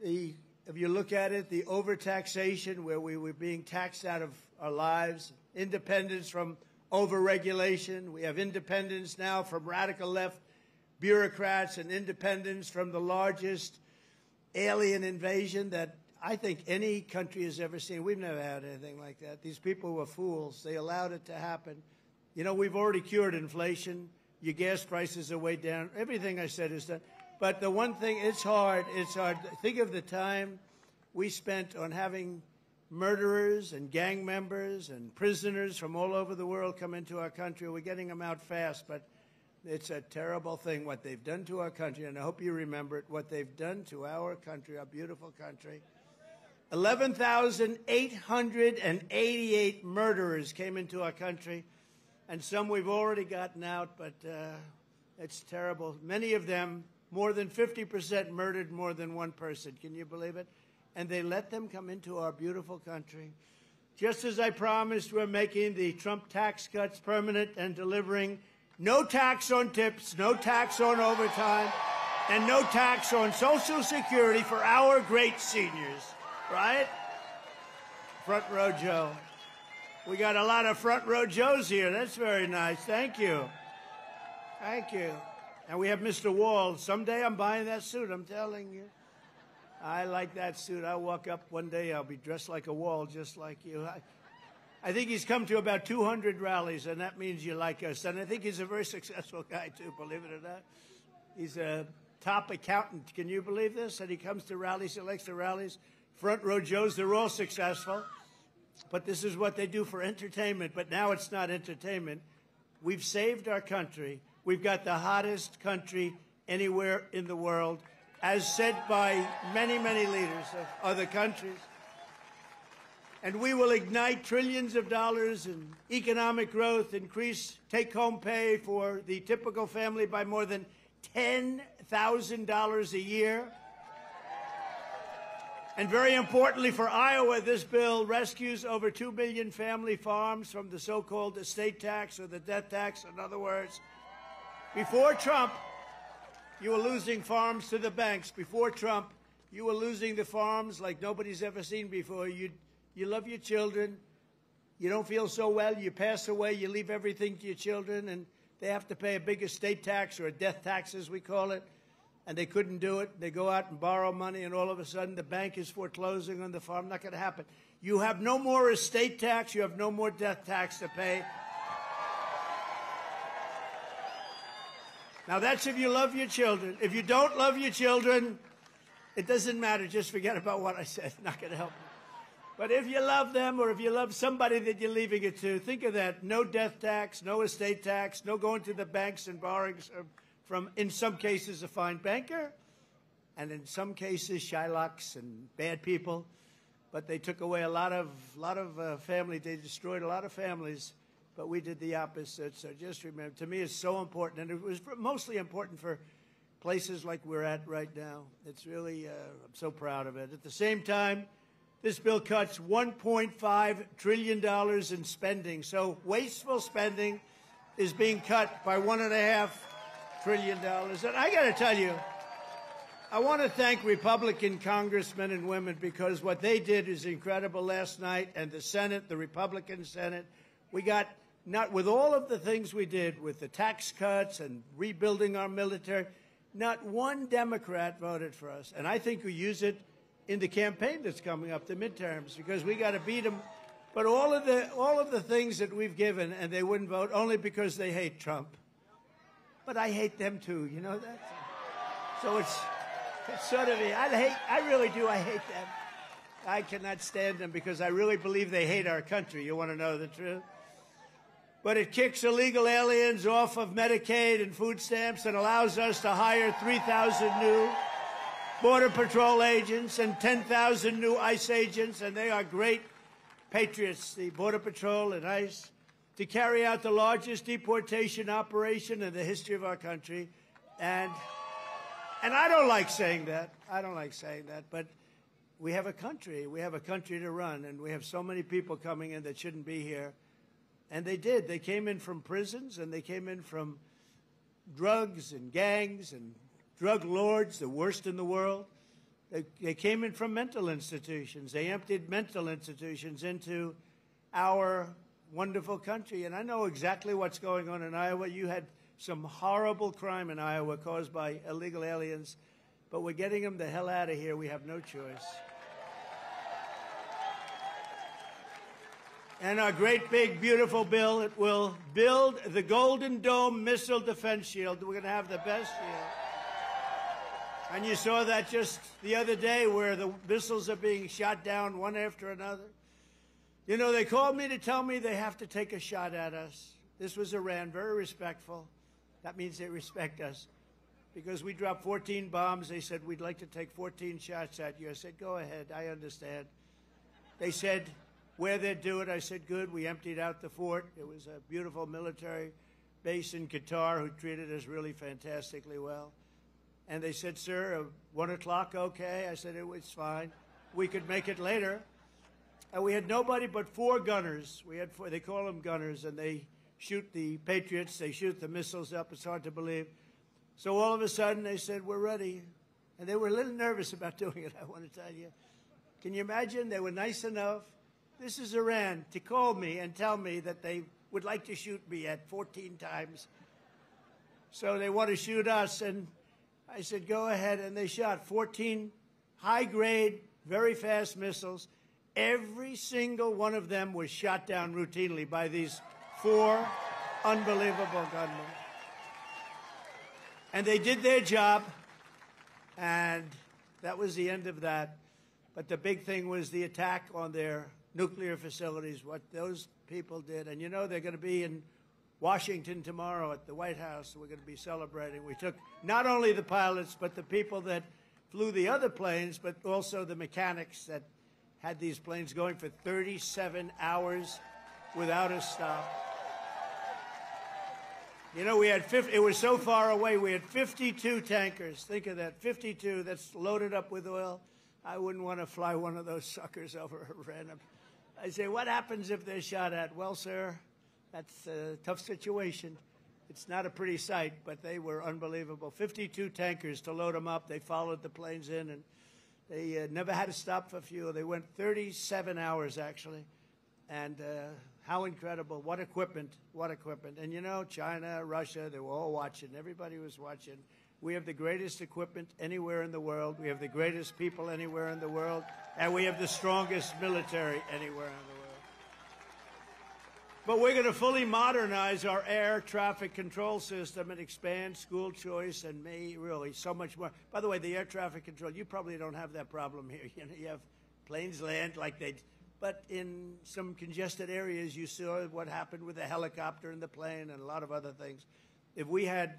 the, if you look at it, the overtaxation where we were being taxed out of our lives, independence from overregulation. We have independence now from radical left bureaucrats and independence from the largest alien invasion that I think any country has ever seen. We've never had anything like that. These people were fools. They allowed it to happen. You know, we've already cured inflation. Your gas prices are way down. Everything I said is done. But the one thing, it's hard. It's hard. Think of the time we spent on having murderers and gang members and prisoners from all over the world come into our country. We're getting them out fast, but it's a terrible thing what they've done to our country, and I hope you remember it, what they've done to our country, our beautiful country. 11,888 murderers came into our country, and some we've already gotten out, but it's terrible. Many of them more than 50% murdered more than one person. Can you believe it? And they let them come into our beautiful country. Just as I promised, we're making the Trump tax cuts permanent and delivering no tax on tips, no tax on overtime, and no tax on Social Security for our great seniors, right? Front row Joe. We got a lot of front row Joes here. That's very nice. Thank you. Thank you. And we have Mr. Wall. Someday I'm buying that suit, I'm telling you. I like that suit. I'll walk up one day, I'll be dressed like a Wall, just like you. I think he's come to about 200 rallies, and that means you like us. And I think he's a very successful guy, too, believe it or not. He's a top accountant. Can you believe this? And he comes to rallies, he likes the rallies. Front row Joes, they're all successful. But this is what they do for entertainment. But now it's not entertainment. We've saved our country. We've got the hottest country anywhere in the world, as said by many, many leaders of other countries. And we will ignite trillions of dollars in economic growth, increase take-home pay for the typical family by more than $10,000 a year. And very importantly for Iowa, this bill rescues over 2 million family farms from the so-called estate tax or the death tax. In other words, before Trump, you were losing farms to the banks. Before Trump, you were losing the farms like nobody's ever seen before. You love your children. You don't feel so well. You pass away. You leave everything to your children, and they have to pay a big estate tax or a death tax, as we call it. And they couldn't do it. They go out and borrow money, and all of a sudden the bank is foreclosing on the farm. Not going to happen. You have no more estate tax. You have no more death tax to pay. Now, that's if you love your children. If you don't love your children, it doesn't matter. Just forget about what I said. Not going to help you. But if you love them, or if you love somebody that you're leaving it to, think of that. No death tax, no estate tax, no going to the banks and borrowing from, in some cases, a fine banker, and in some cases, Shylocks and bad people. But they took away a lot of family. They destroyed a lot of families. But we did the opposite. So just remember, to me, it's so important. And it was mostly important for places like we're at right now. It's really, I'm so proud of it. At the same time, this bill cuts $1.5 trillion in spending. So wasteful spending is being cut by $1.5 trillion. And I got to tell you, I want to thank Republican congressmen and women, because what they did is incredible last night. And the Senate, the Republican Senate, we got, not with all of the things we did with the tax cuts and rebuilding our military, not one Democrat voted for us. And I think we use it in the campaign that's coming up, the midterms, because we got to beat them. But all of the things that we've given, and they wouldn't vote only because they hate Trump. But I hate them too, you know that? So it's sort of, I really do, I hate them. I cannot stand them because I really believe they hate our country. You want to know the truth? But it kicks illegal aliens off of Medicaid and food stamps and allows us to hire 3,000 new Border Patrol agents and 10,000 new ICE agents, and they are great patriots, the Border Patrol and ICE, to carry out the largest deportation operation in the history of our country. And I don't like saying that. I don't like saying that, but we have a country. We have a country to run, and we have so many people coming in that shouldn't be here. And they did. They came in from prisons, and they came in from drugs and gangs and drug lords, the worst in the world. They came in from mental institutions. They emptied mental institutions into our wonderful country. And I know exactly what's going on in Iowa. You had some horrible crime in Iowa caused by illegal aliens, but we're getting them the hell out of here. We have no choice. And our great, big, beautiful bill, it will build the Golden Dome Missile Defense Shield. We're going to have the best shield. And you saw that just the other day where the missiles are being shot down one after another. You know, they called me to tell me they have to take a shot at us. This was Iran, very respectful. That means they respect us. Because we dropped 14 bombs, they said, we'd like to take 14 shots at you. I said, go ahead, I understand. They said, where they'd do it, I said, good. We emptied out the fort. It was a beautiful military base in Qatar who treated us really fantastically well. And they said, sir, 1 o'clock, okay? I said, it's fine. We could make it later. And we had nobody but 4 gunners. We had 4, they call them gunners, and they shoot the Patriots. They shoot the missiles up. It's hard to believe. So all of a sudden, they said, we're ready. And they were a little nervous about doing it, I want to tell you. Can you imagine? They were nice enough. This is Iran, to call me and tell me that they would like to shoot me at 14 times. So they want to shoot us. And I said, go ahead. And they shot 14 high-grade, very fast missiles. Every single one of them was shot down routinely by these 4 unbelievable gunmen. And they did their job, and that was the end of that. But the big thing was the attack on their nuclear facilities, what those people did. And you know, they're going to be in Washington tomorrow at the White House. We're going to be celebrating. We took not only the pilots, but the people that flew the other planes, but also the mechanics that had these planes going for 37 hours without a stop. You know, we had it was so far away, we had 52 tankers. Think of that, 52 that's loaded up with oil. I wouldn't want to fly one of those suckers over Iran. I say, what happens if they're shot at? Well, sir, that's a tough situation. It's not a pretty sight, but they were unbelievable. 52 tankers to load them up. They followed the planes in, and they never had to stop for fuel. They went 37 hours, actually. And how incredible. What equipment. What equipment. And, you know, China, Russia, they were all watching. Everybody was watching. We have the greatest equipment anywhere in the world. We have the greatest people anywhere in the world. And we have the strongest military anywhere in the world. But we're going to fully modernize our air traffic control system and expand school choice and really so much more. By the way, the air traffic control, you probably don't have that problem here. You know, you have planes land like they... But in some congested areas, you saw what happened with the helicopter and the plane and a lot of other things. If we had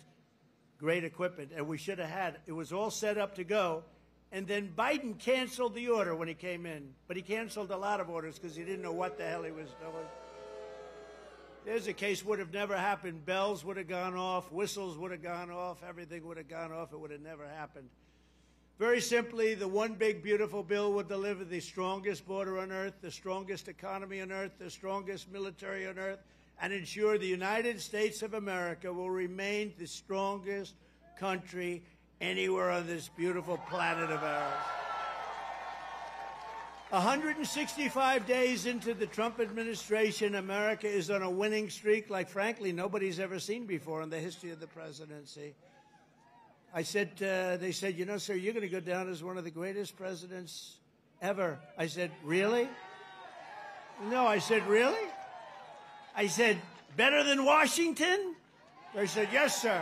great equipment, and we should have had, it was all set up to go, and then Biden canceled the order when he came in. But he canceled a lot of orders because he didn't know what the hell he was doing. There's a case would have never happened. Bells would have gone off, whistles would have gone off, everything would have gone off. It would have never happened. Very simply, the one big, beautiful bill would deliver the strongest border on earth, the strongest economy on earth, the strongest military on earth, and ensure the United States of America will remain the strongest country anywhere on this beautiful planet of ours. 165 days into the Trump administration, America is on a winning streak like, frankly, nobody's ever seen before in the history of the presidency. I said, they said, you know, sir, you're going to go down as one of the greatest presidents ever. I said, really? No, I said, really? I said, better than Washington? They said, yes, sir.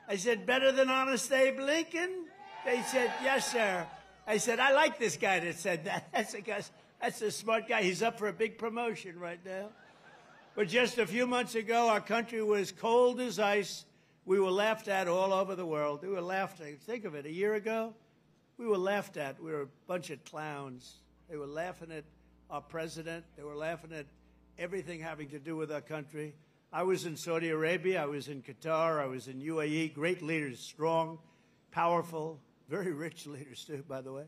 I said, better than Honest Abe Lincoln? They said, yes, sir. I said, I like this guy that said that. That's a smart guy. He's up for a big promotion right now. But just a few months ago, our country was cold as ice. We were laughed at all over the world. We were laughed at. Think of it. A year ago, we were laughed at. We were a bunch of clowns. They were laughing at our president. They were laughing at everything having to do with our country. I was in Saudi Arabia. I was in Qatar. I was in UAE. Great leaders, strong, powerful, very rich leaders too, by the way.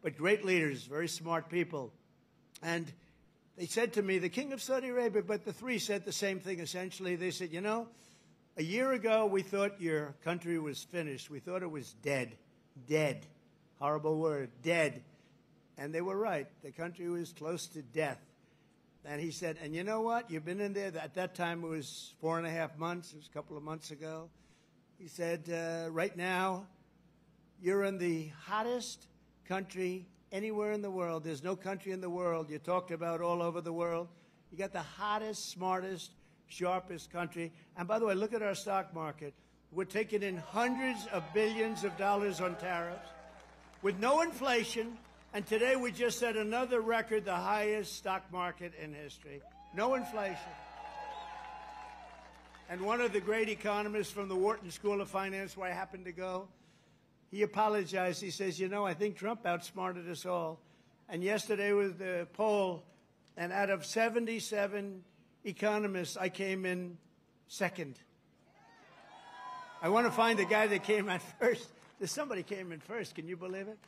But great leaders, very smart people. And they said to me, the king of Saudi Arabia, but the three said the same thing essentially. They said, you know, a year ago, we thought your country was finished. We thought it was dead. Dead. Horrible word. Dead. And they were right. The country was close to death. And he said, and you know what? You've been in there. At that time, it was 4.5 months. It was a couple of months ago. He said, right now, you're in the hottest country anywhere in the world. There's no country in the world. You talked about all over the world. You got the hottest, smartest, sharpest country. And by the way, look at our stock market. We're taking in hundreds of billions of dollars on tariffs with no inflation. And today we just set another record, the highest stock market in history. No inflation. And one of the great economists from the Wharton School of Finance, where I happen to go, he apologized. He says, you know, I think Trump outsmarted us all. And yesterday was the poll, and out of 77 economists, I came in second. I want to find the guy that came out first. Somebody came in first. Can you believe it?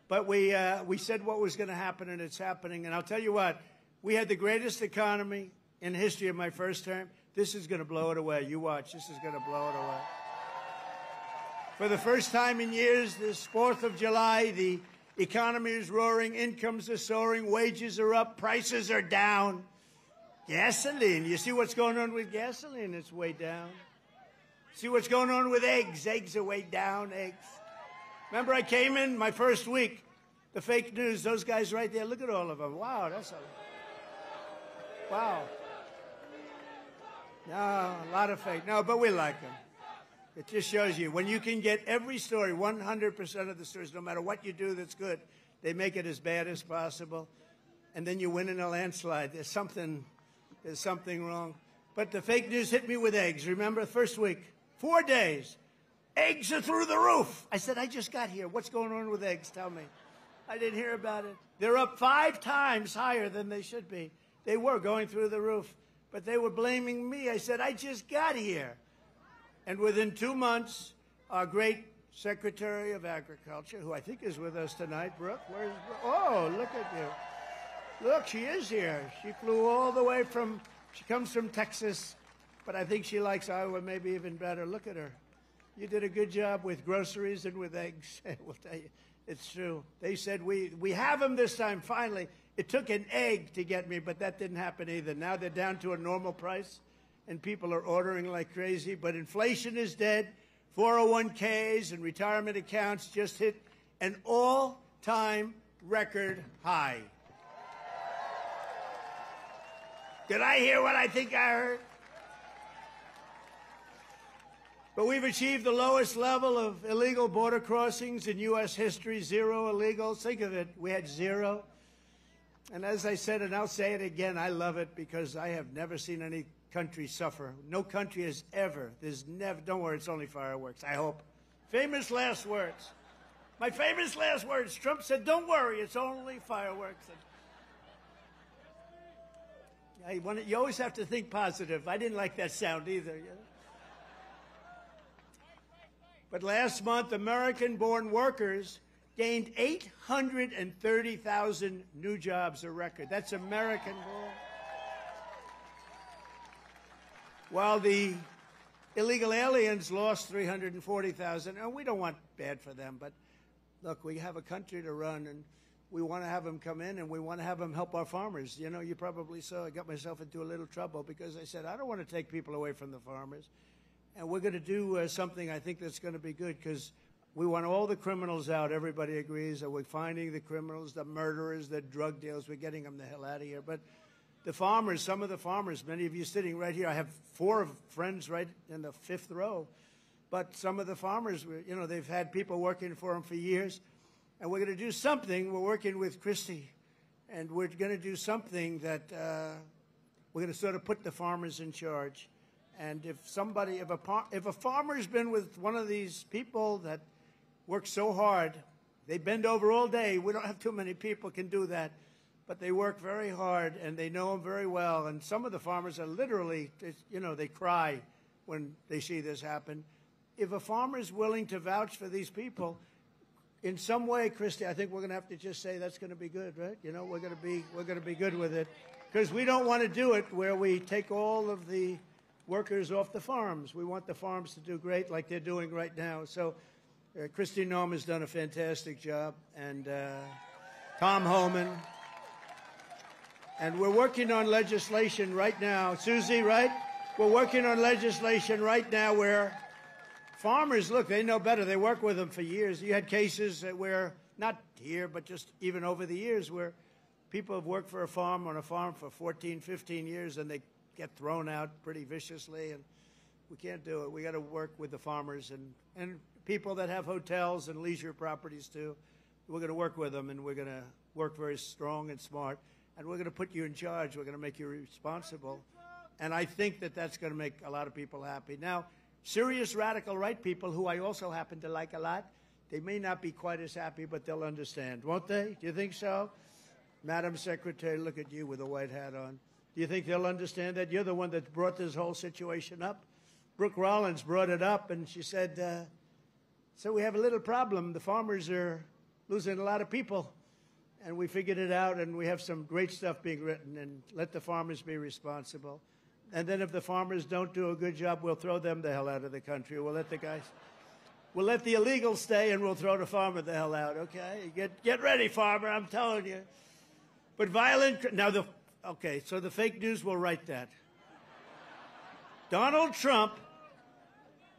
But we said what was going to happen, and it's happening. And I'll tell you what, we had the greatest economy in the history of my first term. This is going to blow it away. You watch. This is going to blow it away. For the first time in years, this 4th of July, the economy is roaring, incomes are soaring, wages are up, prices are down. Gasoline. You see what's going on with gasoline? It's way down. See what's going on with eggs? Eggs are way down, eggs. Remember I came in my first week, the fake news, those guys right there, look at all of them. Wow, that's a... Wow. No, a lot of fake. No, but we like them. It just shows you, when you can get every story, 100% of the stories, no matter what you do that's good, they make it as bad as possible, and then you win in a landslide. There's something wrong. But the fake news hit me with eggs. Remember, first week, 4 days, eggs are through the roof. I said, I just got here. What's going on with eggs? Tell me. I didn't hear about it. They're up 5 times higher than they should be. They were going through the roof, but they were blaming me. I said, I just got here. And within 2 months, our great Secretary of Agriculture, who I think is with us tonight, Brooke, where's Brooke? Oh, look at you. Look, she is here. She flew all the way from, she comes from Texas, but I think she likes Iowa maybe even better. Look at her. You did a good job with groceries and with eggs. We'll tell you, it's true. They said, we have them this time, finally. It took an egg to get me, but that didn't happen either. Now they're down to a normal price, and people are ordering like crazy. But inflation is dead. 401ks and retirement accounts just hit an all-time record high. Did I hear what I think I heard? But we've achieved the lowest level of illegal border crossings in U.S. history, 0 illegals. Think of it, we had 0. And as I said, and I'll say it again, I love it because I have never seen any country suffer. No country has ever. There's never, don't worry, it's only fireworks, I hope. Famous last words. My famous last words, Trump said, don't worry, it's only fireworks. You always have to think positive. I didn't like that sound either. You know? But last month, American-born workers gained 830,000 new jobs, a record. That's American-born. While the illegal aliens lost 340,000. And we don't want bad for them, but look, we have a country to run, and we want to have them come in, and we want to have them help our farmers. You know, you probably saw I got myself into a little trouble because I said, I don't want to take people away from the farmers. And we're going to do something I think that's going to be good because we want all the criminals out. Everybody agrees that we're finding the criminals, the murderers, the drug dealers. We're getting them the hell out of here. But the farmers, some of the farmers, many of you sitting right here, I have 4 friends right in the 5th row. But some of the farmers, you know, they've had people working for them for years. And we're going to do something. We're working with Christy. And we're going to do something that we're going to sort of put the farmers in charge. And if somebody, if a farmer's been with one of these people that work so hard, they bend over all day. We don't have too many people can do that. But they work very hard, and they know them very well. And some of the farmers are literally, you know, they cry when they see this happen. If a farmer is willing to vouch for these people, in some way, Christy, I think we're going to have to just say that's going to be good, right? You know, we're going to be good with it, because we don't want to do it where we take all of the workers off the farms. We want the farms to do great, like they're doing right now. So, Christy Noem has done a fantastic job, and Tom Homan. And we're working on legislation right now. Susie, right? We're working on legislation right now where farmers, look, they know better. They work with them for years. You had cases where, not here, but just even over the years, where people have worked for a farm on a farm for 14, 15 years, and they get thrown out pretty viciously, and we can't do it. We got to work with the farmers and people that have hotels and leisure properties, too. We're going to work with them, and we're going to work very strong and smart. And we're going to put you in charge. We're going to make you responsible. And I think that that's going to make a lot of people happy. Now, serious radical right people, who I also happen to like a lot, they may not be quite as happy, but they'll understand, won't they? Do you think so? Madam Secretary, look at you with a white hat on. Do you think they'll understand that? You're the one that brought this whole situation up. Brooke Rollins brought it up, and she said, So we have a little problem. The farmers are losing a lot of people. And we figured it out, and we have some great stuff being written, and let the farmers be responsible. And then if the farmers don't do a good job, we'll throw them the hell out of the country. We'll let the illegals stay, and we'll throw the farmer the hell out, okay? Get ready, farmer, I'm telling you. But so the fake news will write that. Donald Trump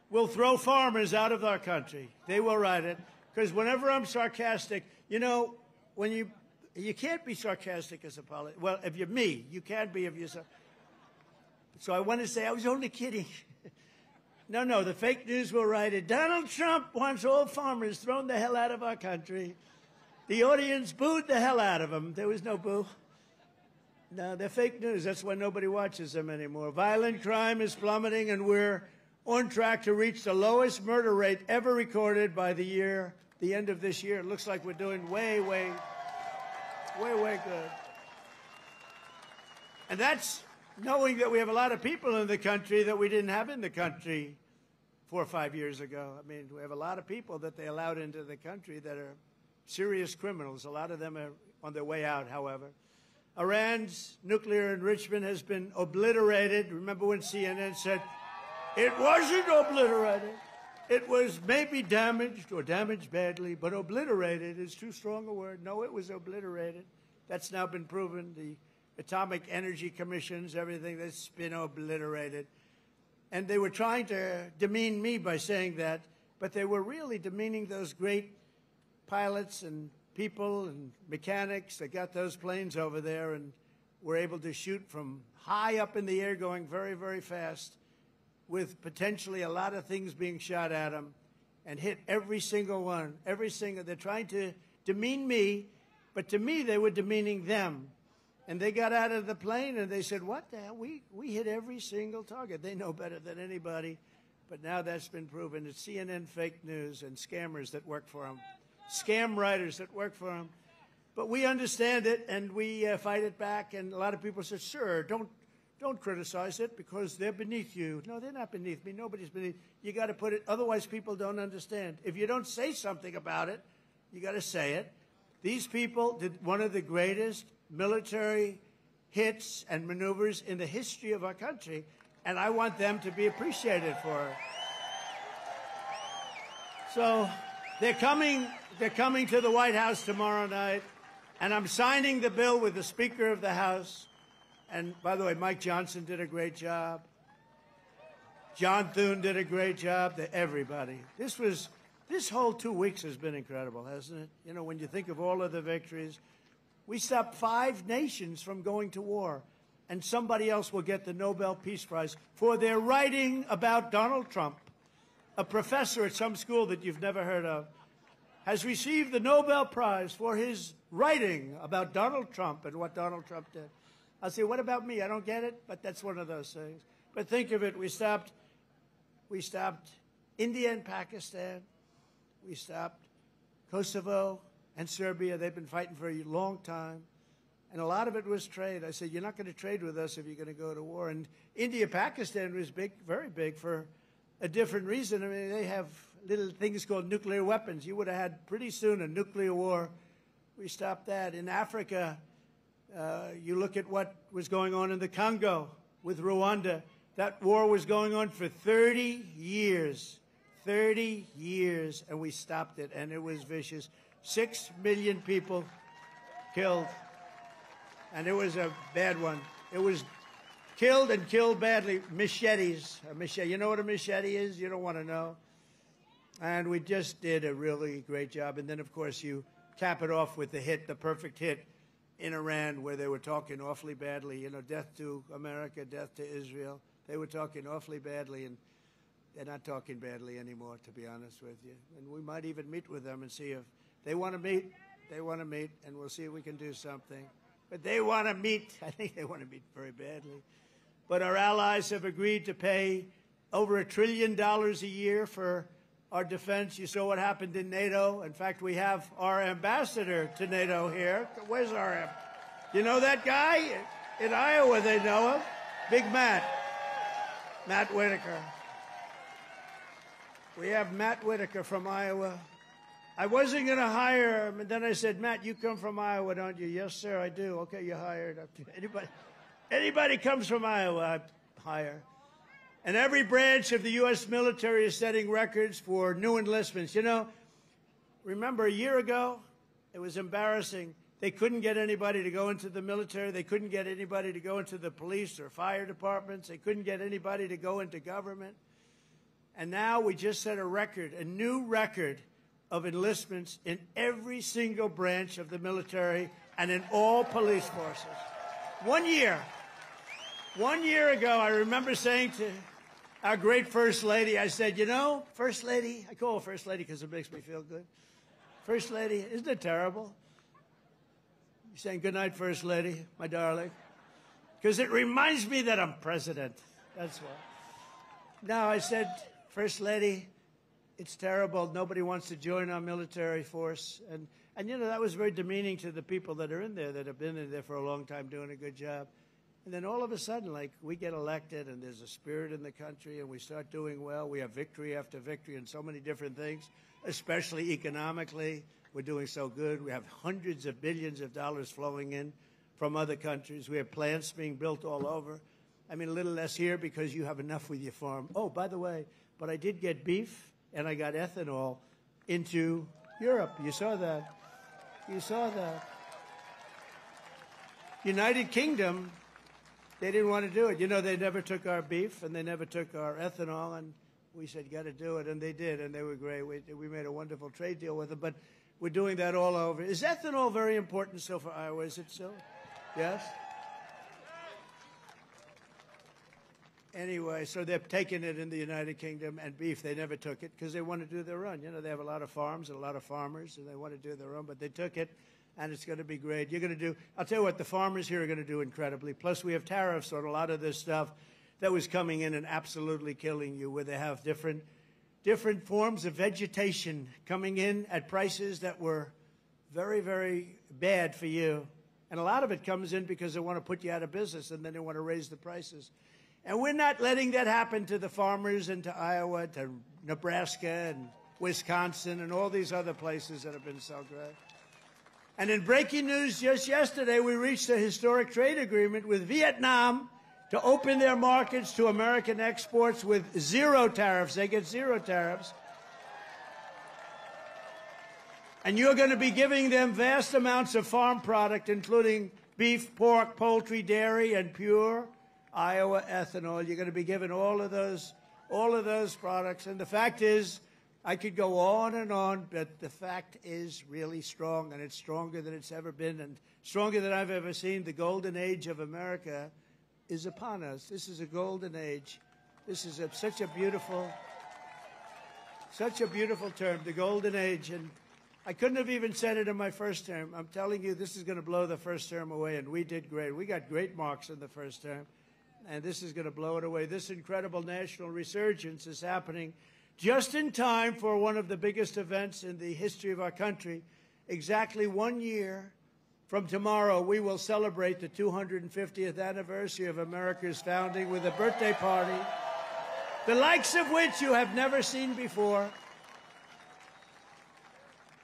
will throw farmers out of our country. They will write it, because whenever I'm sarcastic, when you can't be sarcastic as a politician. Well, if you're me, you can't be if you're so I want to say I was only kidding. No, the fake news will write it. Donald Trump wants all farmers thrown the hell out of our country. The audience booed the hell out of him. There was no boo. No, they're fake news. That's why nobody watches them anymore. Violent crime is plummeting, and we're on track to reach the lowest murder rate ever recorded by the end of this year. It looks like we're doing way, way good. And that's knowing that we have a lot of people in the country that we didn't have in the country 4 or 5 years ago. I mean, we have a lot of people that they allowed into the country that are serious criminals. A lot of them are on their way out, however. Iran's nuclear enrichment has been obliterated. Remember when CNN said, it wasn't obliterated. It was maybe damaged or damaged badly, but obliterated is too strong a word. No, it was obliterated. That's now been proven. The Atomic Energy Commissions, everything, that's been obliterated. And they were trying to demean me by saying that, but they were really demeaning those great pilots and people and mechanics that got those planes over there and were able to shoot from high up in the air going very, very fast, with potentially a lot of things being shot at them, and hit every single one. They're trying to demean me, but to me they were demeaning them. And they got out of the plane and they said, what the hell? We hit every single target. They know better than anybody. But now that's been proven. It's CNN fake news and scammers that work for them. Scam writers that work for them. But we understand it, and we fight it back. And a lot of people said, sir, don't criticize it because they're beneath you. No, they're not beneath me. Nobody's beneath. You got to put it, otherwise people don't understand. If you don't say something about it, you got to say it. These people did one of the greatest military hits and maneuvers in the history of our country, and I want them to be appreciated for it. So they're coming to the White House tomorrow night, and I'm signing the bill with the Speaker of the House. And by the way, Mike Johnson did a great job. John Thune did a great job. Everybody. This whole 2 weeks has been incredible, hasn't it? When you think of all of the victories, we stopped 5 nations from going to war, and somebody else will get the Nobel Peace Prize for their writing about Donald Trump. A professor at some school that you've never heard of has received the Nobel Prize for his writing about Donald Trump and what Donald Trump did. I'll say, what about me? I don't get it, but that's one of those things. But think of it, we stopped India and Pakistan. We stopped Kosovo and Serbia. They've been fighting for a long time. And a lot of it was trade. I said, you're not going to trade with us if you're going to go to war. And India-Pakistan was big, very big, for a different reason. I mean, they have little things called nuclear weapons. You would have had pretty soon a nuclear war. We stopped that. In Africa, you look at what was going on in the Congo with Rwanda. That war was going on for 30 years. 30 years, and we stopped it, and it was vicious. 6 million people killed, and it was a bad one. It was killed and killed badly. Machetes. A machete. You know what a machete is? You don't want to know. And we just did a really great job. And then, of course, you cap it off with the perfect hit in Iran, where they were talking awfully badly. Death to America, death to Israel. They were talking awfully badly, and they're not talking badly anymore, to be honest with you. And we might even meet with them and see if they want to meet. They want to meet, and we'll see if we can do something. But they want to meet. I think they want to meet very badly. But our allies have agreed to pay over $1 trillion a year for our defense. You saw what happened in NATO. In fact, we have our ambassador to NATO here. Where's our You know that guy? In Iowa, they know him. Big Matt. Matt Whitaker. We have Matt Whitaker from Iowa. I wasn't going to hire him, and then I said, Matt, you come from Iowa, don't you? Yes, sir, I do. Okay, you're hired. Anybody comes from Iowa, I hire. And every branch of the U.S. military is setting records for new enlistments. You know, remember a year ago, it was embarrassing. They couldn't get anybody to go into the military. They couldn't get anybody to go into the police or fire departments. They couldn't get anybody to go into government. And now we just set a record, a new record of enlistments in every single branch of the military and in all police forces. 1 year. 1 year ago, I remember saying to our great First Lady, I said, you know, First Lady, I call her First Lady because it makes me feel good. First Lady, isn't it terrible? You're saying good night, First Lady, my darling. Because it reminds me that I'm president. That's why. Now, I said, First Lady, it's terrible. Nobody wants to join our military force. And you know, that was very demeaning to the people that are in there, that have been in there for a long time doing a good job. And then all of a sudden, like, we get elected and there's a spirit in the country and we start doing well. We have victory after victory in so many different things, especially economically. We're doing so good. We have hundreds of billions of dollars flowing in from other countries. We have plants being built all over. I mean, a little less here because you have enough with your farm. Oh, by the way, but I did get beef and I got ethanol into Europe. You saw that. You saw that. United Kingdom, they didn't want to do it. You know, they never took our beef and they never took our ethanol, and we said, got to do it, and they did, and they were great. We made a wonderful trade deal with them, but we're doing that all over. Is ethanol very important still for Iowa? Is it so? Yes? Anyway, so they're taking it in the United Kingdom, and beef, they never took it because they want to do their own. You know, they have a lot of farms and a lot of farmers, and they want to do their own, but they took it, and it's going to be great. You're going to do, I'll tell you what, the farmers here are going to do incredibly. Plus, we have tariffs on a lot of this stuff that was coming in and absolutely killing you, where they have different forms of vegetation coming in at prices that were very, very bad for you. And a lot of it comes in because they want to put you out of business, and then they want to raise the prices. And we're not letting that happen to the farmers and to Iowa, to Nebraska and Wisconsin and all these other places that have been so great. And in breaking news just yesterday, we reached a historic trade agreement with Vietnam to open their markets to American exports with zero tariffs. They get zero tariffs. And you're going to be giving them vast amounts of farm product, including beef, pork, poultry, dairy, and pure Iowa ethanol. You're going to be given all of those products. And the fact is, I could go on, but the fact is really strong, and it's stronger than it's ever been, and stronger than I've ever seen. The golden age of America is upon us. This is a golden age. This is such a beautiful term, the golden age. And I couldn't have even said it in my first term. I'm telling you, this is going to blow the first term away, and we did great. We got great marks in the first term, and this is going to blow it away. This incredible national resurgence is happening just in time for one of the biggest events in the history of our country. Exactly 1 year from tomorrow, we will celebrate the 250th anniversary of America's founding with a birthday party, the likes of which you have never seen before.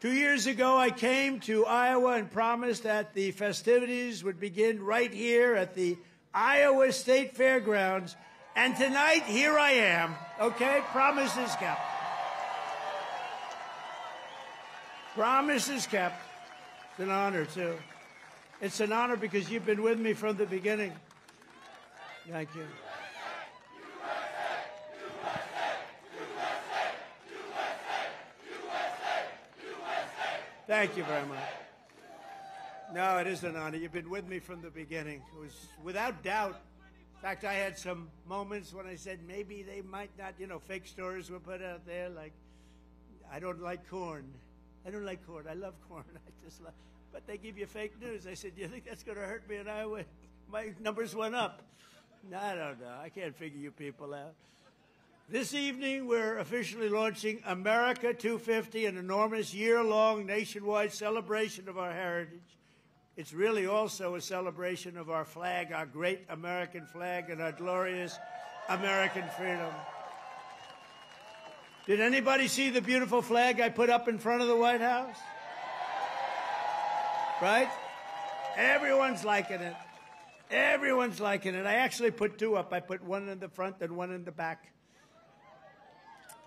2 years ago, I came to Iowa and promised that the festivities would begin right here at the Iowa State Fairgrounds. And tonight, here I am, okay? Promise is kept. Promise is kept. It's an honor, too. It's an honor because you've been with me from the beginning. Thank you. Thank you very much. No, it is an honor. You've been with me from the beginning. It was without doubt. In fact, I had some moments when I said maybe they might not, fake stories were put out there like, I don't like corn. I don't like corn. I love corn. But they give you fake news. I said, do you think that's going to hurt me in Iowa? My numbers went up. No, I don't know. I can't figure you people out. This evening, we're officially launching America 250, an enormous year-long nationwide celebration of our heritage. It's really also a celebration of our flag, our great American flag, and our glorious American freedom. Did anybody see the beautiful flag I put up in front of the White House? Right? Everyone's liking it. Everyone's liking it. I actually put two up. I put one in the front and one in the back.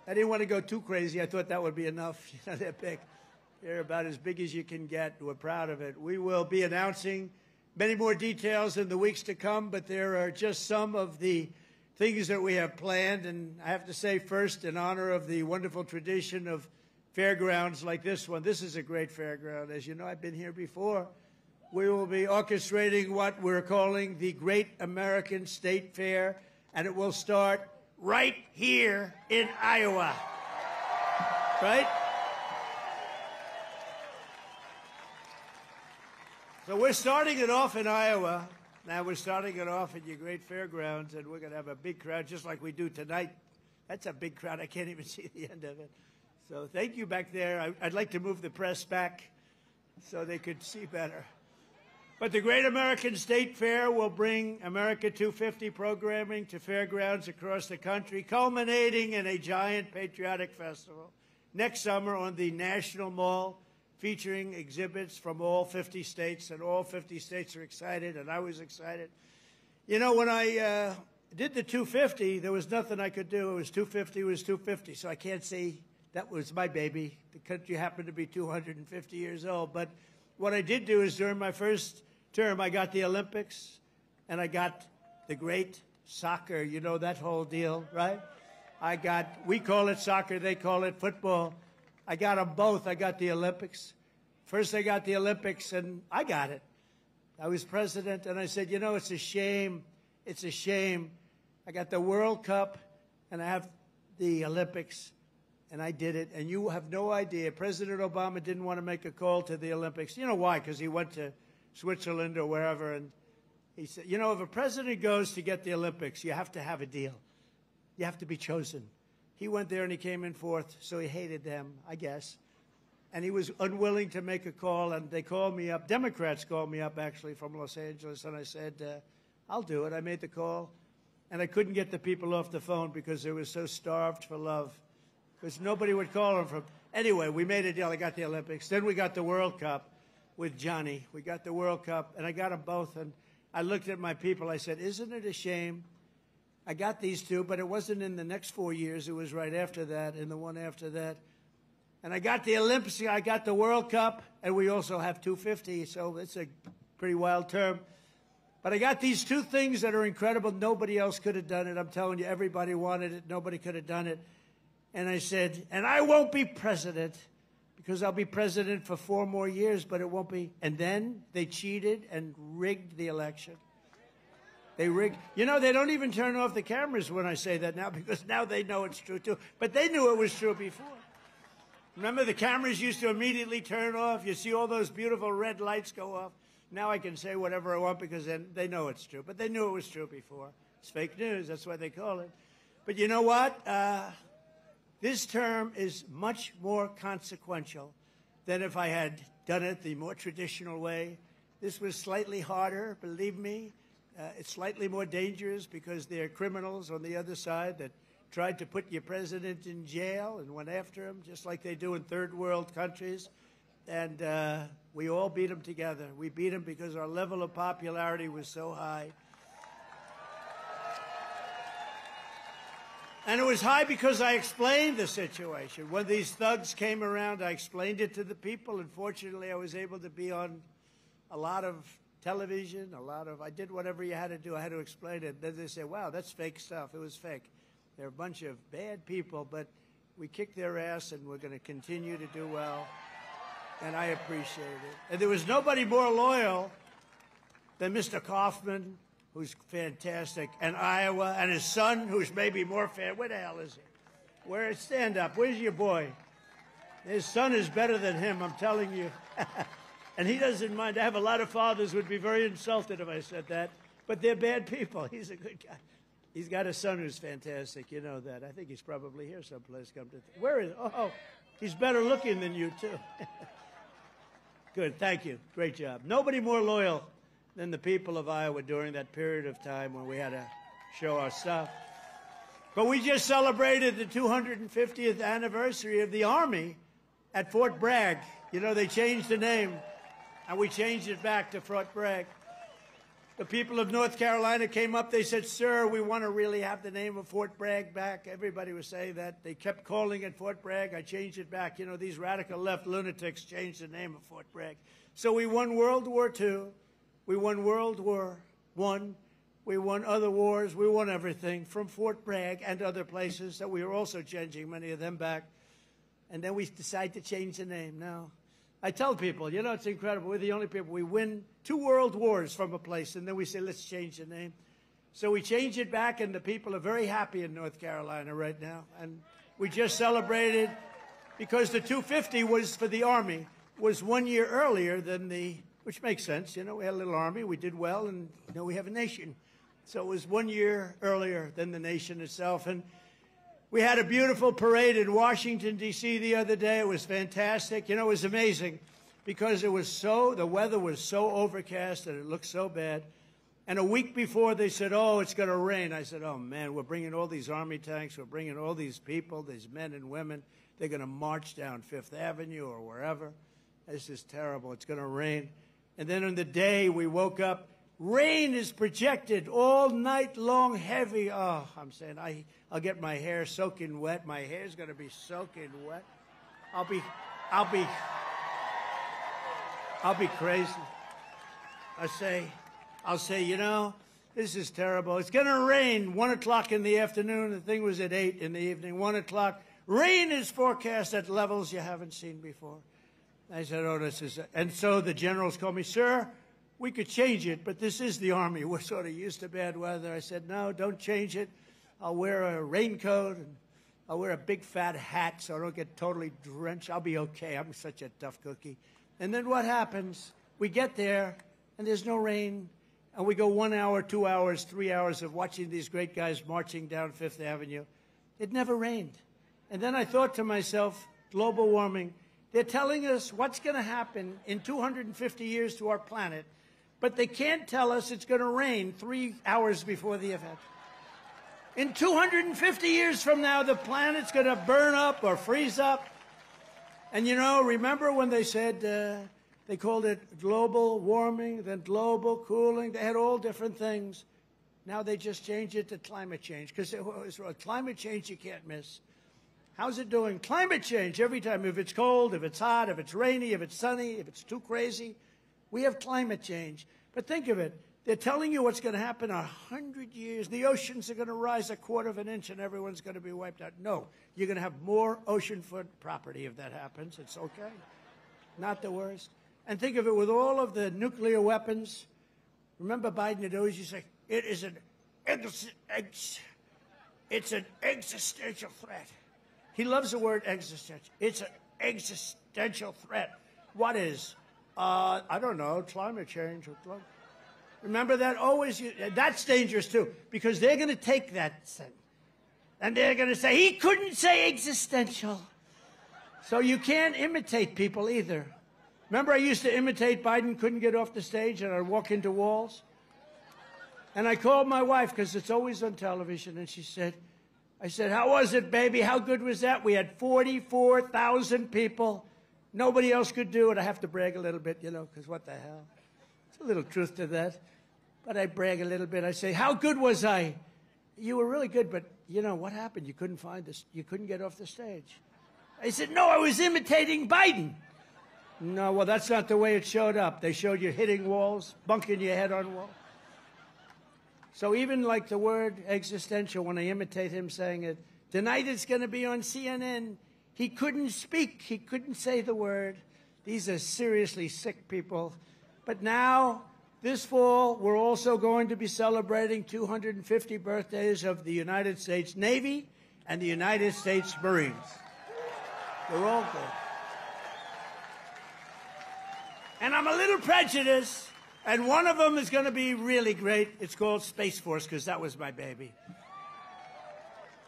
I didn't want to go too crazy. I thought that would be enough. You know, they're big. They're about as big as you can get. We're proud of it. We will be announcing many more details in the weeks to come, but there are just some of the things that we have planned. And I have to say first, in honor of the wonderful tradition of fairgrounds like this one, this is a great fairground. As you know, I've been here before. We will be orchestrating what we're calling the Great American State Fair, and it will start right here in Iowa. Right? So we're starting it off in Iowa. Now we're starting it off at your great fairgrounds, and we're going to have a big crowd just like we do tonight. That's a big crowd. I can't even see the end of it. So thank you back there. I'd like to move the press back so they could see better. But the Great American State Fair will bring America 250 programming to fairgrounds across the country, culminating in a giant patriotic festival next summer on the National Mall, featuring exhibits from all 50 states, and all 50 states are excited, and I was excited. You know, when I did the 250, there was nothing I could do. It was 250, it was 250, so I can't say that was my baby. The country happened to be 250 years old, but what I did do is during my first term, I got the Olympics, and I got the great soccer, you know, that whole deal, right? We call it soccer, they call it football. I got them both. I got the Olympics. First I got the Olympics, and I got it. I was president, and I said, you know, it's a shame. It's a shame. I got the World Cup, and I have the Olympics, and I did it. And you have no idea. President Obama didn't want to make a call to the Olympics. You know why? Because he went to Switzerland or wherever, and he said, you know, if a president goes to get the Olympics, you have to have a deal. You have to be chosen. He went there and he came in fourth, so he hated them, I guess. And he was unwilling to make a call, and they called me up. Democrats called me up, actually, from Los Angeles, and I said, I'll do it. I made the call, and I couldn't get the people off the phone because they were so starved for love, because nobody would call them from. Anyway, we made a deal. I got the Olympics. Then we got the World Cup with Johnny. We got the World Cup, and I got them both, and I looked at my people. I said, isn't it a shame? I got these two, but it wasn't in the next 4 years. It was right after that and the one after that. And I got the Olympics, I got the World Cup, and we also have 250, so it's a pretty wild term. But I got these two things that are incredible. Nobody else could have done it. I'm telling you, everybody wanted it. Nobody could have done it. And I said, and I won't be president because I'll be president for 4 more years, but it won't be. And then they cheated and rigged the election. They rigged. You know, they don't even turn off the cameras when I say that now because now they know it's true, too. But they knew it was true before. Remember, the cameras used to immediately turn off. You see all those beautiful red lights go off. Now I can say whatever I want because then they know it's true. But they knew it was true before. It's fake news. That's what they call it. But you know what? This term is much more consequential than if I had done it the more traditional way. This was slightly harder, believe me. It's slightly more dangerous because there are criminals on the other side that tried to put your president in jail and went after him, just like they do in third world countries. And we all beat him together. We beat him because our level of popularity was so high. And it was high because I explained the situation. When these thugs came around, I explained it to the people. And fortunately, I was able to be on a lot of television, I did whatever you had to do. I had to explain it. Then they say, wow, that's fake stuff. It was fake. They're a bunch of bad people, but we kicked their ass, and we're going to continue to do well. And I appreciate it. And there was nobody more loyal than Mr. Kaufman, who's fantastic, and Iowa, and his son, who's maybe more fan. Where the hell is he? Stand up. Where's your boy? His son is better than him, I'm telling you. And he doesn't mind. I have a lot of fathers who would be very insulted if I said that, but they're bad people. He's a good guy. He's got a son who's fantastic. You know that. I think he's probably here someplace. Where is? Oh, he's better looking than you, too. Good. Thank you. Great job. Nobody more loyal than the people of Iowa during that period of time when we had to show our stuff. But we just celebrated the 250th anniversary of the Army at Fort Bragg. You know, they changed the name, and we changed it back to Fort Bragg. The people of North Carolina came up. They said, sir, we want to really have the name of Fort Bragg back. Everybody was saying that. They kept calling it Fort Bragg. I changed it back. You know, these radical left lunatics changed the name of Fort Bragg. So we won World War II. We won World War I. We won other wars. We won everything from Fort Bragg and other places that we were also changing many of them back. And then we decided to change the name. Now, I tell people, you know, it's incredible. We're the only people. We win 2 world wars from a place, and then we say, let's change the name. So we change it back, and the people are very happy in North Carolina right now. And we just celebrated, because the 250 was for the Army, was 1 year earlier than the, which makes sense. You know, we had a little Army. We did well, and now we have a nation. So it was 1 year earlier than the nation itself. And we had a beautiful parade in Washington, D.C. the other day. It was fantastic. You know, it was amazing because it was so, the weather was so overcast and it looked so bad. And a week before they said, oh, it's going to rain. I said, oh, man, we're bringing all these Army tanks. We're bringing all these people, these men and women. They're going to march down Fifth Avenue or wherever. This is terrible. It's going to rain. And then on the day we woke up, rain is projected all night long, heavy. Oh, I'm saying I'll get my hair soaking wet. My hair's going to be soaking wet. I'll be crazy. I'll say, you know, this is terrible. It's going to rain 1 o'clock in the afternoon. The thing was at 8 in the evening, 1 o'clock. Rain is forecast at levels you haven't seen before. I said, oh, this is, and so the generals called me, sir, we could change it, but this is the Army. We're sort of used to bad weather. I said, no, don't change it. I'll wear a raincoat, and I'll wear a big fat hat so I don't get totally drenched. I'll be okay. I'm such a tough cookie. And then what happens? We get there, and there's no rain, and we go 1 hour, 2 hours, 3 hours of watching these great guys marching down Fifth Avenue. It never rained. And then I thought to myself, global warming, they're telling us what's going to happen in 250 years to our planet, but they can't tell us it's going to rain 3 hours before the event. In 250 years from now, the planet's going to burn up or freeze up. And, you know, remember when they said they called it global warming, then global cooling? They had all different things. Now they just changed it to climate change, because climate change you can't miss. How's it doing? Climate change every time. If it's cold, if it's hot, if it's rainy, if it's sunny, if it's too crazy, we have climate change. But think of it. They're telling you what's going to happen in 100 years. The oceans are going to rise 1/4 of an inch and everyone's going to be wiped out. No, you're going to have more oceanfront property if that happens. It's okay. Not the worst. And think of it, with all of the nuclear weapons. Remember Biden had always used to say, it's an existential threat. He loves the word existential. It's an existential threat. What is? I don't know, climate change. Remember that? Always, that's dangerous too, because they're going to take that sentence, and they're going to say, he couldn't say existential. So you can't imitate people either. Remember I used to imitate Biden, couldn't get off the stage, and I'd walk into walls? And I called my wife, because it's always on television, and she said, I said, how was it, baby? How good was that? We had 44,000 people. Nobody else could do it. I have to brag a little bit, you know, because what the hell? There's a little truth to that. But I brag a little bit. I say, how good was I? You were really good, but, you know, what happened? You couldn't find us. You couldn't get off the stage. I said, no, I was imitating Biden. No, well, that's not the way it showed up. They showed you hitting walls, bunking your head on walls. So even like the word existential, when I imitate him saying it, tonight it's going to be on CNN. He couldn't speak. He couldn't say the word. These are seriously sick people. But now, this fall, we're also going to be celebrating 250 birthdays of the United States Navy and the United States Marines. They're all good. And I'm a little prejudiced. And one of them is going to be really great. It's called Space Force, because that was my baby.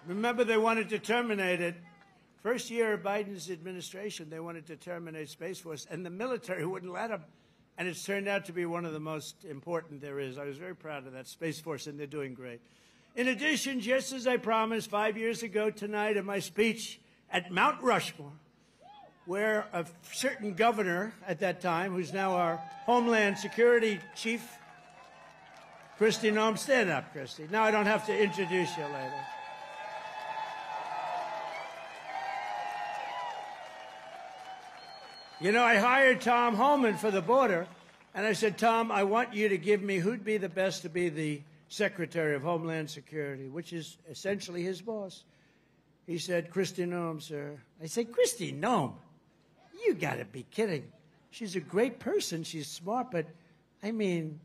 Remember, they wanted to terminate it. First year of Biden's administration, they wanted to terminate Space Force, and the military wouldn't let them. And it's turned out to be one of the most important there is. I was very proud of that Space Force, and they're doing great. In addition, just as I promised 5 years ago tonight in my speech at Mount Rushmore, where a certain governor at that time, who's now our Homeland Security Chief, Kristi Noem, stand up, Kristi. Now I don't have to introduce you later. You know, I hired Tom Homan for the border, and I said, Tom, I want you to give me who'd be the best to be the Secretary of Homeland Security, which is essentially his boss. He said, Kristi Noem, sir. I said, Kristi Noem? You got to be kidding. She's a great person. She's smart, but, I mean,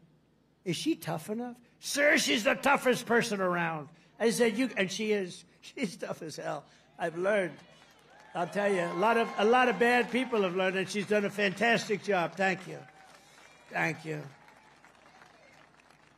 is she tough enough? Sir, she's the toughest person around. I said, and she is. She's tough as hell. I've learned. I'll tell you, a lot of bad people have learned, and she's done a fantastic job. Thank you. Thank you.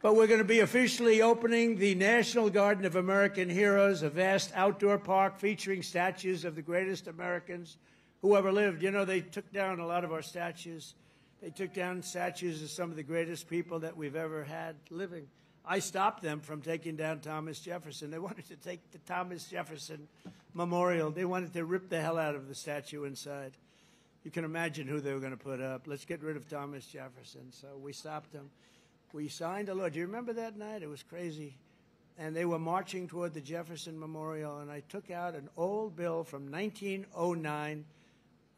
But we're going to be officially opening the National Garden of American Heroes, a vast outdoor park featuring statues of the greatest Americans who ever lived. You know, they took down a lot of our statues. They took down statues of some of the greatest people that we've ever had living. I stopped them from taking down Thomas Jefferson. They wanted to take the Thomas Jefferson Memorial. They wanted to rip the hell out of the statue inside. You can imagine who they were going to put up. Let's get rid of Thomas Jefferson. So we stopped them. We signed a law. Do you remember that night? It was crazy. And they were marching toward the Jefferson Memorial, and I took out an old bill from 1909,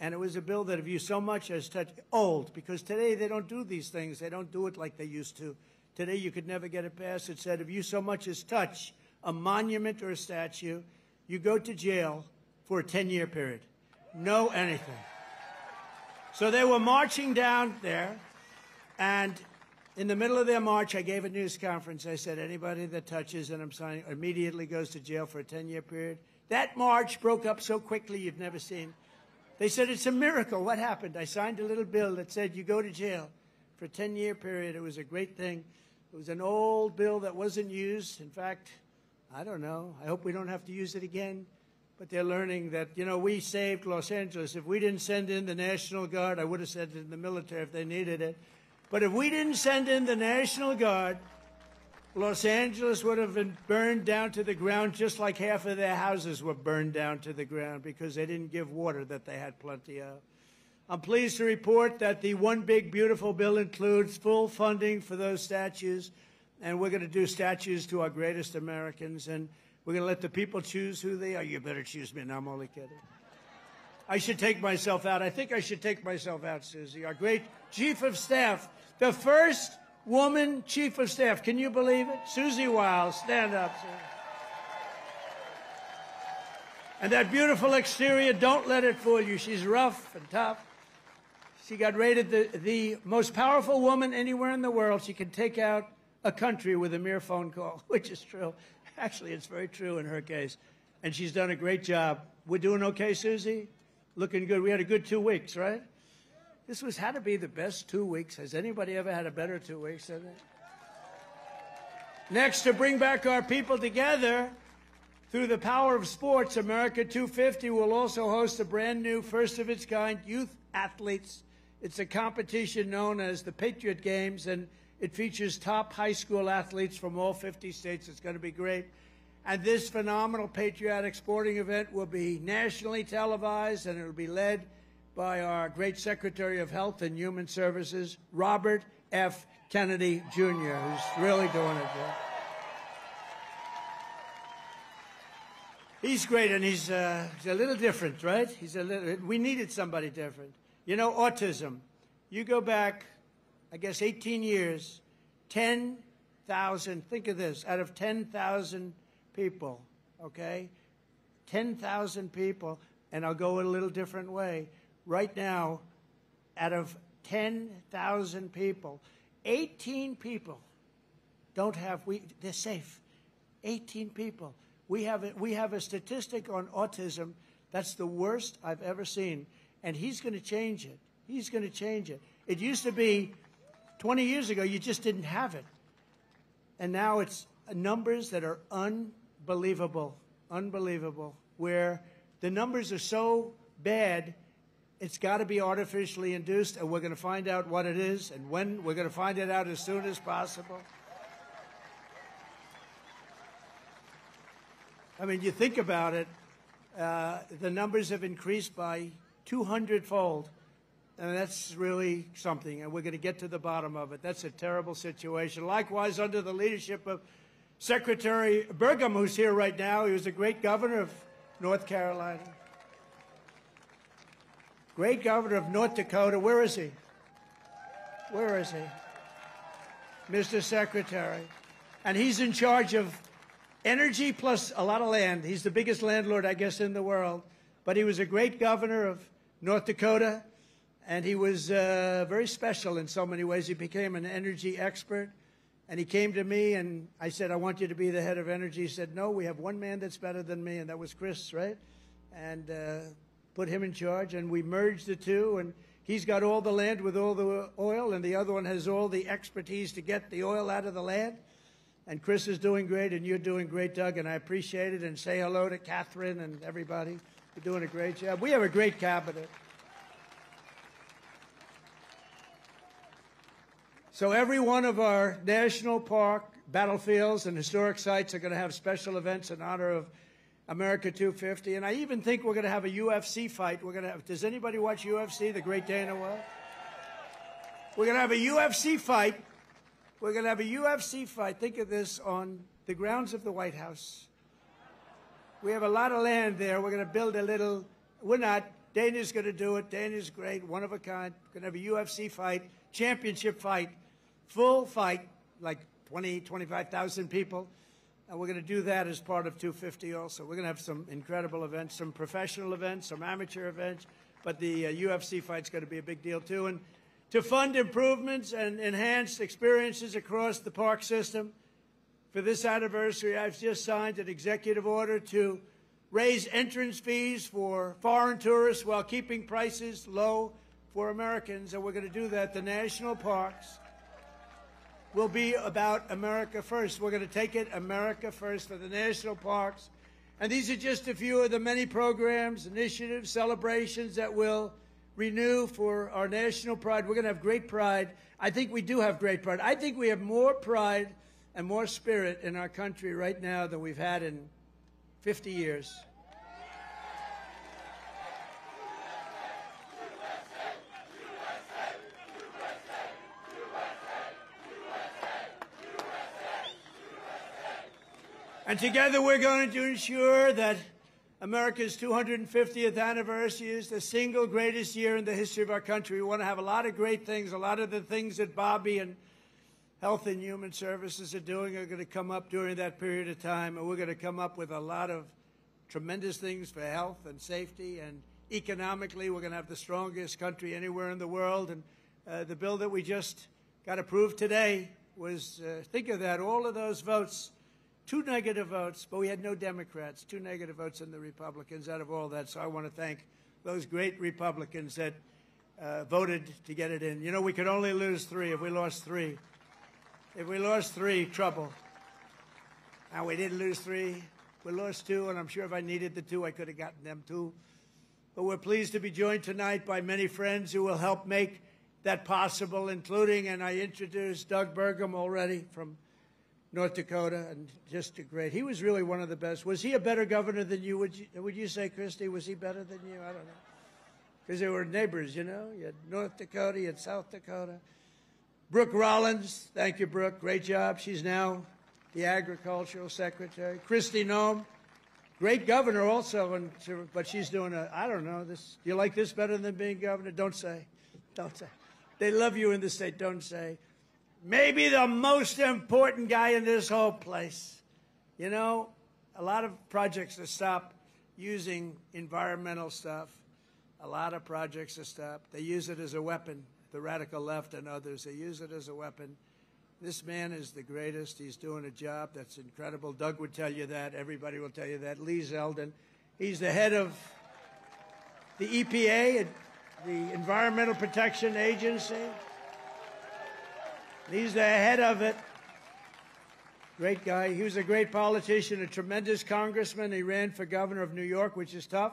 and it was a bill that if you so much as touched, old, because today they don't do these things. They don't do it like they used to. Today you could never get it passed. It said if you so much as touch a monument or a statue, you go to jail for a 10-year period. No anything. So they were marching down there, and in the middle of their march, I gave a news conference. I said, anybody that touches, and I'm signing, immediately goes to jail for a 10-year period. That march broke up so quickly you've never seen. They said, it's a miracle. What happened? I signed a little bill that said you go to jail for a 10-year period. It was a great thing. It was an old bill that wasn't used. In fact, I don't know. I hope we don't have to use it again. But they're learning that, you know, we saved Los Angeles. If we didn't send in the National Guard, I would have sent it in the military if they needed it. But if we didn't send in the National Guard, Los Angeles would have been burned down to the ground just like half of their houses were burned down to the ground because they didn't give water that they had plenty of. I'm pleased to report that the One Big Beautiful Bill includes full funding for those statues, and we're going to do statues to our greatest Americans, and we're going to let the people choose who they are. You better choose me. No, I'm only kidding. I should take myself out. I think I should take myself out, Susie. Our great Chief of Staff, the first woman Chief of Staff. Can you believe it? Susie Wiles, stand up, Susie. And that beautiful exterior, don't let it fool you. She's rough and tough. She got rated the most powerful woman anywhere in the world. She can take out a country with a mere phone call, which is true. Actually, it's very true in her case. And she's done a great job. We're doing okay, Susie? Looking good. We had a good 2 weeks, right? This had to be the best 2 weeks. Has anybody ever had a better 2 weeks than that? Next, to bring back our people together through the power of sports, America 250 will also host a brand new, first-of-its-kind youth athletes. It's a competition known as the Patriot Games, and it features top high school athletes from all 50 states. It's going to be great. And this phenomenal patriotic sporting event will be nationally televised, and it will be led by our great Secretary of Health and Human Services, Robert F. Kennedy, Jr., who's really doing it. He's great, and he's a little different, right? We needed somebody different. You know, autism. You go back, I guess, 18 years, 10,000, think of this, out of 10,000 people, okay? 10,000 people, and I'll go a little different way. Right now, out of 10,000 people, 18 people don't have, they're safe. 18 people. We have a statistic on autism that's the worst I've ever seen, and he's going to change it. He's going to change it. It used to be 20 years ago, you just didn't have it. And now it's numbers that are unbelievable, where the numbers are so bad, it's got to be artificially induced, and we're going to find out what it is and when. We're going to find it out as soon as possible. I mean, you think about it, the numbers have increased by 200-fold. And that's really something, and we're going to get to the bottom of it. That's a terrible situation. Likewise, under the leadership of Secretary Burgum, who's here right now, he was a great governor of North Carolina. Great governor of North Dakota. Where is he? Where is he? Mr. Secretary. And he's in charge of energy plus a lot of land. He's the biggest landlord, I guess, in the world. But he was a great governor of North Dakota. And he was very special in so many ways. He became an energy expert. And he came to me, and I said, I want you to be the head of energy. He said, no, we have one man that's better than me, and that was Chris, right? And put him in charge, and we merged the two. And he's got all the land with all the oil, and the other one has all the expertise to get the oil out of the land. And Chris is doing great, and you're doing great, Doug, and I appreciate it. And say hello to Catherine and everybody. You're doing a great job. We have a great cabinet. So every one of our national park, battlefields, and historic sites are going to have special events in honor of America 250. And I even think we're going to have a UFC fight. We're going to have, does anybody watch UFC, the great Dana White? We're going to have a UFC fight. We're going to have a UFC fight. Think of this, on the grounds of the White House. We have a lot of land there. We're going to build a little, we're not, Dana's going to do it. Dana's great, one of a kind. We're going to have a UFC fight, championship fight. Full fight, like 20, 25,000 people. And we're going to do that as part of 250 also. We're going to have some incredible events, some professional events, some amateur events. But the UFC fight's going to be a big deal, too. And to fund improvements and enhanced experiences across the park system, for this anniversary, I've just signed an executive order to raise entrance fees for foreign tourists while keeping prices low for Americans. And we're going to do that. The national parks will be about America first. We're going to take it America first for the national parks. And these are just a few of the many programs, initiatives, celebrations that will renew for our national pride. We're going to have great pride. I think we do have great pride. I think we have more pride and more spirit in our country right now than we've had in 50 years. And together we're going to ensure that America's 250th anniversary is the single greatest year in the history of our country. We want to have a lot of great things. A lot of the things that Bobby and Health and Human Services are doing are going to come up during that period of time. And we're going to come up with a lot of tremendous things for health and safety. And economically, we're going to have the strongest country anywhere in the world. And the bill that we just got approved today was, think of that, all of those votes. 2 negative votes, but we had no Democrats. 2 negative votes in the Republicans out of all that. So I want to thank those great Republicans that voted to get it in. You know, we could only lose 3. If we lost 3, trouble. And we didn't lose 3. We lost 2, and I'm sure if I needed the 2, I could have gotten them too. But we're pleased to be joined tonight by many friends who will help make that possible, including, and I introduced Doug Burgum already from North Dakota, and just a great. He was really one of the best. Was he a better governor than you? Would you say, Christy? Was he better than you? I don't know. Because they were neighbors, you know. You had North Dakota, you had South Dakota. Brooke Rollins, thank you, Brooke. Great job. She's now the Agricultural Secretary. Christy Noem, great governor also, but she's doing I don't know, this. Do you like this better than being governor? Don't say. Don't say. They love you in the state. Don't say. Maybe the most important guy in this whole place. You know, a lot of projects have stopped using environmental stuff. A lot of projects have stopped. They use it as a weapon, the radical left and others. They use it as a weapon. This man is the greatest. He's doing a job that's incredible. Doug would tell you that. Everybody will tell you that. Lee Zeldin. He's the head of the EPA, the Environmental Protection Agency. He's the head of it. Great guy. He was a great politician, a tremendous congressman. He ran for governor of New York, which is tough.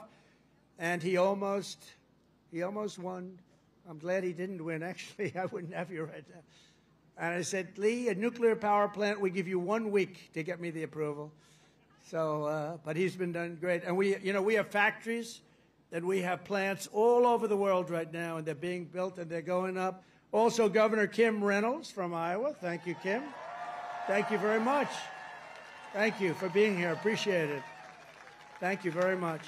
And he almost won. I'm glad he didn't win, actually. I wouldn't have you right now. And I said, Lee, a nuclear power plant, we give you 1 week to get me the approval. So, but he's been done great. And we have factories and we have plants all over the world right now, and they're being built and they're going up. Also, Governor Kim Reynolds from Iowa. Thank you, Kim. Thank you very much. Thank you for being here. Appreciate it. Thank you very much.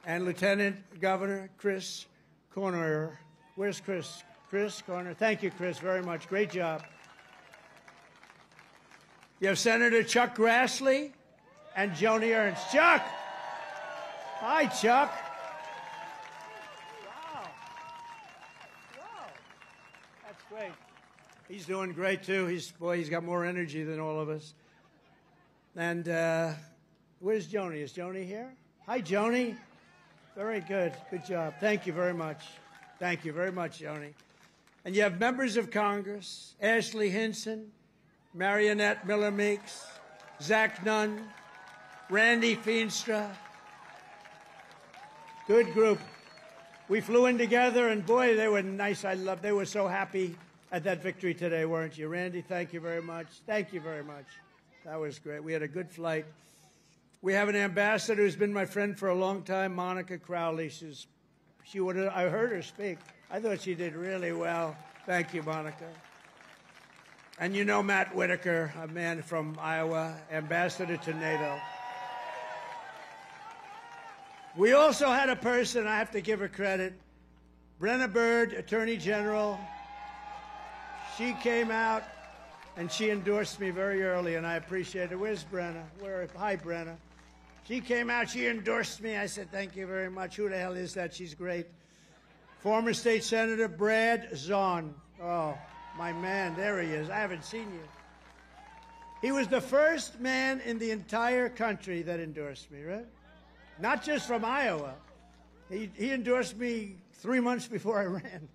And Lieutenant Governor Chris Corner. Where's Chris? Chris Corner. Thank you, Chris, very much. Great job. You have Senator Chuck Grassley and Joni Ernst. Chuck! Hi, Chuck. Wow. That's great. He's doing great, too. He's got more energy than all of us. And where's Joni? Is Joni here? Hi, Joni. Very good. Good job. Thank you very much. Thank you very much, Joni. And you have members of Congress, Ashley Hinson, Marionette Miller Meeks, Zach Nunn, Randy Feenstra. Good group. We flew in together, and boy, they were nice. They were so happy at that victory today, weren't you? Randy, thank you very much. Thank you very much. That was great. We had a good flight. We have an ambassador who's been my friend for a long time, Monica Crowley. I heard her speak. I thought she did really well. Thank you, Monica. And you know Matt Whitaker, a man from Iowa, ambassador to NATO. We also had a person, I have to give her credit, Brenna Byrd, Attorney General. She came out and she endorsed me very early, and I appreciate it. Where's Brenna? Hi, Brenna. She came out, she endorsed me. I said, thank you very much. Who the hell is that? She's great. Former State Senator Brad Zahn. Oh, my man, there he is. I haven't seen you. He was the first man in the entire country that endorsed me, right? Not just from Iowa. He endorsed me 3 months before I ran.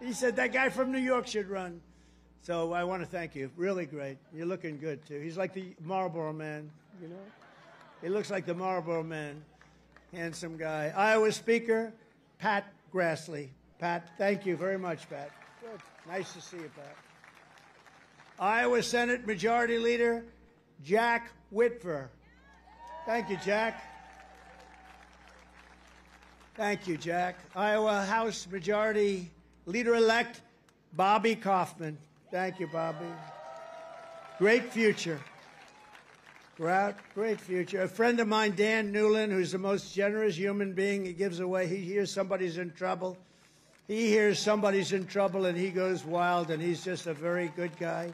He said, that guy from New York should run. So I want to thank you. Really great. You're looking good, too. He's like the Marlboro Man, you know? He looks like the Marlboro Man. Handsome guy. Iowa Speaker, Pat Grassley. Pat, thank you very much, Pat. Good. Nice to see you, Pat. Iowa Senate Majority Leader, Jack Whitver. Thank you, Jack. Thank you, Jack. Iowa House Majority Leader-elect, Bobby Kaufman. Thank you, Bobby. Great future. Great future. A friend of mine, Dan Newland, who's the most generous human being. He gives away. He hears somebody's in trouble. He hears somebody's in trouble, and he goes wild, and he's just a very good guy.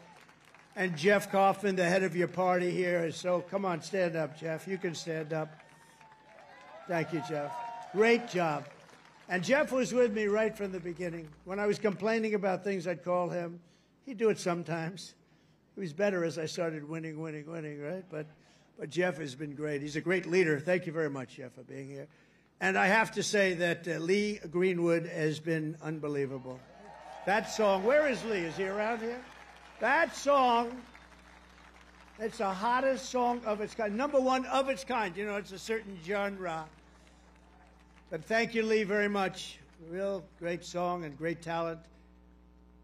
And Jeff Kaufman, the head of your party here, is so, come on, stand up, Jeff. You can stand up. Thank you, Jeff. Great job. And Jeff was with me right from the beginning. When I was complaining about things, I'd call him. He'd do it sometimes. It was better as I started winning, right? But Jeff has been great. He's a great leader. Thank you very much, Jeff, for being here. And I have to say that Lee Greenwood has been unbelievable. That song, where is Lee? Is he around here? That song, it's the hottest song of its kind. Number one of its kind. You know, it's a certain genre. But thank you, Lee, very much. Real great song and great talent.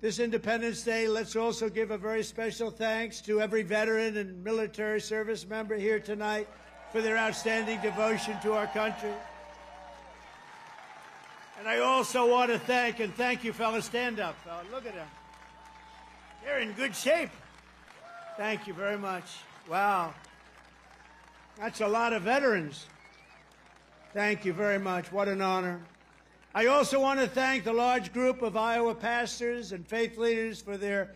This Independence Day, let's also give a very special thanks to every veteran and military service member here tonight for their outstanding devotion to our country. And I also want to thank you, fellas. Stand up, fellas. Look at them. They're in good shape. Thank you very much. Wow. That's a lot of veterans. Thank you very much. What an honor. I also want to thank the large group of Iowa pastors and faith leaders for their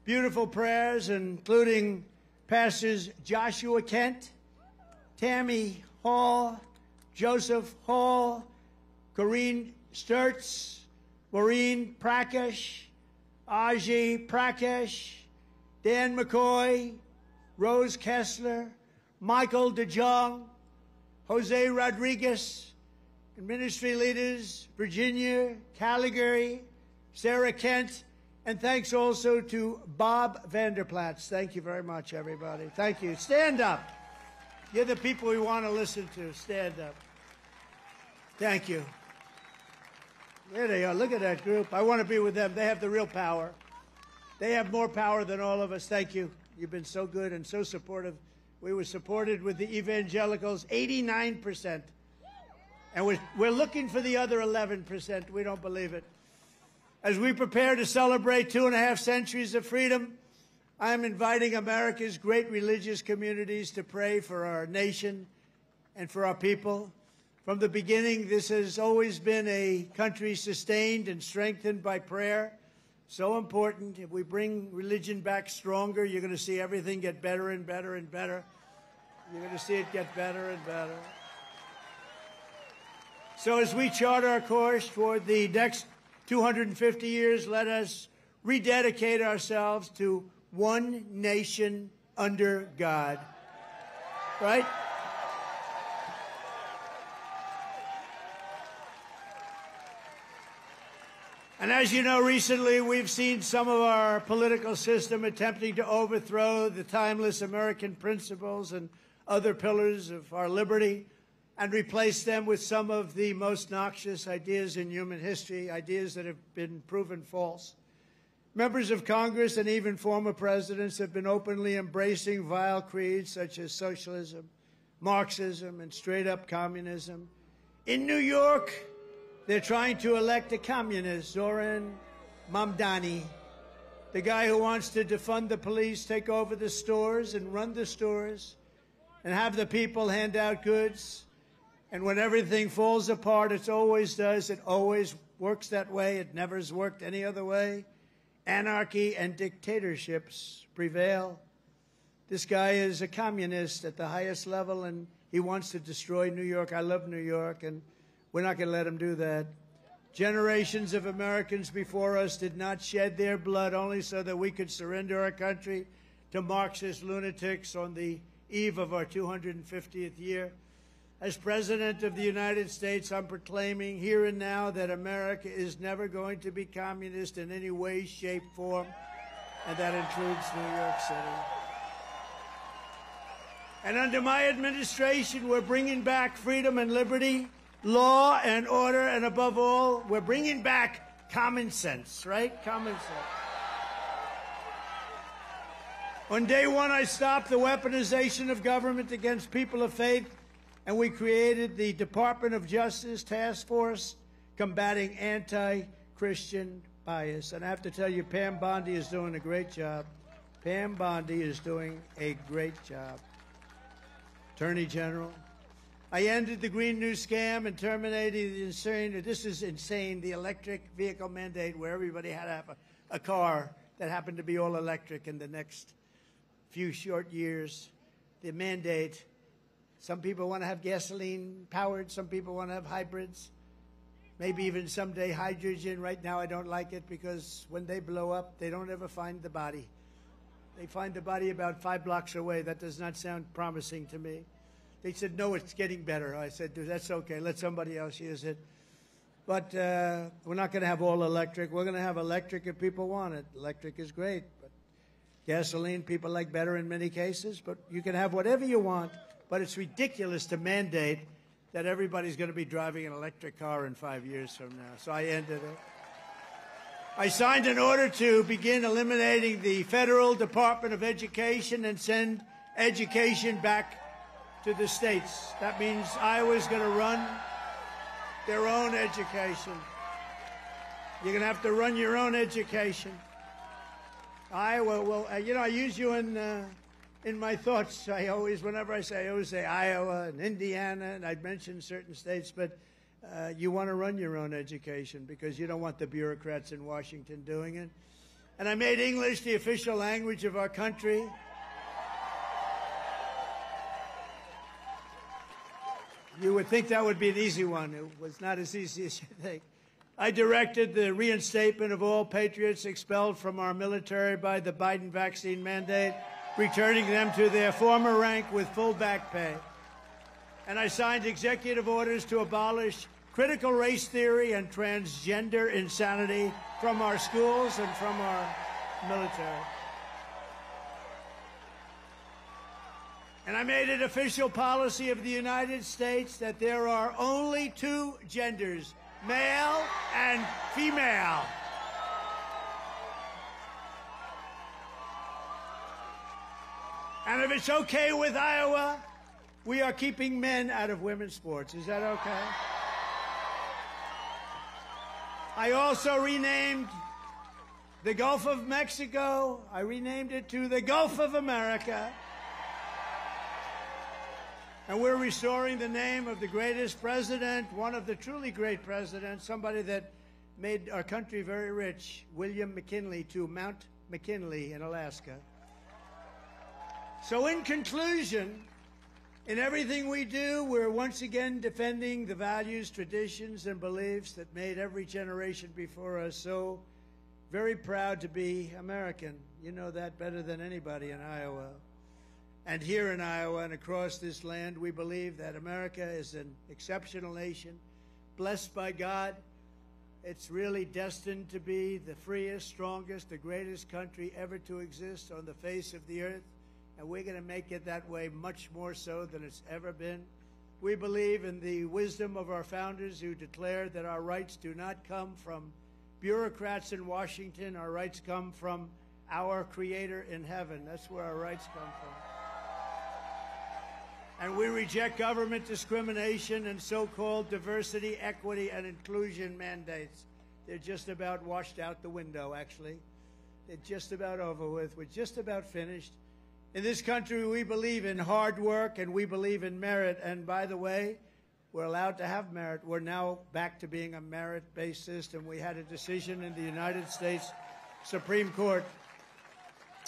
beautiful prayers, including Pastors Joshua Kent, Tammy Hall, Joseph Hall, Corrine Sturtz, Maureen Prakash, Aji Prakash, Dan McCoy, Rose Kessler, Michael DeJong, Jose Rodriguez, and ministry leaders, Virginia, Calgary, Sarah Kent, and thanks also to Bob Vanderplatz. Thank you very much, everybody. Thank you. Stand up. You're the people we want to listen to. Stand up. Thank you. There they are. Look at that group. I want to be with them. They have the real power. They have more power than all of us. Thank you. You've been so good and so supportive. We were supported with the evangelicals, 89%. And we're looking for the other 11%. We don't believe it. As we prepare to celebrate 2.5 centuries of freedom, I'm inviting America's great religious communities to pray for our nation and for our people. From the beginning, this has always been a country sustained and strengthened by prayer. So important. If we bring religion back stronger, you're going to see everything get better and better and better. You're going to see it get better and better. So as we chart our course toward the next 250 years, let us rededicate ourselves to one nation under God. Right? And as you know, recently we've seen some of our political system attempting to overthrow the timeless American principles and other pillars of our liberty and replace them with some of the most noxious ideas in human history, ideas that have been proven false. Members of Congress and even former presidents have been openly embracing vile creeds such as socialism, Marxism, and straight-up communism. In New York, they're trying to elect a communist, Zoran Mamdani, the guy who wants to defund the police, take over the stores and run the stores, and have the people hand out goods. And when everything falls apart, it always does. It always works that way. It never has worked any other way. Anarchy and dictatorships prevail. This guy is a communist at the highest level, and he wants to destroy New York. I love New York, and we're not going to let him do that. Generations of Americans before us did not shed their blood only so that we could surrender our country to Marxist lunatics on the eve of our 250th year. As President of the United States, I'm proclaiming here and now that America is never going to be communist in any way, shape, form, and that includes New York City. And under my administration, we're bringing back freedom and liberty, law and order, and above all, we're bringing back common sense, right? Common sense. On day one, I stopped the weaponization of government against people of faith, and we created the Department of Justice Task Force combating anti-Christian bias. And I have to tell you, Pam Bondi is doing a great job. Pam Bondi is doing a great job. Attorney General. I ended the Green New Scam and terminated the insane, this is insane, the electric vehicle mandate where everybody had to have a car that happened to be all electric in the next few short years. The mandate. Some people want to have gasoline-powered. Some people want to have hybrids. Maybe even someday hydrogen. Right now I don't like it because when they blow up, they don't ever find the body. They find the body about 5 blocks away. That does not sound promising to me. They said, no, it's getting better. I said, that's okay. Let somebody else use it. But we're not going to have all electric. We're going to have electric if people want it. Electric is great. But gasoline, people like better in many cases. But you can have whatever you want. But it's ridiculous to mandate that everybody's going to be driving an electric car in 5 years from now. So I ended it. I signed an order to begin eliminating the Federal Department of Education and send education back to the states. That means Iowa's going to run their own education. You're going to have to run your own education. Iowa, well, I use you in my thoughts. Whenever I always say Iowa and Indiana, and I'd mention certain states, but you want to run your own education because you don't want the bureaucrats in Washington doing it. And I made English the official language of our country. You would think that would be an easy one. It was not as easy as you think. I directed the reinstatement of all patriots expelled from our military by the Biden vaccine mandate, returning them to their former rank with full back pay. And I signed executive orders to abolish critical race theory and transgender insanity from our schools and from our military. And I made it official policy of the United States that there are only 2 genders, male and female. And if it's okay with Iowa, we are keeping men out of women's sports. Is that okay? I also renamed the Gulf of Mexico. I renamed it to the Gulf of America. And we're restoring the name of the greatest president, one of the truly great presidents, somebody that made our country very rich, William McKinley, to Mount McKinley in Alaska. So in conclusion, in everything we do, we're once again defending the values, traditions, and beliefs that made every generation before us so very proud to be American. You know that better than anybody in Iowa. And here in Iowa and across this land, we believe that America is an exceptional nation, blessed by God. It's really destined to be the freest, strongest, the greatest country ever to exist on the face of the earth. And we're going to make it that way much more so than it's ever been. We believe in the wisdom of our founders who declared that our rights do not come from bureaucrats in Washington. Our rights come from our Creator in heaven. That's where our rights come from. And we reject government discrimination and so-called diversity, equity, and inclusion mandates. They're just about washed out the window, actually. They're just about over with. We're just about finished. In this country, we believe in hard work and we believe in merit. And by the way, we're allowed to have merit. We're now back to being a merit-based system. We had a decision in the United States Supreme Court.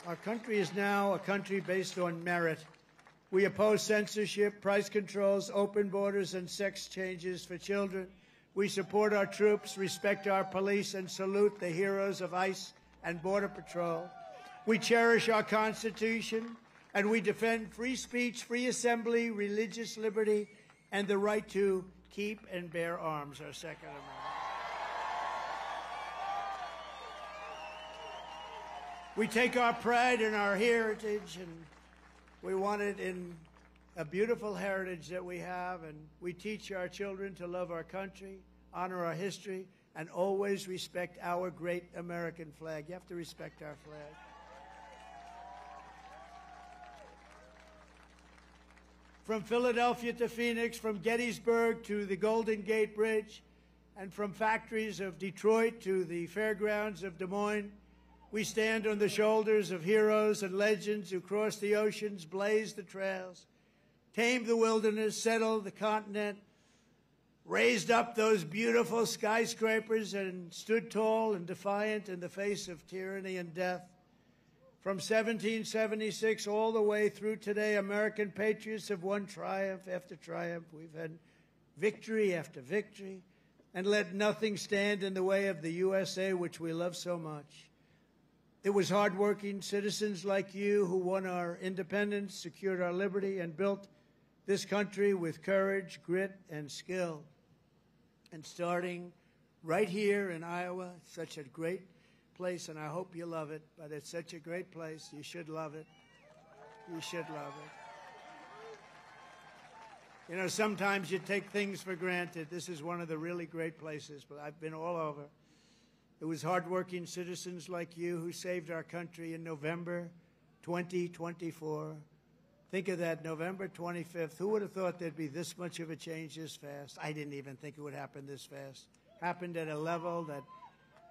Our country is now a country based on merit. We oppose censorship, price controls, open borders, and sex changes for children. We support our troops, respect our police, and salute the heroes of ICE and Border Patrol. We cherish our Constitution, and we defend free speech, free assembly, religious liberty, and the right to keep and bear arms, our Second Amendment. We take our pride in our heritage, and we want it in a beautiful heritage that we have, and we teach our children to love our country, honor our history, and always respect our great American flag. You have to respect our flag. From Philadelphia to Phoenix, from Gettysburg to the Golden Gate Bridge, and from factories of Detroit to the fairgrounds of Des Moines, we stand on the shoulders of heroes and legends who crossed the oceans, blazed the trails, tamed the wilderness, settled the continent, raised up those beautiful skyscrapers, and stood tall and defiant in the face of tyranny and death. From 1776 all the way through today, American patriots have won triumph after triumph. We've had victory after victory, and let nothing stand in the way of the USA, which we love so much. It was hardworking citizens like you who won our independence, secured our liberty, and built this country with courage, grit, and skill. And starting right here in Iowa, such a great place, and I hope you love it, but it's such a great place. You should love it. You should love it. You know, sometimes you take things for granted. This is one of the really great places, but I've been all over. It was hardworking citizens like you who saved our country in November 2024. Think of that, November 25th. Who would have thought there'd be this much of a change this fast? I didn't even think it would happen this fast. Happened at a level that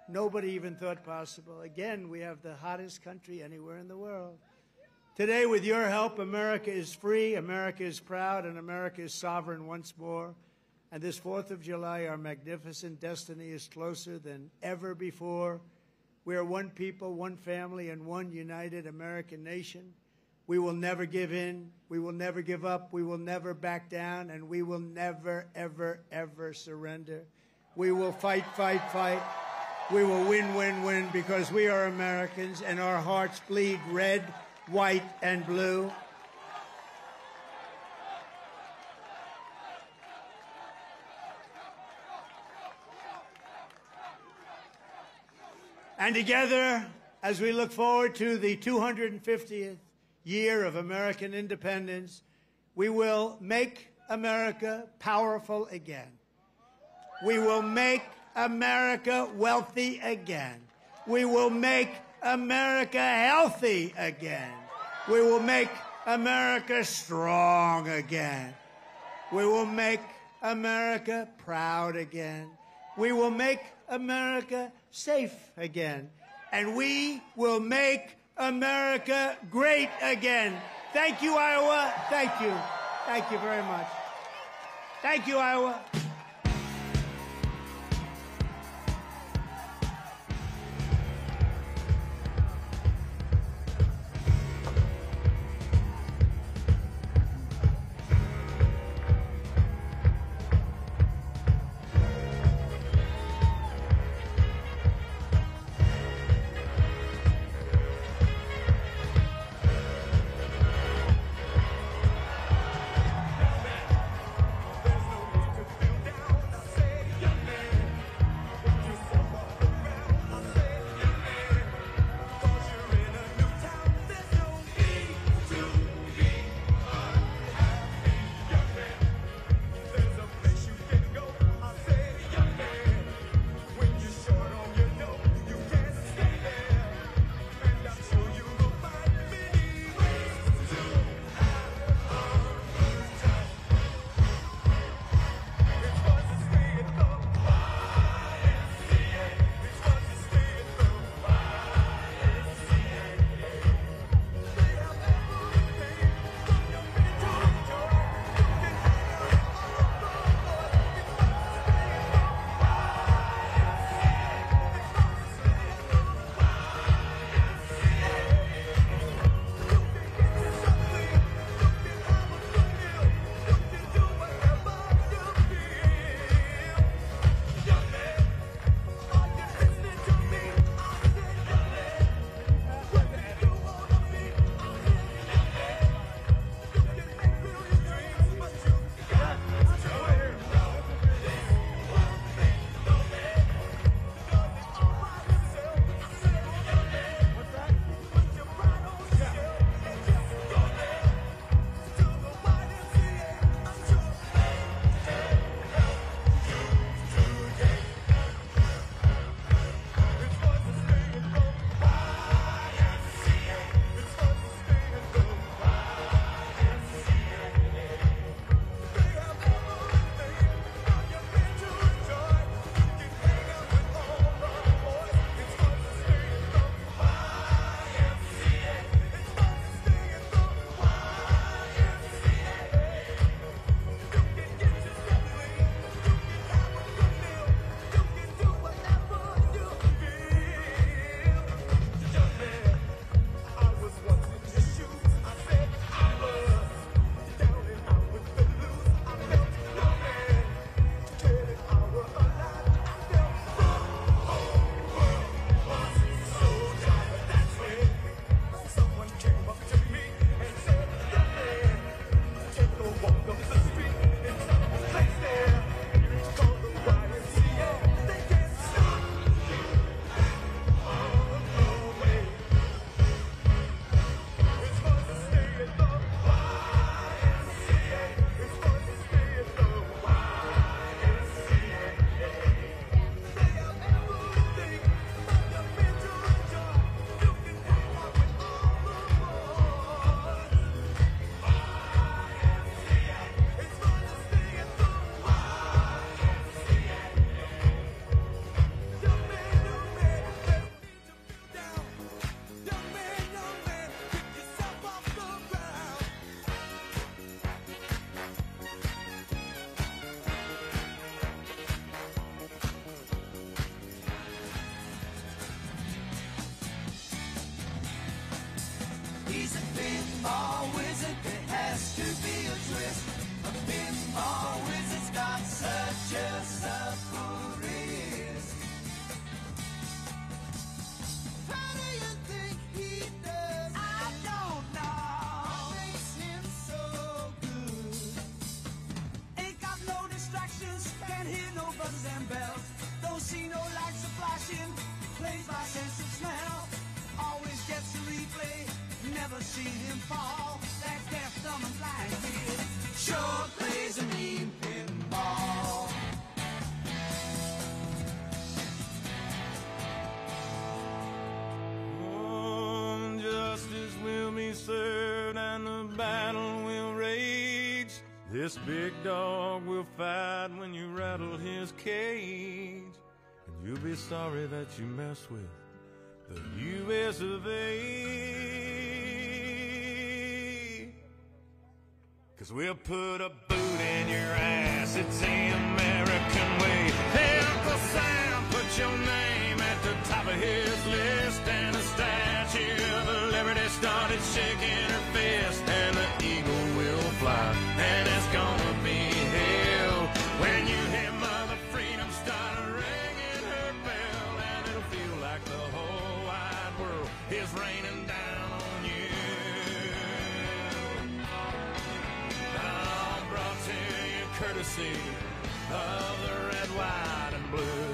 nobody even thought possible. Again, we have the hottest country anywhere in the world. Today, with your help, America is free, America is proud, and America is sovereign once more. And this 4th of July, our magnificent destiny is closer than ever before. We are one people, one family, and one united American nation. We will never give in. We will never give up. We will never back down. And we will never, ever, ever surrender. We will fight, fight, fight. We will win, win, win, because we are Americans and our hearts bleed red, white, and blue. And together, as we look forward to the 250th year of American independence, we will make America powerful again. We will make America wealthy again. We will make America healthy again. We will make America strong again. We will make America proud again. We will make America safe again. And we will make America great again. Thank you, Iowa. Thank you. Thank you very much. Thank you, Iowa. He's a pinball wizard, there has to be a twist. A pinball wizard's got such a surprise. How do you think he does? I don't know. What makes him so good? Ain't got no distractions, can't hear no buzzers and bells. Don't see no lights flashing, plays by sense of smell. Always gets a replay, never seen him fall. That deaf, dumb, and blind kid sure plays a mean pinball. Justice will be served and the This big dog will fight when you rattle his cage, and you'll be sorry that you messed with the U.S. of A. 'Cause we'll put a boot in your ass, it's the American way. Hey, Uncle Sam, put your name at the top of his list, and the Statue of Liberty started shaking her fist, and the eagle will fly, and it's gonna be hell when you hear Mother Freedom start ringing her bell, and it'll feel like the whole wide world is raining down on you. All brought to you courtesy of the red, white, and blue.